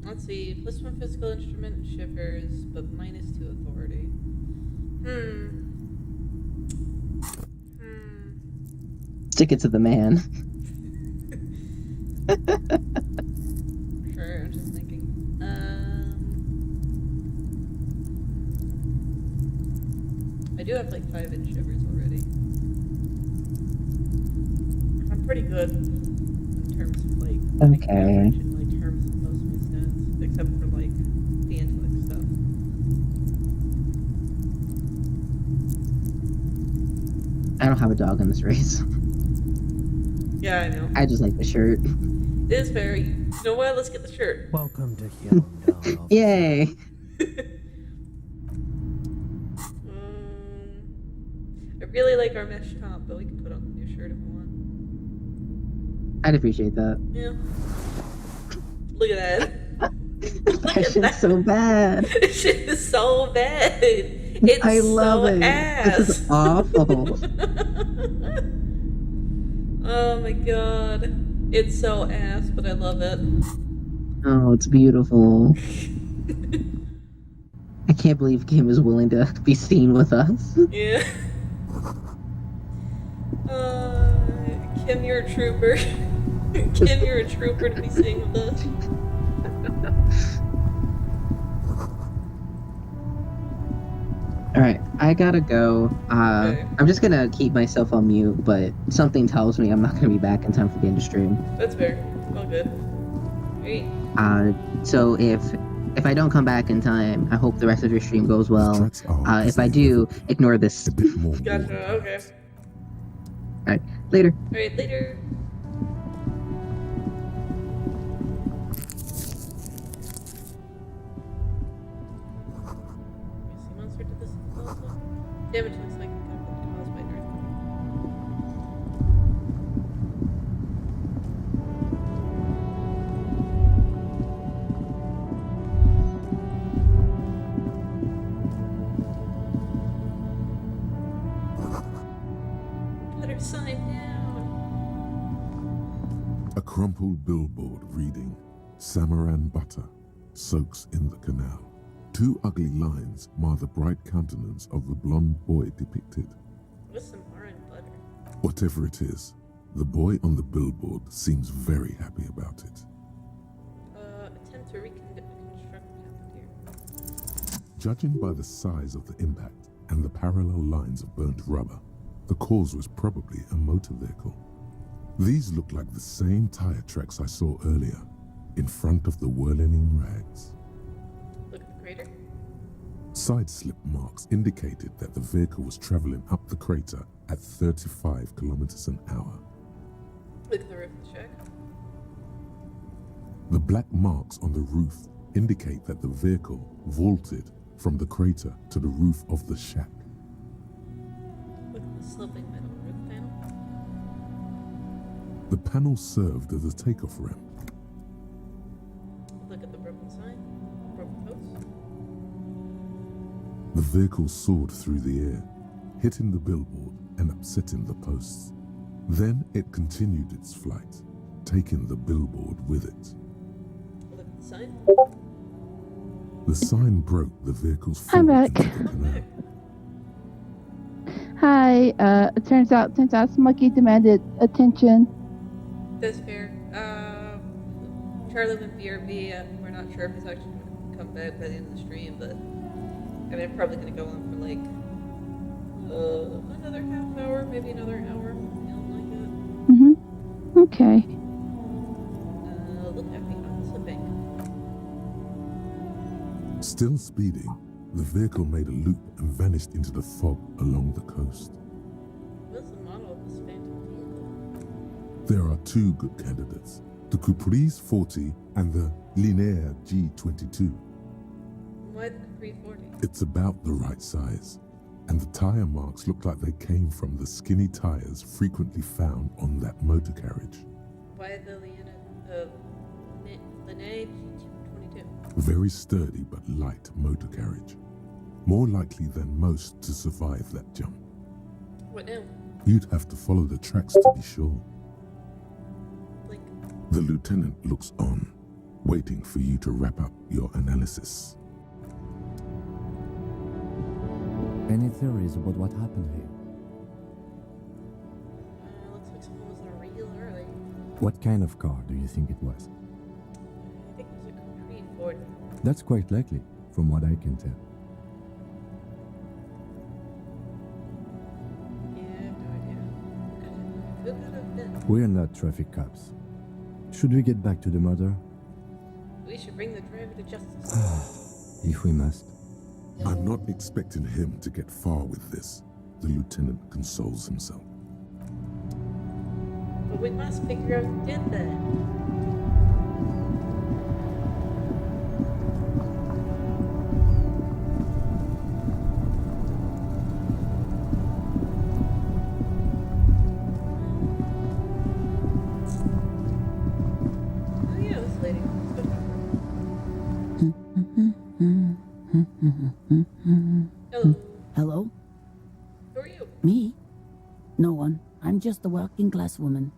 Let's see, +1 physical instrument and shivers, but -2 authority. Stick it to the man. Sure, I'm just thinking. I do have like 5-inch shivers already. I'm pretty good in terms of like Okay. in like terms of most of my stats, except for like the intellect stuff. I don't have a dog in this race. Yeah, I know. I just like the shirt. It is fair. You know what? Let's get the shirt. Welcome to Hyundai. Yay! I really like our mesh top, but we can put on the new shirt if we want. I'd appreciate that. Yeah. Look at that. That shit's so bad. This shit is so bad. It's I love so it. ass. This is awful. Oh my god. It's so ass, but I love it. Oh, it's beautiful. I can't believe Kim is willing to be seen with us. Yeah. Kim, you're a trooper. Kim, you're a trooper to be seen with us. Alright, I gotta go. Okay. I'm just gonna keep myself on mute, but something tells me I'm not gonna be back in time for the end of stream. That's fair. All good. Great. So if I don't come back in time, I hope the rest of your stream goes well. If I do, ignore this. Gotcha, okay. Alright, later. Alright, later. Monster did this also. Damage looks like it could have been caused by an earthquake. Put her sign down. A crumpled billboard reading, Samaran butter soaks in the canal. 2 ugly lines mar the bright countenance of the blonde boy depicted. What's some orange butter? Whatever it is, the boy on the billboard seems very happy about it. Attempt to reconstruct what happened here. Judging by the size of the impact and the parallel lines of burnt rubber, the cause was probably a motor vehicle. These look like the same tire tracks I saw earlier, in front of the whirling rags. Look at the crater. Side slip marks indicated that the vehicle was traveling up the crater at 35 kilometers an hour. Look at the roof of the shack. The black marks on the roof indicate that the vehicle vaulted from the crater to the roof of the shack. Look at the sloping metal roof panel. The panel served as a takeoff ramp. Look at the broken sign. Broken post. The vehicle soared through the air, hitting the billboard and upsetting the posts. Then it continued its flight, taking the billboard with it. Look at the sign. The sign broke the vehicle's fall I'm back. into the canal. Hi. It turns out Smokey demanded attention. That's fair. Charlie went BRB, and we're not sure if he's actually going to come back by the end of the stream, but I mean, it's probably going to go on for like another half hour, maybe another hour. Feeling like it. Okay. Look at me, I'm slipping. Still speeding, the vehicle made a loop and vanished into the fog along the coast. What's the model of this phantom vehicle? There are 2 good candidates, the Caprice 40 and the Linéaire G22. Why the 340? It's about the right size, and the tire marks look like they came from the skinny tires frequently found on that motor carriage. Why the Linnea G22? Very sturdy but light motor carriage. More likely than most to survive that jump. What now? You'd have to follow the tracks to be sure. Like, The lieutenant looks on, waiting for you to wrap up your analysis. Any theories about what happened here? looks like someone was in a real early. What kind of car do you think it was? I think it was a concrete Ford. That's quite likely, from what I can tell. Yeah, I have no idea. Who could have been? We're not traffic cops. Should we get back to the murder? We should bring the driver to justice. If we must. I'm not expecting him to get far with this, the lieutenant consoles himself. But we must figure out who did that. Oh yeah, this lady. Hello. Hello? Who are you? Me? No one. I'm just a working class woman.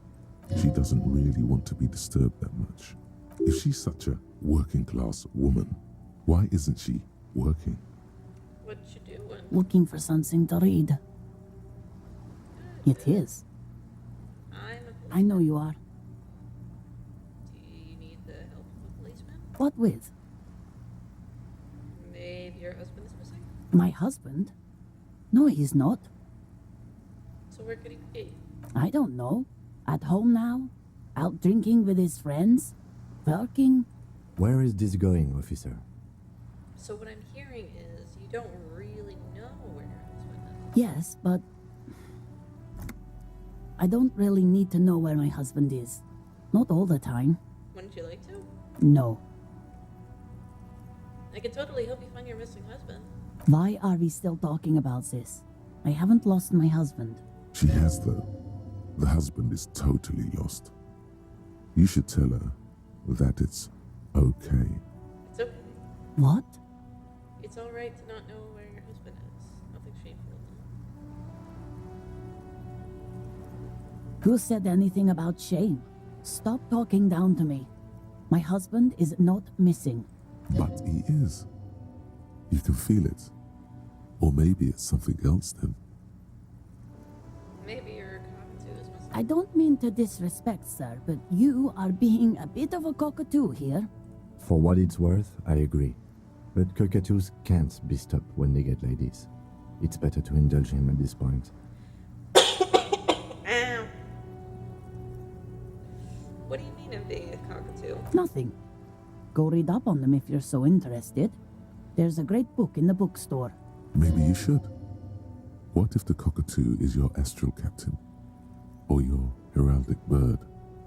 She doesn't really want to be disturbed that much. If she's such a working class woman, why isn't she working? What you doing? Looking for something to read. It is. I know you are. Do you need the help of a policeman? What with? Maybe your husband is missing? My husband? No, he's not. So where could he be? I don't know. At home now? Out drinking with his friends? Working? Where is this going, officer? So what I'm hearing is you don't really know where your husband is. Yes, but I don't really need to know where my husband is. Not all the time. Wouldn't you like to? No. I can totally help you find your missing husband. Why are we still talking about this? I haven't lost my husband. She has, though. The husband is totally lost. You should tell her that it's okay. It's okay. What? It's alright to not know where your husband is. Nothing shameful in Who said anything about shame? Stop talking down to me. My husband is not missing. But he is. You can feel it. Or maybe it's something else then. that. Maybe your cockatoo is missing. I don't mean to disrespect, sir, but you are being a bit of a cockatoo here. For what it's worth, I agree. But cockatoos can't be stopped when they get ladies. It's better to indulge him at this point. Ow. What do you mean I'm being a cockatoo? Nothing. Go read up on them if you're so interested. There's a great book in the bookstore. Maybe you should. What if the cockatoo is your astral captain? Or your heraldic bird?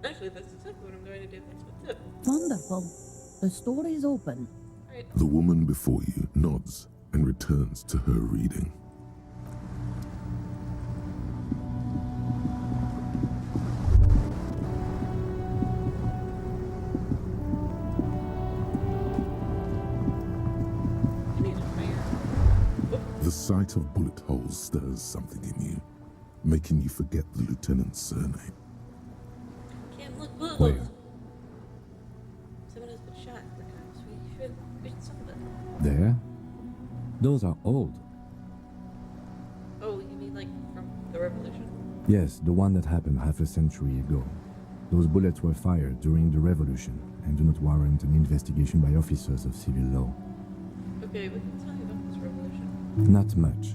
Actually, that's exactly what I'm going to do next with tip. Wonderful. The store is open. The woman before you nods and returns to her reading. The sight of bullet holes stirs something in you, making you forget the lieutenant's surname. Can't look good. Where? Someone has been shot. Perhaps we should solve it. There? Those are old. Oh, you mean like from the revolution? Yes, the one that happened half a century ago. Those bullets were fired during the revolution and do not warrant an investigation by officers of civil law. Okay, we can tell you about this revolution. Not much.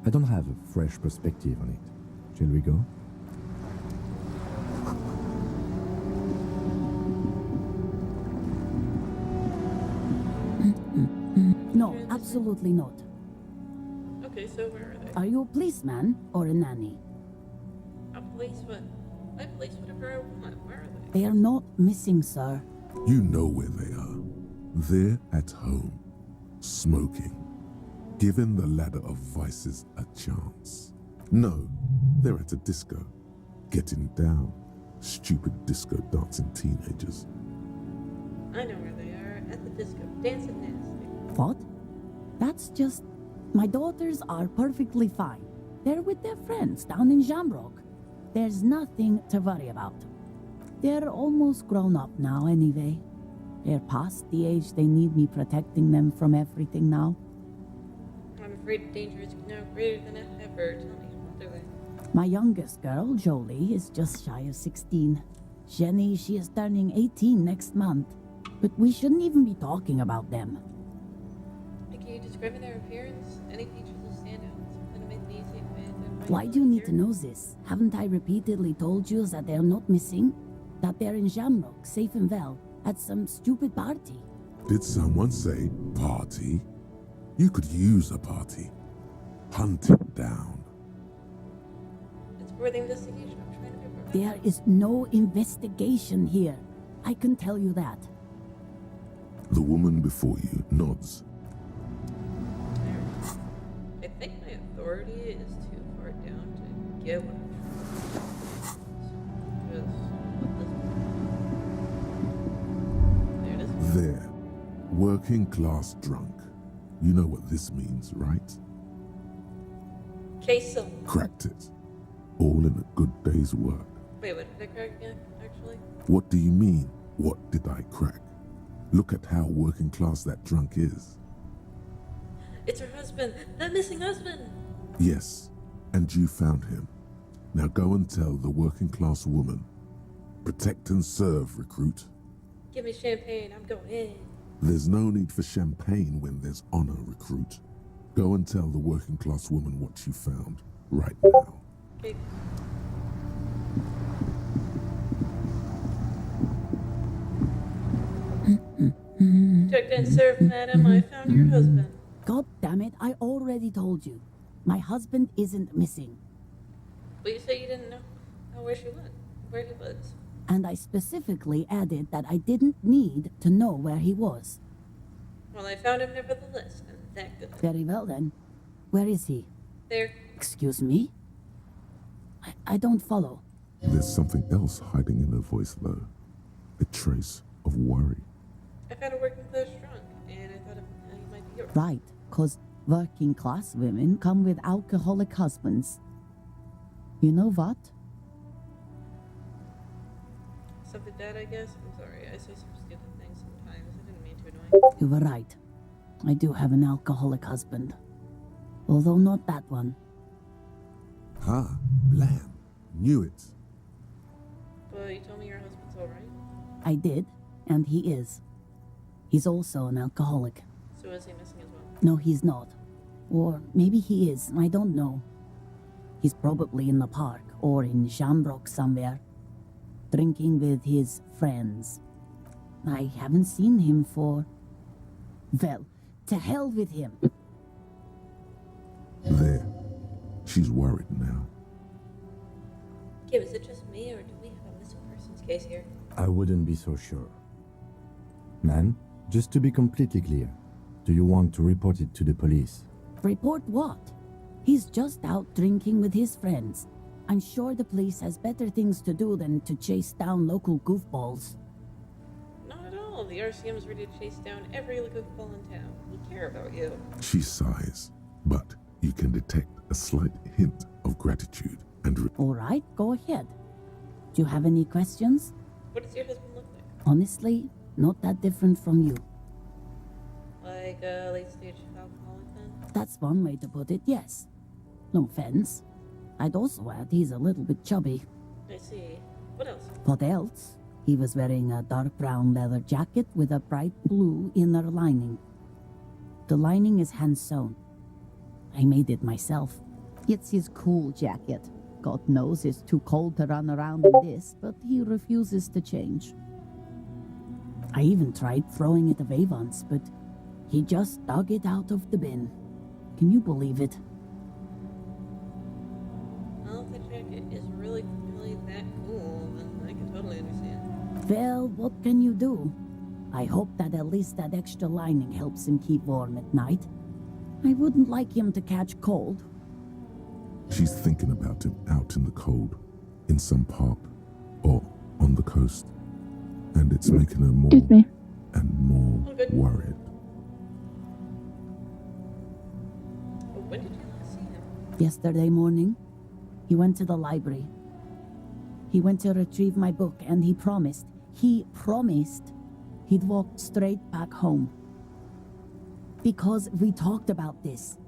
I don't have a fresh perspective on it. Shall we go? No, absolutely not. Okay, so where are they? Are you a policeman or a nanny? A place what? I place whatever I want. Where are they? They are not missing, sir. You know where they are. They're at home, smoking, giving the ladder of vices a chance. No, they're at a disco, getting down. Stupid disco dancing teenagers. I know where they are. At the disco, dancing nasty. What? That's just My daughters are perfectly fine. They're with their friends down in Jamrock. There's nothing to worry about. They're almost grown up now anyway. They're past the age they need me protecting them from everything now. I'm afraid the danger is now greater than ever. Tell me, what do they? My youngest girl, Jolie, is just shy of 16. Jenny, she is turning 18 next month. But we shouldn't even be talking about them. Can you describe their appearance? Any features that stand out? Something to make me easy to identify? Why do you need to know this? Haven't I repeatedly told you that they're not missing? That they're in Jamrock, safe and well, at some stupid party? Did someone say party? You could use a party. Hunt it down. It's for the investigation. I'm trying to be proactive. There is no investigation here. I can tell you that. The woman before you nods. I think my authority is too far down to get what I'm trying to do. There it is. There. Working class drunk. You know what this means, right? Queso. Cracked it. All in a good day's work. Wait, what did I crack again, actually? What do you mean, what did I crack? Look at how working class that drunk is. It's her husband. That missing husband. Yes, and you found him. Now go and tell the working class woman. Protect and serve, recruit. Give me champagne. I'm going in. There's no need for champagne when there's honor, recruit. Go and tell the working class woman what you found right now. Okay. Protect and serve, madam. I found your husband. God damn it, I already told you. My husband isn't missing. But you say you didn't know where she went, where he was. And I specifically added that I didn't need to know where he was. Well, I found him nevertheless, and that good. Very well then. Where is he? There. Excuse me? I don't follow. There's something else hiding in her voice, though. A trace of worry. I found a working class drunk, and I thought he might be yours. Right, 'cause working class women come with alcoholic husbands. You know what? Something bad, I guess. I'm sorry. I say some stupid things sometimes. I didn't mean to annoy you. You were right. I do have an alcoholic husband. Although not that one. Ha, blam. Knew it. But you told me your husband's alright. I did, and he is. He's also an alcoholic. So is he missing as well? No, he's not. Or maybe he is, I don't know. He's probably in the park or in Shamrock somewhere, drinking with his friends. I haven't seen him for... Well, to hell with him. There. She's worried now. Kim, is it just me, or do we have a missing persons case here? I wouldn't be so sure. Man, just to be completely clear, do you want to report it to the police? Report what? He's just out drinking with his friends. I'm sure the police has better things to do than to chase down local goofballs. Not at all. The RCM is ready to chase down every goofball in town. We care about you. She sighs, but you can detect a slight hint of gratitude and All right, go ahead. Do you have any questions? What does your husband look like? Honestly, not that different from you. Like a late-stage alcoholic, then? That's one way to put it, yes. No offense. I'd also add he's a little bit chubby. I see. What else? What else? He was wearing a dark brown leather jacket with a bright blue inner lining. The lining is hand-sewn. I made it myself. It's his cool jacket. God knows it's too cold to run around in this, but he refuses to change. I even tried throwing it away once, but he just dug it out of the bin. Can you believe it? Well, if the jacket is really that cool, then I can totally understand. Well, what can you do? I hope that at least that extra lining helps him keep warm at night. I wouldn't like him to catch cold. she's thinking about him out in the cold, in some park, or on the coast. And it's making her more and more worried. When did you last see him? Yesterday morning, he went to the library. He went to retrieve my book, and he promised he'd walk straight back home. Because we talked about this.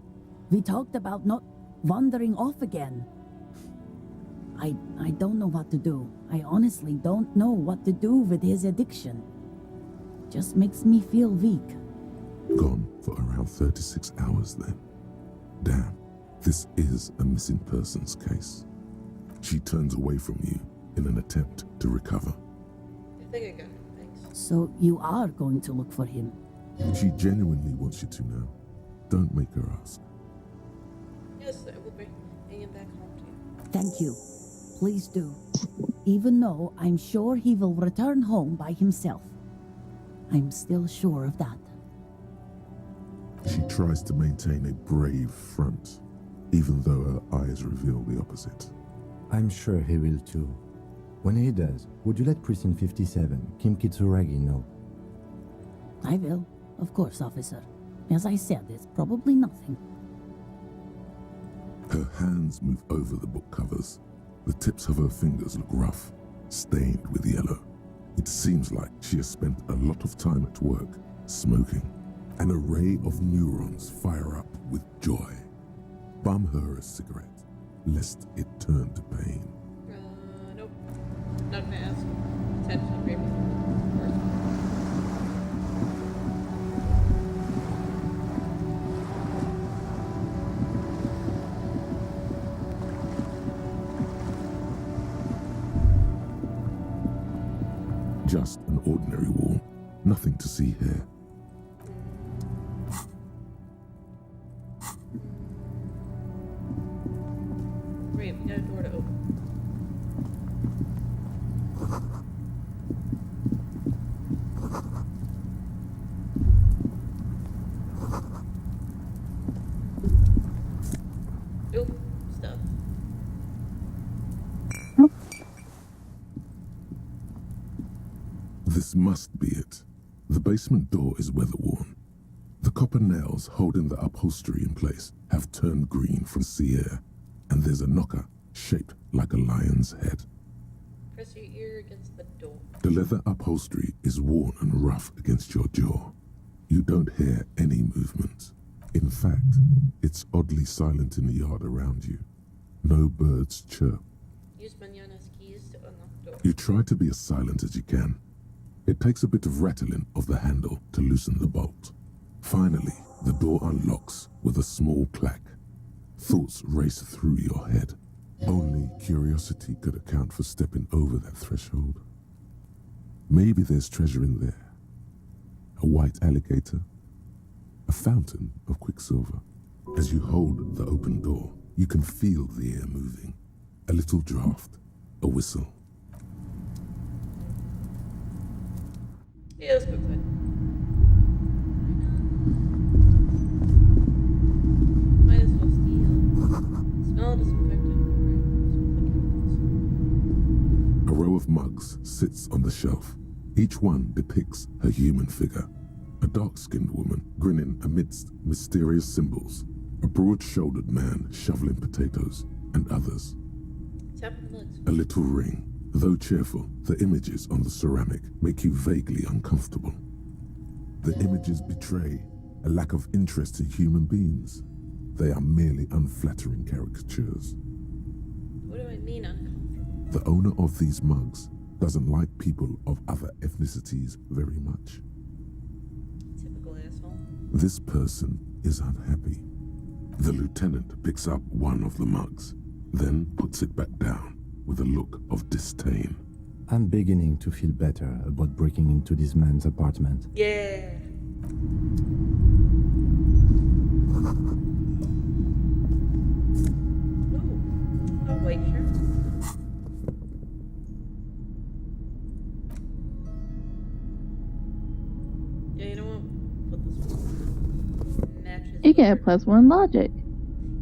We talked about not wandering off again. I don't know what to do. I honestly don't know what to do with his addiction. Just makes me feel weak. Gone for around 36 hours then. Damn, this is a missing persons case. She turns away from you in an attempt to recover. I think I got it, thanks. So you are going to look for him? She genuinely wants you to know. Don't make her ask. Yes, I will bring him back home to you. Thank you. Please do. Even though I'm sure he will return home by himself. I'm still sure of that. She tries to maintain a brave front, even though her eyes reveal the opposite. I'm sure he will too. When he does, would you let Precinct 57, Kim Kitsuragi, know? I will. Of course, officer. As I said, it's probably nothing. Her hands move over the book covers. The tips of her fingers look rough, stained with yellow. It seems like she has spent a lot of time at work, smoking. An array of neurons fire up with joy. Bum her a cigarette, lest it turn to pain. Nope. Not gonna ask. Attention, maybe. Just an ordinary wall, nothing to see here. Great, we got a door to open. Oop, stuff. This must be it. The basement door is weather-worn. The copper nails holding the upholstery in place have turned green from sea air, and there's a knocker shaped like a lion's head. Press your ear against the door. The leather upholstery is worn and rough against your jaw. You don't hear any movement. In fact, it's oddly silent in the yard around you. No birds chirp. Use Manana's keys to unlock the door. You try to be as silent as you can. It takes a bit of rattling of the handle to loosen the bolt. Finally, the door unlocks with a small clack. Thoughts race through your head. Only curiosity could account for stepping over that threshold. Maybe there's treasure in there. A white alligator. A fountain of quicksilver. As you hold the open door, you can feel the air moving. A little draft. A whistle. Yeah, let's go inside. Might as well steal. Smell disinfectant. A row of mugs sits on the shelf. Each one depicts a human figure. A dark-skinned woman grinning amidst mysterious symbols. A broad-shouldered man shoveling potatoes, and others. Tap the legs. A little ring. Though cheerful, the images on the ceramic make you vaguely uncomfortable. The images betray a lack of interest in human beings. They are merely unflattering caricatures. What do I mean uncomfortable? The owner of these mugs doesn't like people of other ethnicities very much. Typical asshole. This person is unhappy. The lieutenant picks up one of the mugs, then puts it back down with a look of disdain. I'm beginning to feel better about breaking into this man's apartment. Yeah. Ooh, a white shirt. Yeah, you know what? Put this one. Matches. You get a +1 logic.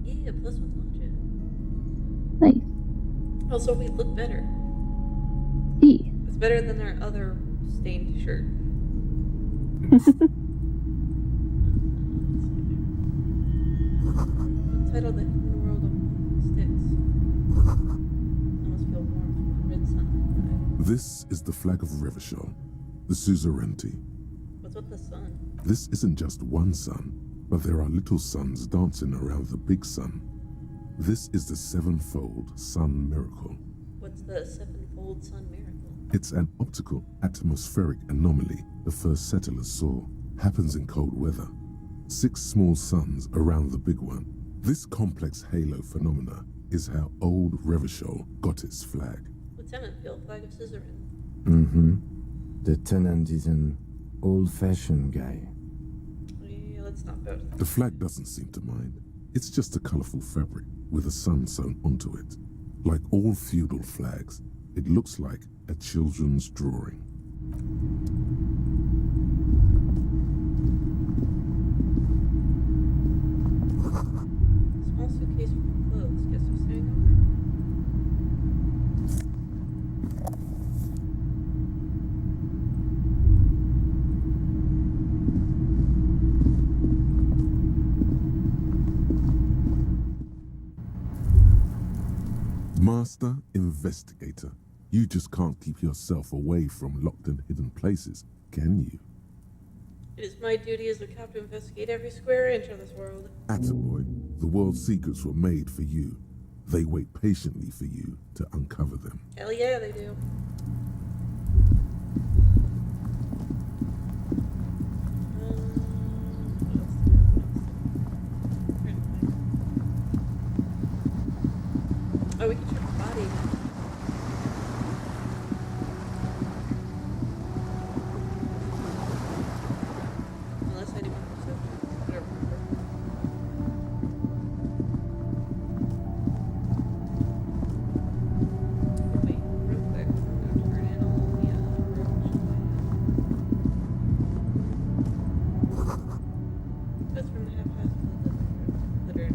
Yeah, +1 logic. Nice. Also, we look better. E. It's better than our other stained shirt. titled The Hidden World of Walking Sticks. I must feel warm from the red sun. This is the flag of Revachol, the suzerainty. What's with the sun? This isn't just one sun, but there are little suns dancing around the big sun. This is the sevenfold sun miracle. What's the sevenfold sun miracle? It's an optical atmospheric anomaly the first settlers saw. Happens in cold weather. 6 small suns around the big one. This complex halo phenomena is how old Revachol got its flag. Lieutenant, the old flag of suzerain. Mm-hmm. The tenant is an old-fashioned guy. Yeah, let's not go. The flag doesn't seem to mind. It's just a colorful fabric with a sun sewn onto it. Like all feudal flags, it looks like a children's drawing. Small suitcase full of clothes. Guess who's staying over? Master Investigator, you just can't keep yourself away from locked and hidden places, can you? It is my duty as the captain to investigate every square inch of this world. Attaboy, the world's secrets were made for you. They wait patiently for you to uncover them. Hell yeah, they do. Oh, we can check the body. Unless anyone perception. I don't remember. Wait, real quick. I'm gonna turn in all the That's from the half-past littered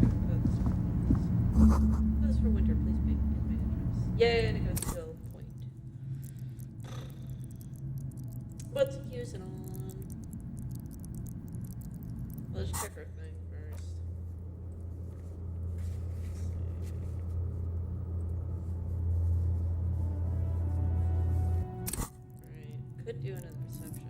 That's for winter, please make my entrance. Yay, and it goes to a point. What's it using on? Let's check our thing first. Alright, could do another reception.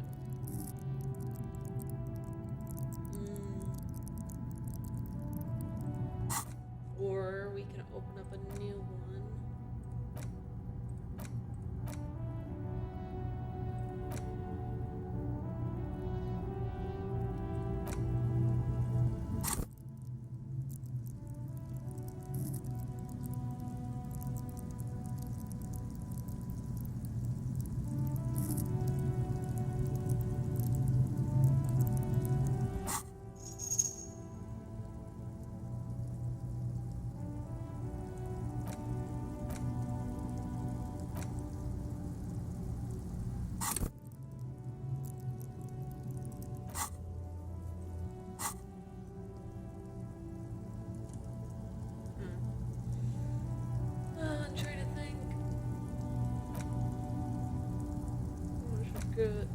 Or we can open up a new one. I'm trying to think. Which is good.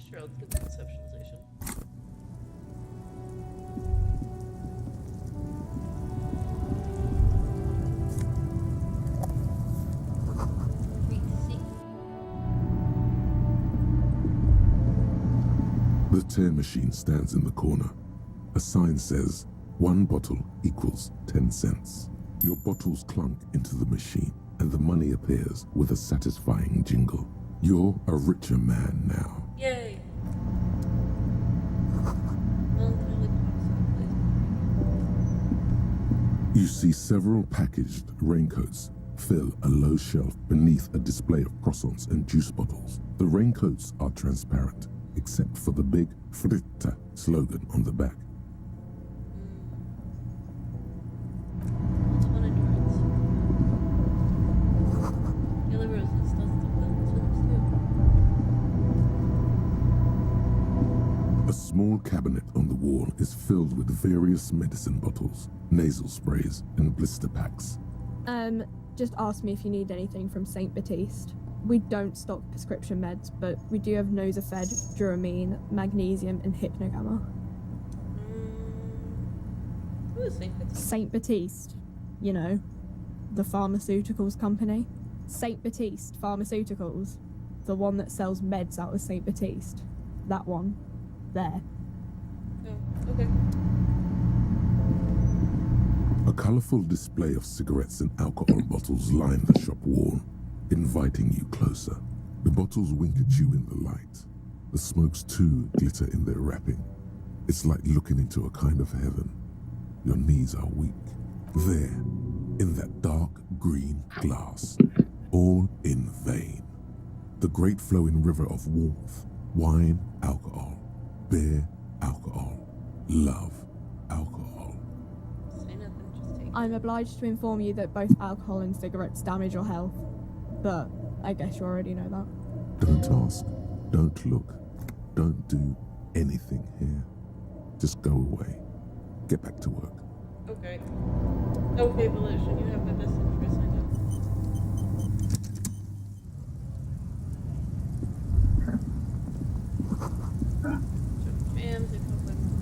Sure, let's get the conceptualization. The tear machine stands in the corner. A sign says, 1 bottle equals 10 cents. Your bottles clunk into the machine, and the money appears with a satisfying jingle. You're a richer man now. Yay! You see several packaged raincoats fill a low shelf beneath a display of croissants and juice bottles. The raincoats are transparent, except for the big Fritta slogan on the back. A small cabinet on the wall is filled with various medicine bottles, nasal sprays, and blister packs. Just ask me if you need anything from St. Baptiste. We don't stock prescription meds, but we do have Nosafed, Dramamine, magnesium, and Hypnogamma. Who is St. Baptiste? St. Baptiste, you know, the pharmaceuticals company. St. Baptiste Pharmaceuticals, the one that sells meds out of St. Baptiste. That one. There. Oh, okay. A colorful display of cigarettes and alcohol bottles line the shop wall, inviting you closer. The bottles wink at you in the light. The smokes too glitter in their wrapping. It's like looking into a kind of heaven. Your knees are weak. There, in that dark green glass, all in vain. The great flowing river of warmth, wine, alcohol, beer, alcohol, love, alcohol. I'm obliged to inform you that both alcohol and cigarettes damage your health, but I guess you already know that. Don't ask, don't look, don't do anything here. Just go away. Get back to work. Okay. Okay, Volition, you have my best interest, I know.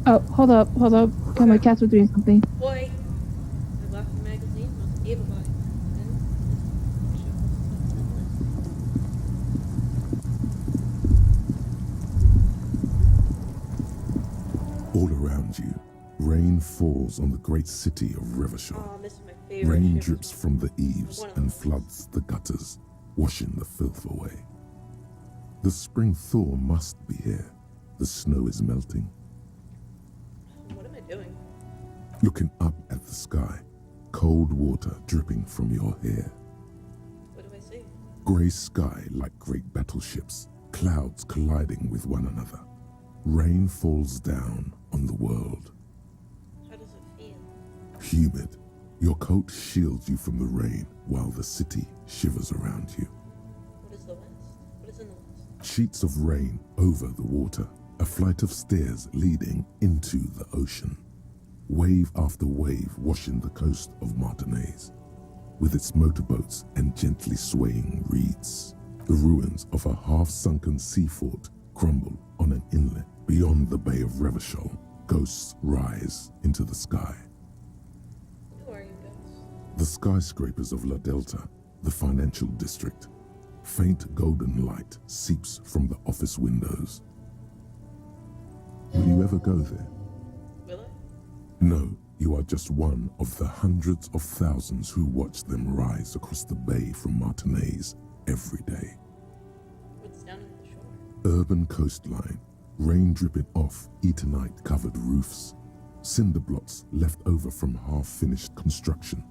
Oh, hold up. Okay, my cats were doing something. Boy, I left the magazine, most evil body. All around you, rain falls on the great city of Revachol. Oh, this is my favorite. Rain ship. drips from the eaves and floods the gutters, washing the filth away. The spring thaw must be here. The snow is melting. What am I doing? Looking up at the sky, cold water dripping from your hair. What do I see? Grey sky like great battleships, clouds colliding with one another. Rain falls down on the world. How does it feel? Humid. Your coat shields you from the rain while the city shivers around you. What is the west? What is in the west? Sheets of rain over the water, a flight of stairs leading into the ocean. Wave after wave washing the coast of Martinaise, with its motorboats and gently swaying reeds. The ruins of a half-sunken sea fort crumble on an inlet beyond the Bay of Revachol. Ghosts rise into the sky. Who are you, ghosts? The skyscrapers of La Delta, the financial district. Faint golden light seeps from the office windows. Will you ever go there? Will I? No, you are just one of the hundreds of thousands who watch them rise across the bay from Martinaise every day. What's down at the shore? Urban coastline, rain dripping off Eternite-covered roofs, cinder blocks left over from half-finished construction,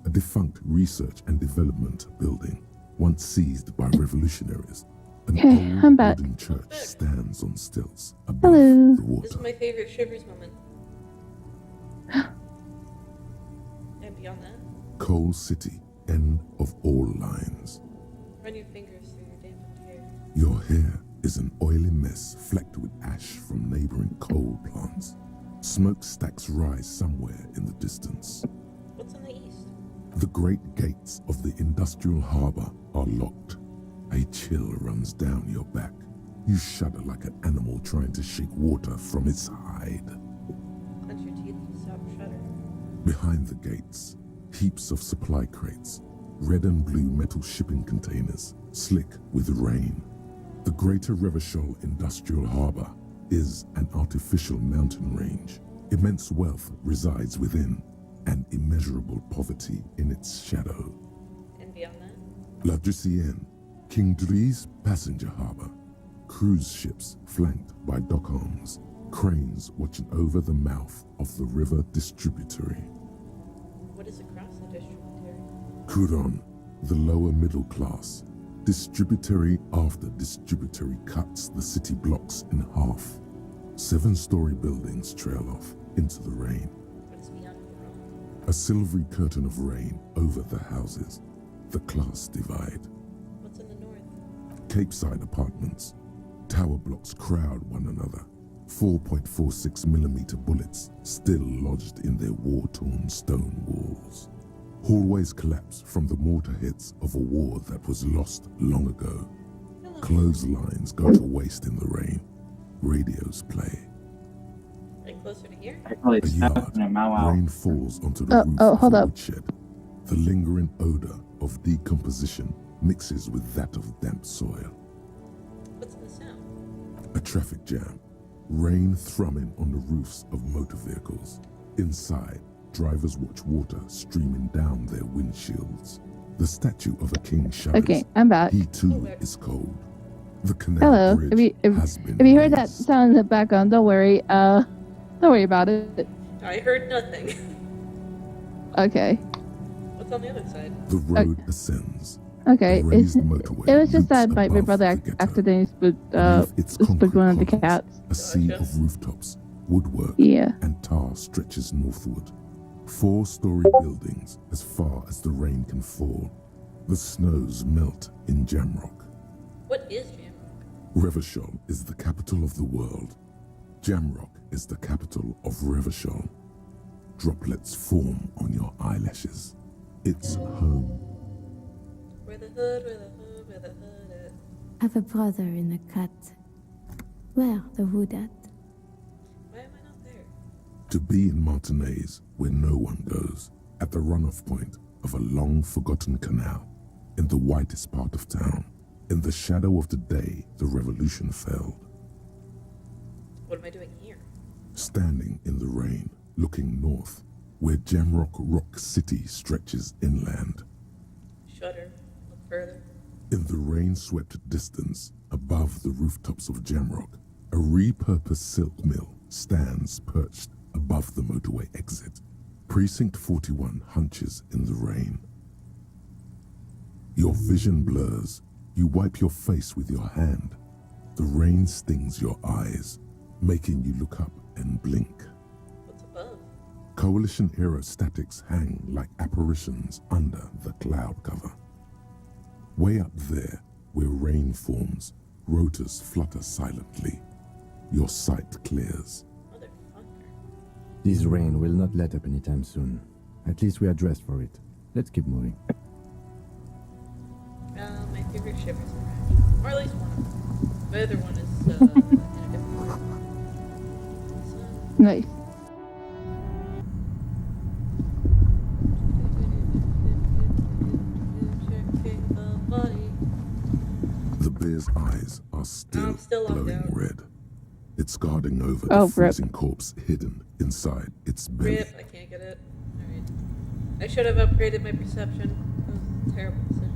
a defunct research and development building, once seized by revolutionaries. An Okay, I'm old back. wooden church stands on stilts above Hello. the water. This is my favorite Shivers moment. And beyond that, Coal City, end of all lines. run your fingers through your dampened hair. Your hair is an oily mess flecked with ash from neighboring coal plants. Smokestacks rise somewhere in the distance. What's in the east? The great gates of the industrial harbor are locked. A chill runs down your back. You shudder like an animal trying to shake water from its hide. Clench your teeth to stop shuddering. Behind the gates, heaps of supply crates, red and blue metal shipping containers, slick with rain. The Greater Revachol Industrial Harbor is an artificial mountain range. Immense wealth resides within, and immeasurable poverty in its shadow. And beyond that? La Drusienne, King Dries passenger harbor. Cruise ships flanked by dock arms, cranes watching over the mouth of the river distributary. What is across the distributary? Couron, the lower middle class. Distributary after distributary cuts the city blocks in half. 7-story buildings trail off into the rain. What is beyond Couron? A silvery curtain of rain over the houses. The class divide. What's in the north? Capeside apartments. Tower blocks crowd one another. 4.46mm bullets still lodged in their war-torn stone walls. Hallways collapse from the mortar hits of a war that was lost long ago. Clotheslines go to waste in the rain. Radios play. Right closer to here? A yard. Rain falls onto the roof of hold a up. woodshed. The lingering odor of decomposition mixes with that of damp soil. What's the sound? A traffic jam. Rain thrumming on the roofs of motor vehicles. Inside, drivers watch water streaming down their windshields. The statue of a king shudders. Okay, I'm back. He too is cold. The canal Hello. bridge If has been you heard that raised. sound in the background, don't worry. Don't worry about it. I heard nothing. Okay. What's on the other side? The road ascends. Okay. A raised motorway It was just that loops my above brother the ghetto. accidentally Beneath its split one of the concrete cats. A sea of rooftops, woodwork, Yeah. and tar stretches northward. 4-story buildings as far as the rain can fall. The snows melt in Jamrock. What is Jamrock? Revachol is the capital of the world. Jamrock is the capital of Revachol. Droplets form on your eyelashes. It's home. Where the hood, where the hood, where the hood at? Have a brother in the cut. Where the wood at? Why am I not there? To be in Martinez, where no one goes, at the runoff point of a long-forgotten canal, in the whitest part of town, in the shadow of the day the revolution fell. What am I doing here? Standing in the rain, looking north, where Jamrock Rock City stretches inland. Shudder. Look further. In the rain-swept distance, above the rooftops of Jamrock, a repurposed silk mill stands perched above the motorway exit. Precinct 41 hunches in the rain. Your vision blurs. You wipe your face with your hand. The rain stings your eyes, making you look up and blink. What's above? Coalition aerostatics hang like apparitions under the cloud cover. Way up there, where rain forms, rotors flutter silently. Your sight clears. This rain will not let up anytime soon. At least we are dressed for it. Let's keep moving. My favorite ship is Mirage. Or at least one of them. The other one is in a different one. Nice. The bear's eyes are still locked glowing out. red. It's guarding over Oh, the rip. freezing corpse hidden inside its belly. Rip, I can't get it. Alright. I should have upgraded my perception. That was a terrible decision.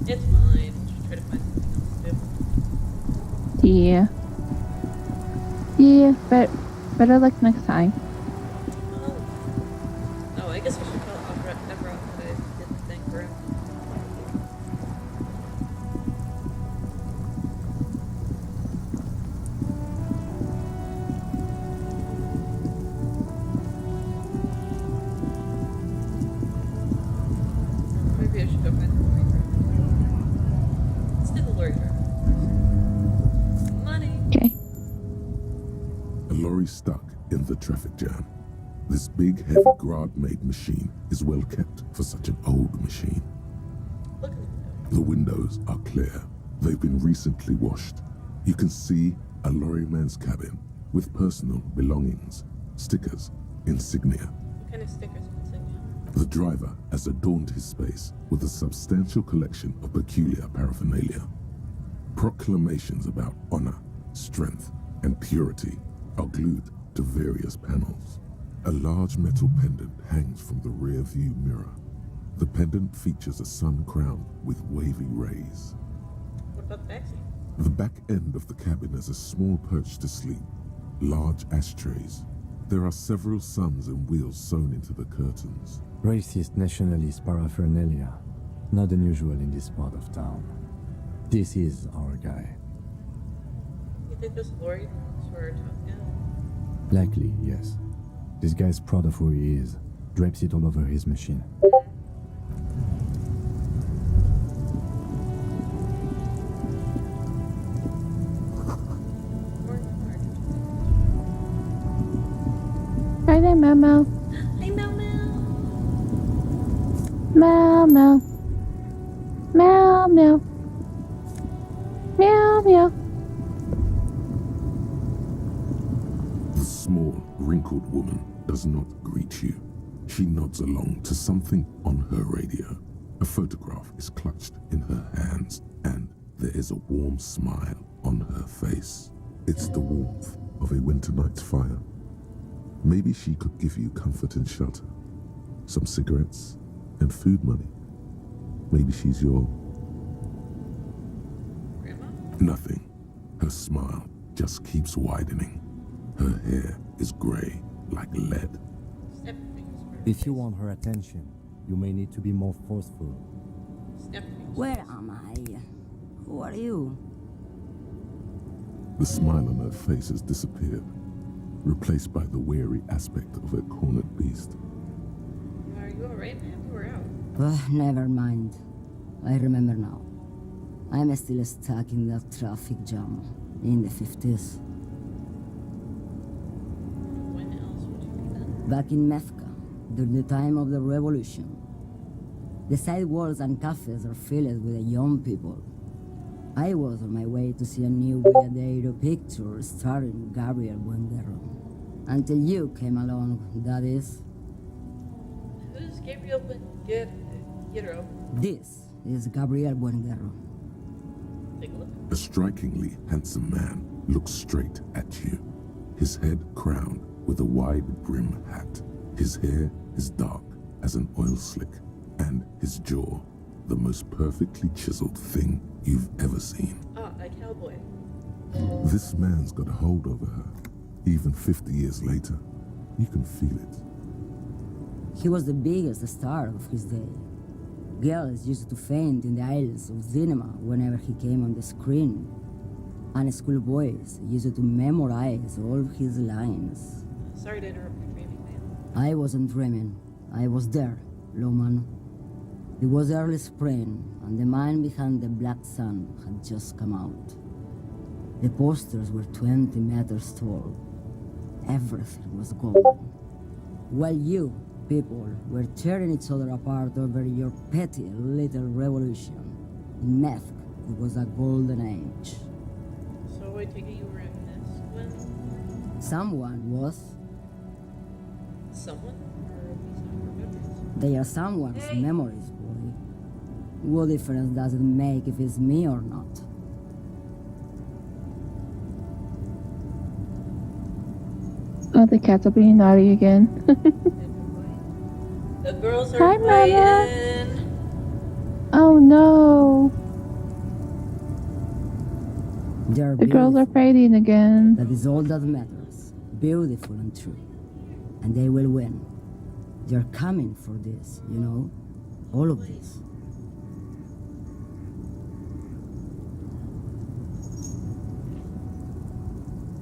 It's fine. We'll just try to find something else to do. Yeah. Yeah, but better luck next time. Oh, I guess I should tell Everett that I did the thing for him. Maybe I should go find the lorry driver. Let's do the lorry driver. Money. Okay. A lorry stuck in the traffic jam. This big, heavy Grad-made machine is well kept for such an old machine. The windows are clear. They've been recently washed. You can see a lorryman's cabin with personal belongings, stickers, insignia. What kind of stickers and insignia? The driver has adorned his space with a substantial collection of peculiar paraphernalia. Proclamations about honor, strength, and purity are glued to various panels. A large metal pendant hangs from the rear view mirror. The pendant features a sun crown with wavy rays. What about the backseat? The back end of the cabin has a small perch to sleep, large ashtrays. There are several suns and wheels sewn into the curtains. Racist nationalist paraphernalia. Not unusual in this part of town. This is our guy. You think this lorry is for our top guy? Likely, yes. This guy's proud of who he is. Drapes it all over his machine. Hi there, Memo. Hey, Meow Meow. Meow meow. Meow meow. Meow meow. The small, wrinkled woman does not greet you. She nods along to something on her radio. A photograph is clutched in her hands, and there is a warm smile on her face. It's the warmth of a winter night's fire. Maybe she could give you comfort and shelter, some cigarettes and food money. Maybe she's your... Nothing. Her smile just keeps widening. Her hair is gray like lead. If you want her attention, you may need to be more forceful. Where am I? Who are you? The smile on her face has disappeared, replaced by the wary aspect of a cornered beast. Are you alright, man? You were out. Never mind. I remember now. I'm still stuck in that traffic jam in the 50s. When else would you be then? Back in Methka, during the time of the revolution. The sidewalks and cafes are filled with young people. I was on my way to see a new Guayadero picture starring Gabriel Buenguerro. Until you came along, that is. Who's Gabriel Buenguerro? This is Gabriel Buenguerro. Take a look. A strikingly handsome man looks straight at you, his head crowned with a wide brim hat. His hair is dark as an oil slick, and his jaw the most perfectly chiseled thing you've ever seen. Ah, a cowboy. This man's got a hold over her. Even 50 years later, you can feel it. He was the biggest star of his day. Girls used to faint in the aisles of cinema whenever he came on the screen. And schoolboys used to memorize all his lines. Sorry to interrupt your dreaming, man. I wasn't dreaming. I was there, Lowman. It was early spring, and the man behind the black sun had just come out. The posters were 20 meters tall. Everything was golden. While you, people, were tearing each other apart over your petty little revolution, in Meth, it was a golden age. So I take it you were in this when? Someone was. Someone? Or at least not remembers. They are someone's memories, boy. What difference does it make if it's me or not? Oh, the cats are being naughty again. The girls are Hi, fighting. Oh no. They're The girls are fighting again. That is all that matters. Beautiful and true. And they will win. They're coming for this, you know? All of this.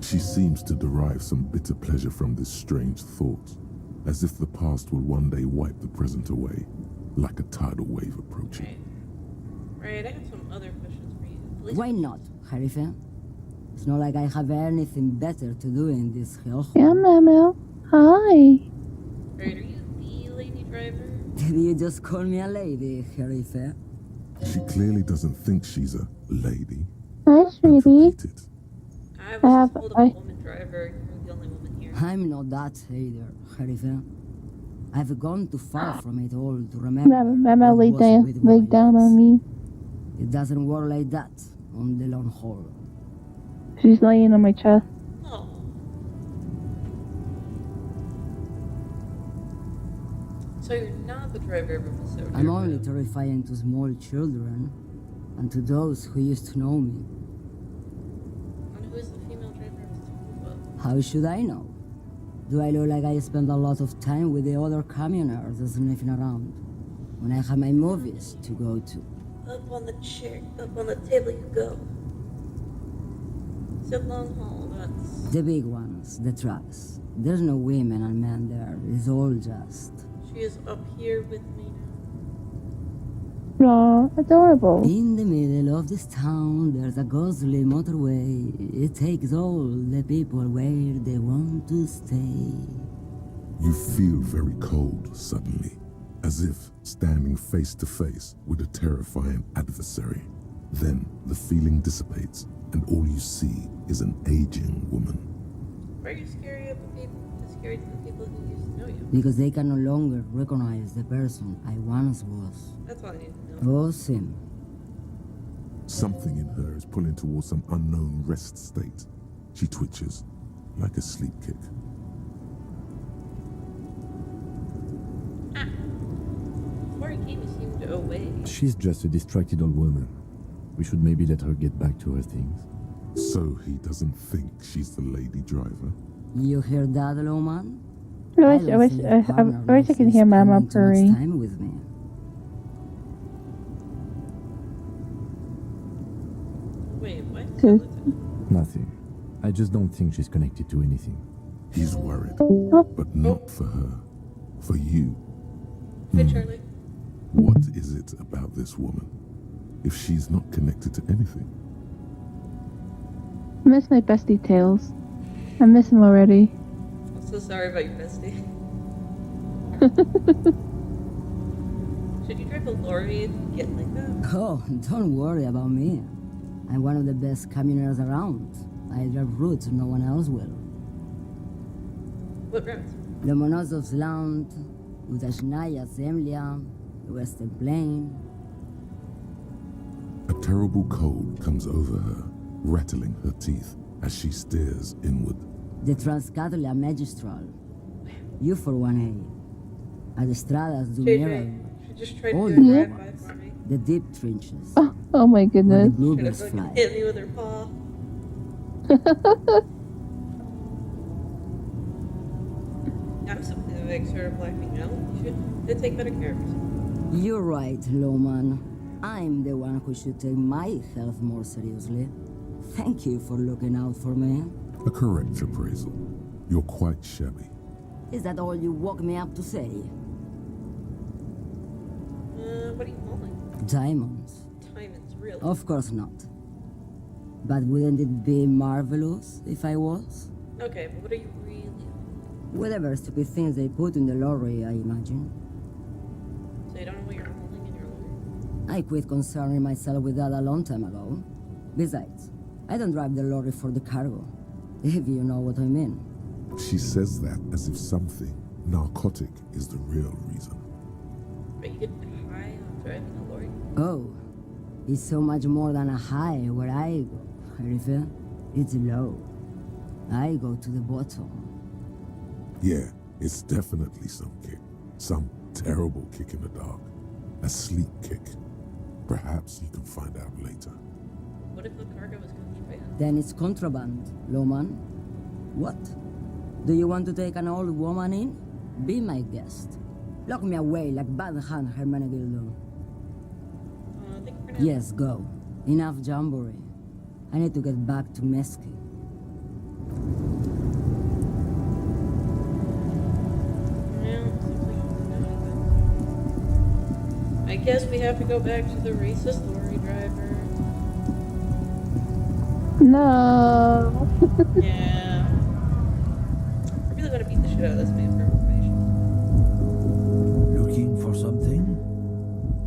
She seems to derive some bitter pleasure from this strange thought, as if the past will one day wipe the present away, like a tidal wave approaching. Right, I have some other questions for you. Please. Why not, Harife? It's not like I have anything better to do in this hellhole. Yeah, Memo. Hi. Right, are you the lady driver? Did you just call me a lady, Harife? She clearly doesn't think she's a lady. Hi, sweetie. I was told of a woman driver. You're the only woman here. I'm not that either, Harife. I've gone too far from it all to remember. Memo, what was with lay down on me. It doesn't work like that on the long haul. She's laying on my chest. Oh. So you're not the driver of episode. I'm only terrifying to small children and to those who used to know me. And who is the female driver of the Tuba? How should I know? Do I look like I spend a lot of time with the other communers sniffing around when I have my movies to go to? Up on the chair, up on the table you go. It's a long haul, that's... The big ones, the trucks. There's no women and men there. It's all just... She is up here with me Aw, adorable. In the middle of this town, there's a ghostly motorway. It takes all the people where they want to stay. You feel very cold suddenly, as if standing face to face with a terrifying adversary. Then the feeling dissipates, and all you see is an aging woman. Why are you scary of the people? Scary to the people who used to know you. Because they can no longer recognize the person I once was. That's all I need to know. Oh, Sim. Something in her is pulling towards some unknown rest state. She twitches, like a sleep kick. Before he came, he seemed away. She's just a distracted old woman. We should maybe let her get back to her things. So he doesn't think she's the lady driver? You hear that, Loman? I wish I could hear Mama purring. Time with me. Wait, what? Nothing. I just don't think she's connected to anything. He's worried, but not for her. For you. Hey, Charlie. What is it about this woman? If she's not connected to anything? I miss my bestie Tails. I miss him already. I'm so sorry about your bestie. Should you drive a lorry and get like that? Oh, don't worry about me. I'm one of the best camioners around. I drive routes no one else will. What routes? Lomonosov's Land, Udashnaya Zemlya, the Western Plain. A terrible cold comes over her, rattling her teeth as she stares inward. The Transcatalia Magistral. You for 1A. Adestradas do Miro. She just tried All to the do a ramparts, drive-by for me. the deep trenches. Oh my goodness. Where the bluebirds Should've fly. fucking hit me with her paw. I'm something that makes her blacking out. You should take better care of yourself. You're right, Loman. I'm the one who should take my health more seriously. Thank you for looking out for me. A correct appraisal. You're quite shabby. Is that all you woke me up to say? What are you calling? Diamonds. Diamonds, really? Of course not. But wouldn't it be marvelous if I was? Okay, but what are you really? Whatever stupid things they put in the lorry, I imagine. So you don't know what you're holding in your lorry? I quit concerning myself with that a long time ago. Besides, I don't drive the lorry for the cargo, if you know what I mean. She says that as if something narcotic is the real reason. But you get high off driving a lorry? Oh, it's so much more than a high where I go, Harifa. It's low. I go to the bottom. Yeah, it's definitely some kick. Some terrible kick in the dark. A sleep kick. Perhaps you can find out later. What if the cargo was contraband? Then it's contraband, Loman. What? Do you want to take an old woman in? Be my guest. Lock me away like Bad Hand Hermenegildo. Yes, go. Enough jamboree. I need to get back to Mesky. I guess we have to go back to the racist lorry driver. No. Yeah. I'm really gonna beat the shit out of this man for information. Looking for something?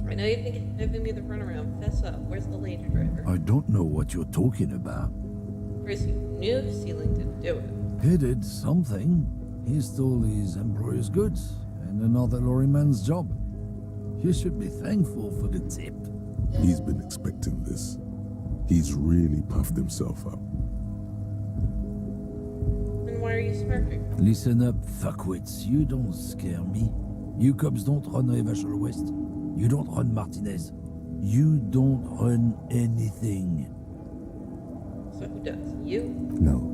I know you've been giving me the runaround. Fess up. Where's the lady driver? I don't know what you're talking about. Chris, you knew Sealing didn't do it. He did something. He stole his employer's goods and another lorryman's job. You should be thankful for the tip. He's been expecting this. He's really puffed himself up. Then why are you smirking? Listen up, fuckwits. You don't scare me. You cops don't run Revachol West. You don't run Martinez. You don't run anything. So who does? You? No.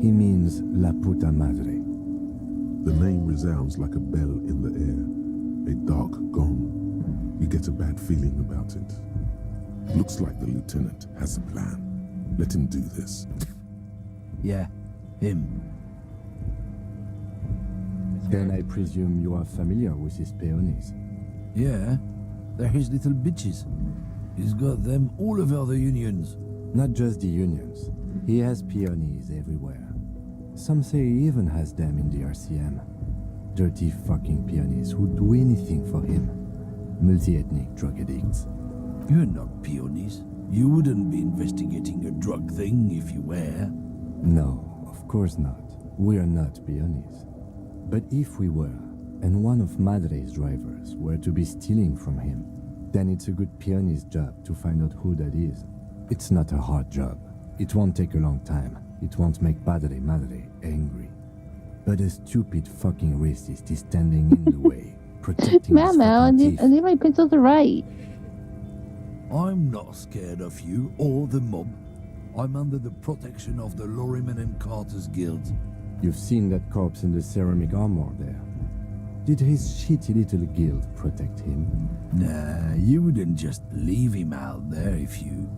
He means La Puta Madre. The name resounds like a bell in the air. A dark gong. You get a bad feeling about it. Looks like the lieutenant has a plan. Let him do this. Yeah, him. Then I presume you are familiar with his peonies. Yeah, they're his little bitches. He's got them all over the unions. Not just the unions. He has peonies everywhere. Some say he even has them in the RCM. Dirty fucking peonies who'd do anything for him. Multi-ethnic drug addicts. You're not peonies. You wouldn't be investigating a drug thing if you were. No, of course not. We're not peonies. But if we were, and one of Madre's drivers were to be stealing from him, then it's a good peony's job to find out who that is. It's not a hard job. It won't take a long time. It won't make Madre angry. But a stupid fucking racist is standing in the way, protecting his Mama, I fucking need teeth. my pencil to write. I'm not scared of you or the mob. I'm under the protection of the Lorryman and Carter's Guild. You've seen that corpse in the ceramic armor there. Did his shitty little guild protect him? Nah, you wouldn't just leave him out there if you...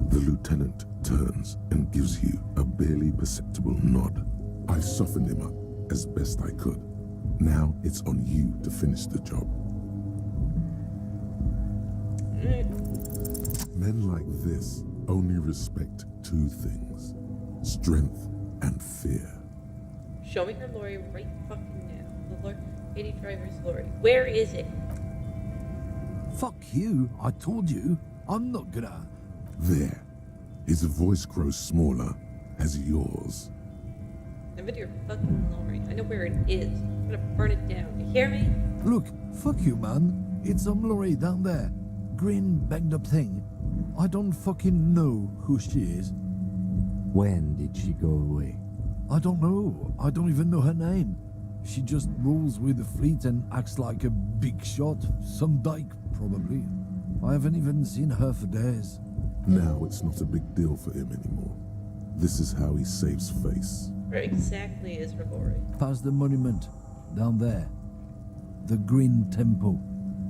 The lieutenant turns and gives you a barely perceptible nod. I softened him up as best I could. Now it's on you to finish the job. Men like this only respect two things: strength and fear. Show me her lorry right fucking now. The lady driver's lorry. Where is it? Fuck you, I told you. I'm not gonna... There. His voice grows smaller as yours. I'm into your fucking lorry. I know where it is. I'm gonna burn it down. You hear me? Look, fuck you, man. It's some lorry down there. Green, banged up thing. I don't fucking know who she is. When did she go away? I don't know. I don't even know her name. She just rolls with the fleet and acts like a big shot. Some dyke, probably. I haven't even seen her for days. Now it's not a big deal for him anymore. This is how he saves face. Where exactly is her lorry? Past the monument. Down there. The Green Temple.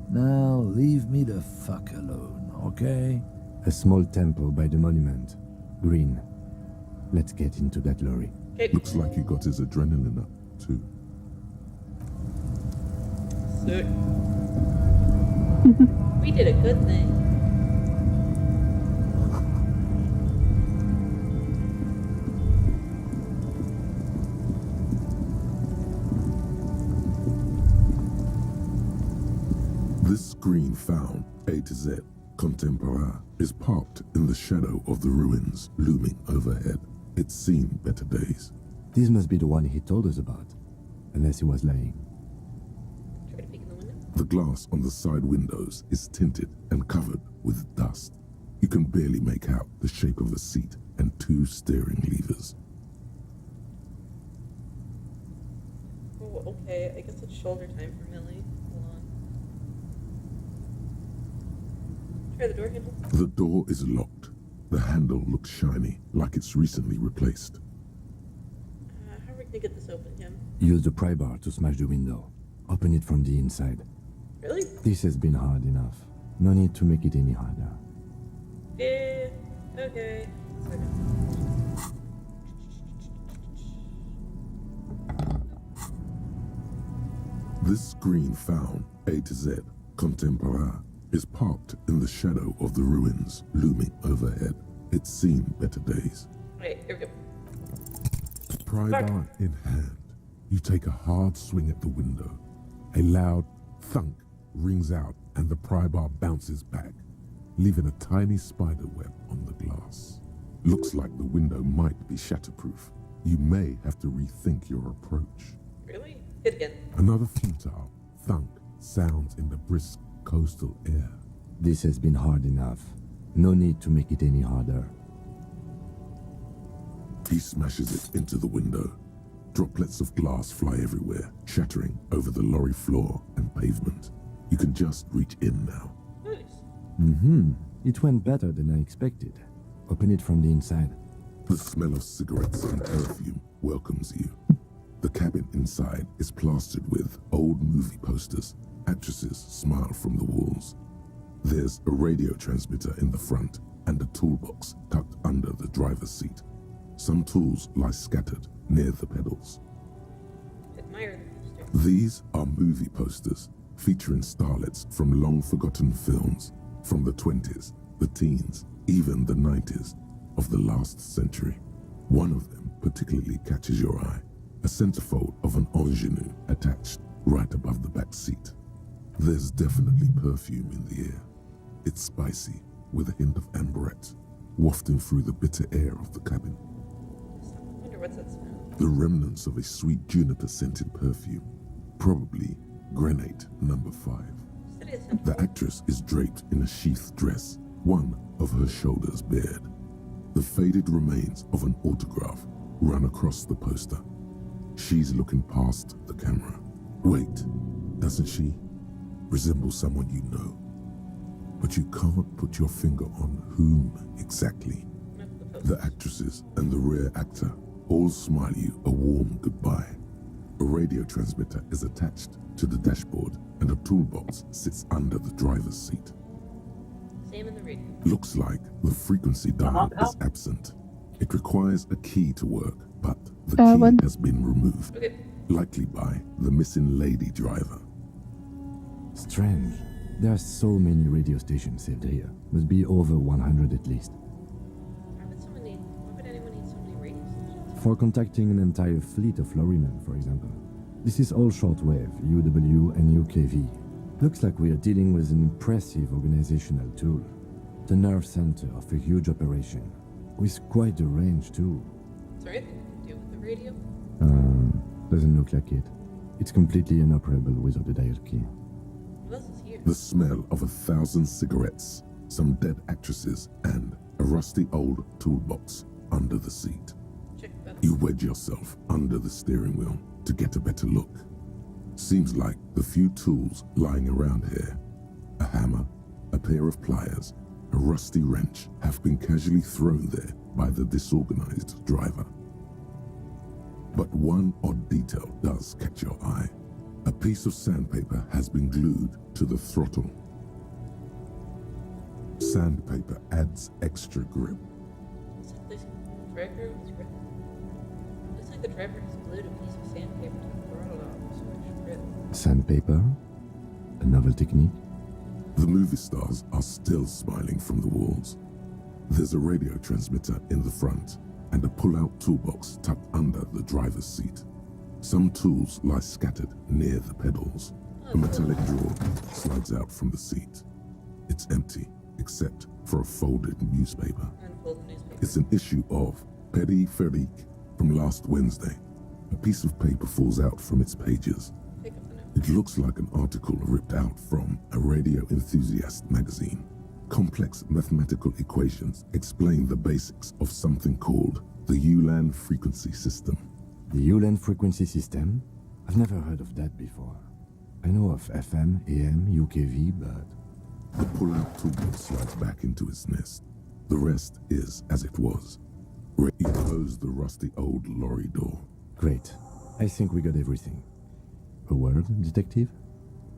Now leave me the fuck alone, okay? A small temple by the monument. Green. Let's get into that lorry. Looks like he got his adrenaline up, too. Sick. We did a good thing. This screen found, A to Z, Contemporaire, is parked in the shadow of the ruins looming overhead. It's seen better days. This must be the one he told us about. Unless he was lying. Try to peek in the window. The glass on the side windows is tinted and covered with dust. You can barely make out the shape of a seat and two steering levers. Oh, okay. I guess it's shoulder time for Millie. Hold on. Try the door handle. The door is locked. The handle looks shiny, like it's recently replaced. How are we gonna get this open, Kim? Use the pry bar to smash the window. Open it from the inside. Really? This has been hard enough. No need to make it any harder. Yeah. Okay. This screen found, A to Z, Contemporaire, is parked in the shadow of the ruins looming overhead. It's seen better days. Wait, here we go. Pry bar in hand, you take a hard swing at the window. A loud thunk rings out and the pry bar bounces back, leaving a tiny spider web on the glass. Looks like the window might be shatterproof. You may have to rethink your approach. Really? Hit again. Another futile thunk sounds in the brisk coastal air. This has been hard enough. No need to make it any harder. He smashes it into the window. Droplets of glass fly everywhere, shattering over the lorry floor and pavement. You can just reach in now. Mm-hmm. It went better than I expected. Open it from the inside. The smell of cigarettes and perfume welcomes you. The cabin inside is plastered with old movie posters. Actresses smile from the walls. There's a radio transmitter in the front and a toolbox tucked under the driver's seat. Some tools lie scattered near the pedals. Admire the posters. These are movie posters featuring starlets from long-forgotten films from the 20s, the teens, even the 90s of the last century. One of them particularly catches your eye. a centerfold of an ingenue attached right above the back seat. There's definitely perfume in the air. It's spicy, with a hint of amberette, wafting through the bitter air of the cabin. I wonder what's that smell? The remnants of a sweet juniper-scented perfume, probably grenade number 5. The actress is draped in a sheathed dress, one of her shoulders bared. The faded remains of an autograph run across the poster. She's looking past the camera. Wait, doesn't she resemble someone you know? But you can't put your finger on whom exactly. The actresses and the rare actor all smile you a warm goodbye. A radio transmitter is attached to the dashboard and a toolbox sits under the driver's seat. Same in the radio. Looks like the frequency dial is absent. It requires a key to work, but the key has been removed, likely by the missing lady driver. Strange. There are so many radio stations saved here. Must be over 100 at least. Why would anyone need so many radio stations? For contacting an entire fleet of lorrymen, for example. This is all shortwave, UW and UKV. Looks like we are dealing with an impressive organizational tool. The nerve center of a huge operation, with quite a range too. Is there anything you can do with the radio? Doesn't look like it. It's completely inoperable without a dial key. What else is here? The smell of 1,000 cigarettes, some dead actresses, and a rusty old toolbox under the seat. You wedge yourself under the steering wheel to get a better look. Seems like the few tools lying around here, a hammer, a pair of pliers, a rusty wrench, have been casually thrown there by the disorganized driver. But one odd detail does catch your eye. A piece of sandpaper has been glued to the throttle. Sandpaper adds extra grip. Looks like the driver has glued a piece of sandpaper to the throttle knob so extra grip. Sandpaper? A novel technique? The movie stars are still smiling from the walls. There's a radio transmitter in the front and a pull-out toolbox tucked under the driver's seat. Some tools lie scattered near the pedals. A metallic drawer slides out from the seat. It's empty, except for a folded newspaper. It's an issue of Périphérique from last Wednesday. A piece of paper falls out from its pages. It looks like an article ripped out from a radio enthusiast magazine. Complex mathematical equations explain the basics of something called the ULAN frequency system. The ULAN frequency system? I've never heard of that before. I know of FM, AM, UKV, but... The pull-out toolbox slides back into its nest. The rest is as it was. You close the rusty old lorry door. Great. I think we got everything. A word, detective?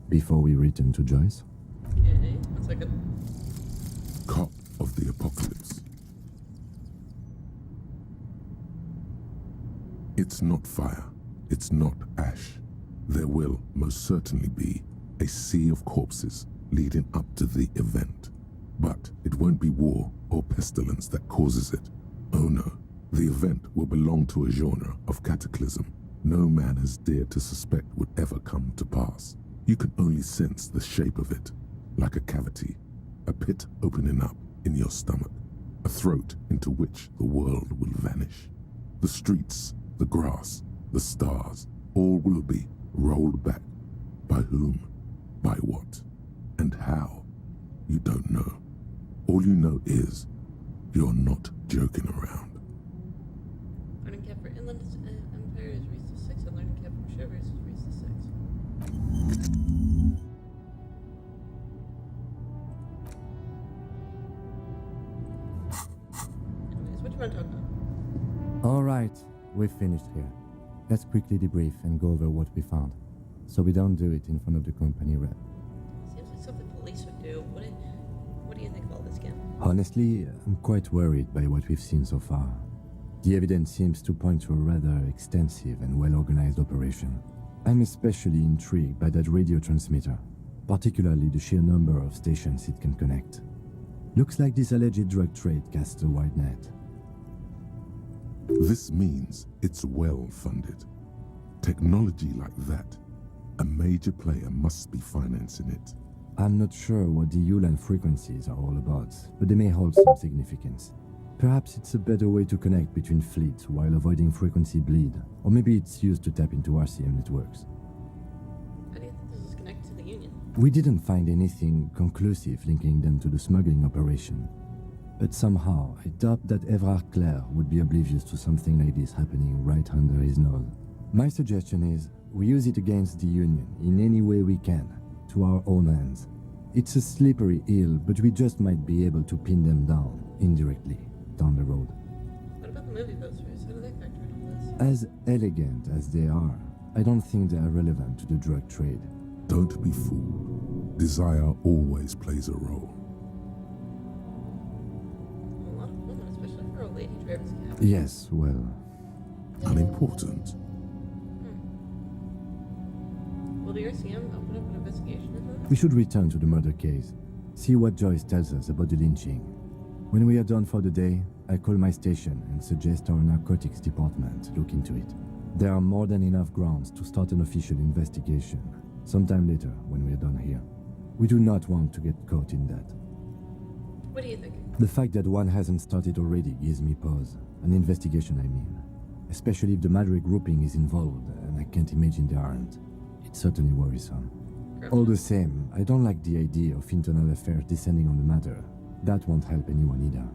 Before we return to Joyce? Okay, 1 second. Cop of the apocalypse. It's not fire. It's not ash. There will most certainly be a sea of corpses leading up to the event. But it won't be war or pestilence that causes it. Oh no, the event will belong to a genre of cataclysm no man has dared to suspect would ever come to pass. You can only sense the shape of it, like a cavity, a pit opening up in your stomach, a throat into which the world will vanish. The streets, the grass, the stars, all will be rolled back. By whom, by what, and how, you don't know. All you know is, you're not joking around. Learning cap for Inland Empire is raised to 6, and learning cap for Shivers is raised to 6. Anyways, what do you want to talk about? Alright, we've finished here. Let's quickly debrief and go over what we found, so we don't do it in front of the company rep. Seems like something police would do. What do you think of all this, Cam? Honestly, I'm quite worried by what we've seen so far. The evidence seems to point to a rather extensive and well-organized operation. I'm especially intrigued by that radio transmitter, particularly the sheer number of stations it can connect. Looks like this alleged drug trade casts a wide net. This means it's well funded. Technology like that, a major player must be financing it. I'm not sure what the Ulan frequencies are all about, but they may hold some significance. Perhaps it's a better way to connect between fleets while avoiding frequency bleed, or maybe it's used to tap into RCM networks. How do you think this is connected to the Union? We didn't find anything conclusive linking them to the smuggling operation. But somehow, I doubt that Evrard Clare would be oblivious to something like this happening right under his nose. My suggestion is, we use it against the Union in any way we can, to our own ends. It's a slippery hill, but we just might be able to pin them down, indirectly, down the road. What about the movie posters? How do they factor in all this? As elegant as they are, I don't think they are relevant to the drug trade. Don't be fooled. Desire always plays a role. A lot of women, especially for a lady driver's cab. Yes, well... Unimportant. Will the RCM open up an investigation into this? We should return to the murder case, see what Joyce tells us about the lynching. When we are done for the day, I call my station and suggest our narcotics department look into it. There are more than enough grounds to start an official investigation, sometime later when we are done here. We do not want to get caught in that. What do you think? The fact that one hasn't started already gives me pause. An investigation, I mean. Especially if the Madrid grouping is involved, and I can't imagine they aren't. It's certainly worrisome. All the same, I don't like the idea of internal affairs descending on the matter. That won't help anyone either.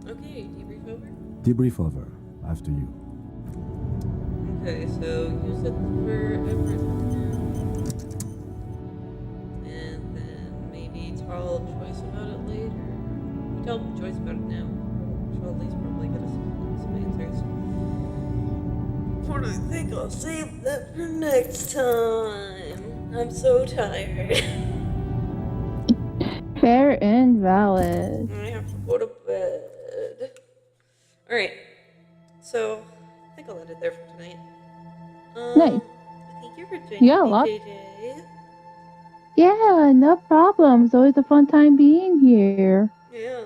Okay, debrief over? Debrief over. After you. Okay, so use it for everything. And then maybe tell Joyce about it later. We tell Joyce about it now. She'll at least probably get us some answers. Or I think I'll save that for next time. I'm so tired. Fair and valid. I have to go to bed. Alright. So, I think I'll end it there for tonight. Nice. Thank you for joining Yeah, a me, lot. JJ. Yeah, no problem. It's always a fun time being here. Yeah.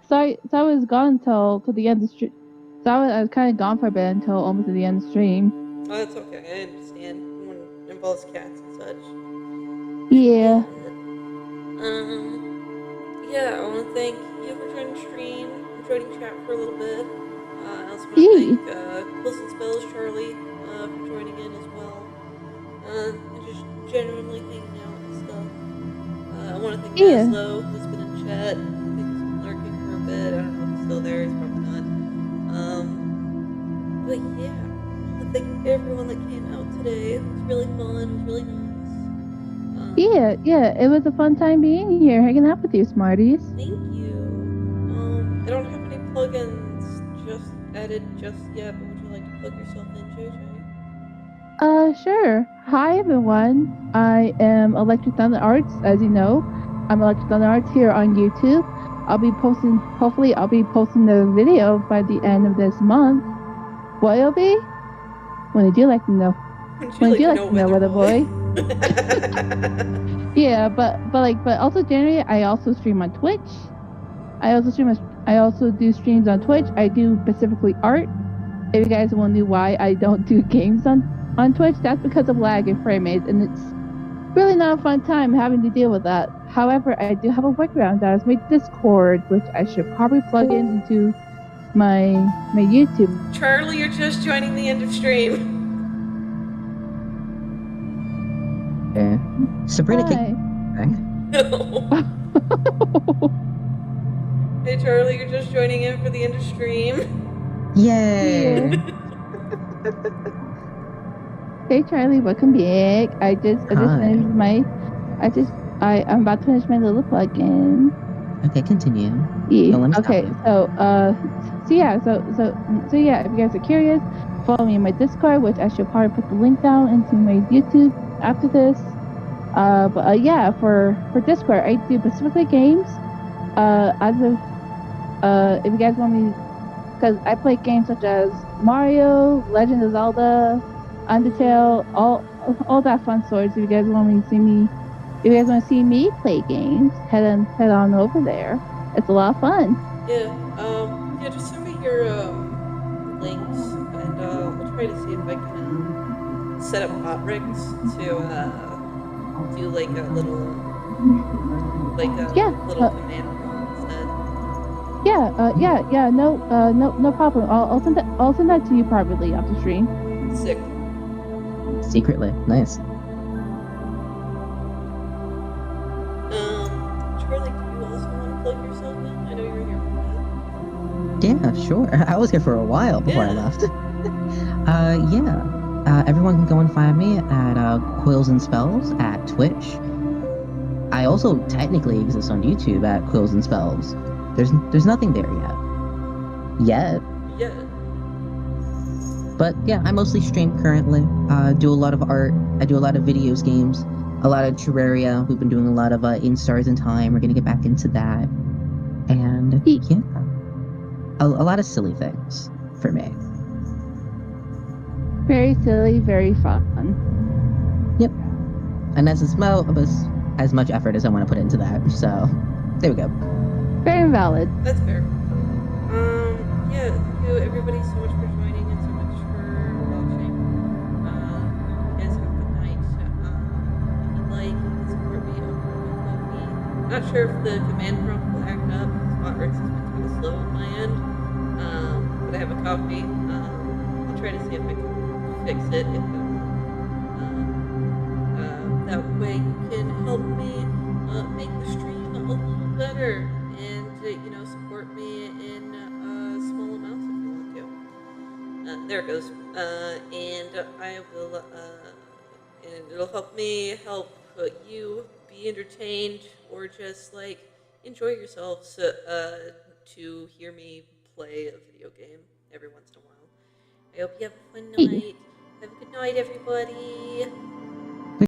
So I was gone till the end of the stream. So I was kind of gone for a bit until almost at the end of the stream. Oh, that's okay. I understand when it involves cats and such. Yeah. Yeah, I want to thank you for joining the stream, for joining chat for a little bit. I also want to thank Wilson Spells, Charlie, for joining in as well. And just genuinely hanging out and stuff. I want to thank Maslow, who's been in chat. I think he's been lurking for a bit. I don't know if he's still there. He's probably not. But yeah, I want to thank everyone that came out today. It was really fun. It was really nice. Yeah, it was a fun time being here, hanging out with you, Smarties. Thank you. I don't have any plugins just added just yet, but would you like to plug yourself in, JJ? Sure. Hi, everyone. I am Electric Thunder Arts, as you know. I'm Electric Thunder Arts here on YouTube. Hopefully I'll be posting the video by the end of this month. What it'll be? When would you like to know? When would you like to know, Weather Boy? Yeah, but also generally I also stream on Twitch. I also do streams on Twitch. I do specifically art. If you guys wonder why I don't do games on Twitch, that's because of lag and frame rates, and it's really not a fun time having to deal with that. However, I do have a workaround that is my Discord, which I should probably plug into my YouTube. Charlie, you're just joining the end of stream. Sabrina Hi. Hey Charlie, you're just joining in for the end of stream. Yay! Hey Charlie, welcome back. I just finished I'm about to finish my little plugin. Okay, continue. Yeah. Don't let me Okay, stop you. so yeah, if you guys are curious, follow me in my Discord, which I should probably put the link down into my YouTube after this. Yeah, for Discord, I do specifically games. If you guys want me, because I play games such as Mario, Legend of Zelda, Undertale, all that fun sort. If you guys want to see me play games, head on over there. It's a lot of fun. Yeah, just send me your links, and I'll try to see if I can set up bot rigs to do like a little Yeah. command prompt instead. Yeah. No problem. I'll send that. I'll send that to you privately after stream. Sick. Secretly. Nice. Charlie, do you also want to plug yourself in? I know you were here for Yeah, sure. I was here for a while before I left. Everyone can go and find me at Quills and Spells at Twitch. I also technically exist on YouTube at Quills and Spells. There's nothing there yet. Yeah. But yeah, I mostly stream currently. Do a lot of art. I do a lot of videos, games, a lot of Terraria. We've been doing a lot of In Stars in Time. We're gonna get back into that. And yeah, a lot of silly things for me. Very silly, very fun. Yep. And that's as much effort as I want to put into that. So there we go. Very valid. That's fair. Yeah, thank you everybody so much for joining and so much for watching. You guys have a good night. If you'd like, you can support me over on Ko-fi. Not sure if the command prompt will act up. Spotworks has been kind of slow on my end. But I have a copy. I'll try to see if I can fix it if it that way you can help me make the stream a little better and support me in small amounts if you want to. There it goes. And I will and it'll help me help you be entertained or just like enjoy yourselves to hear me play a video game every once in a while. I hope you have a fun night. Have a good night, everybody.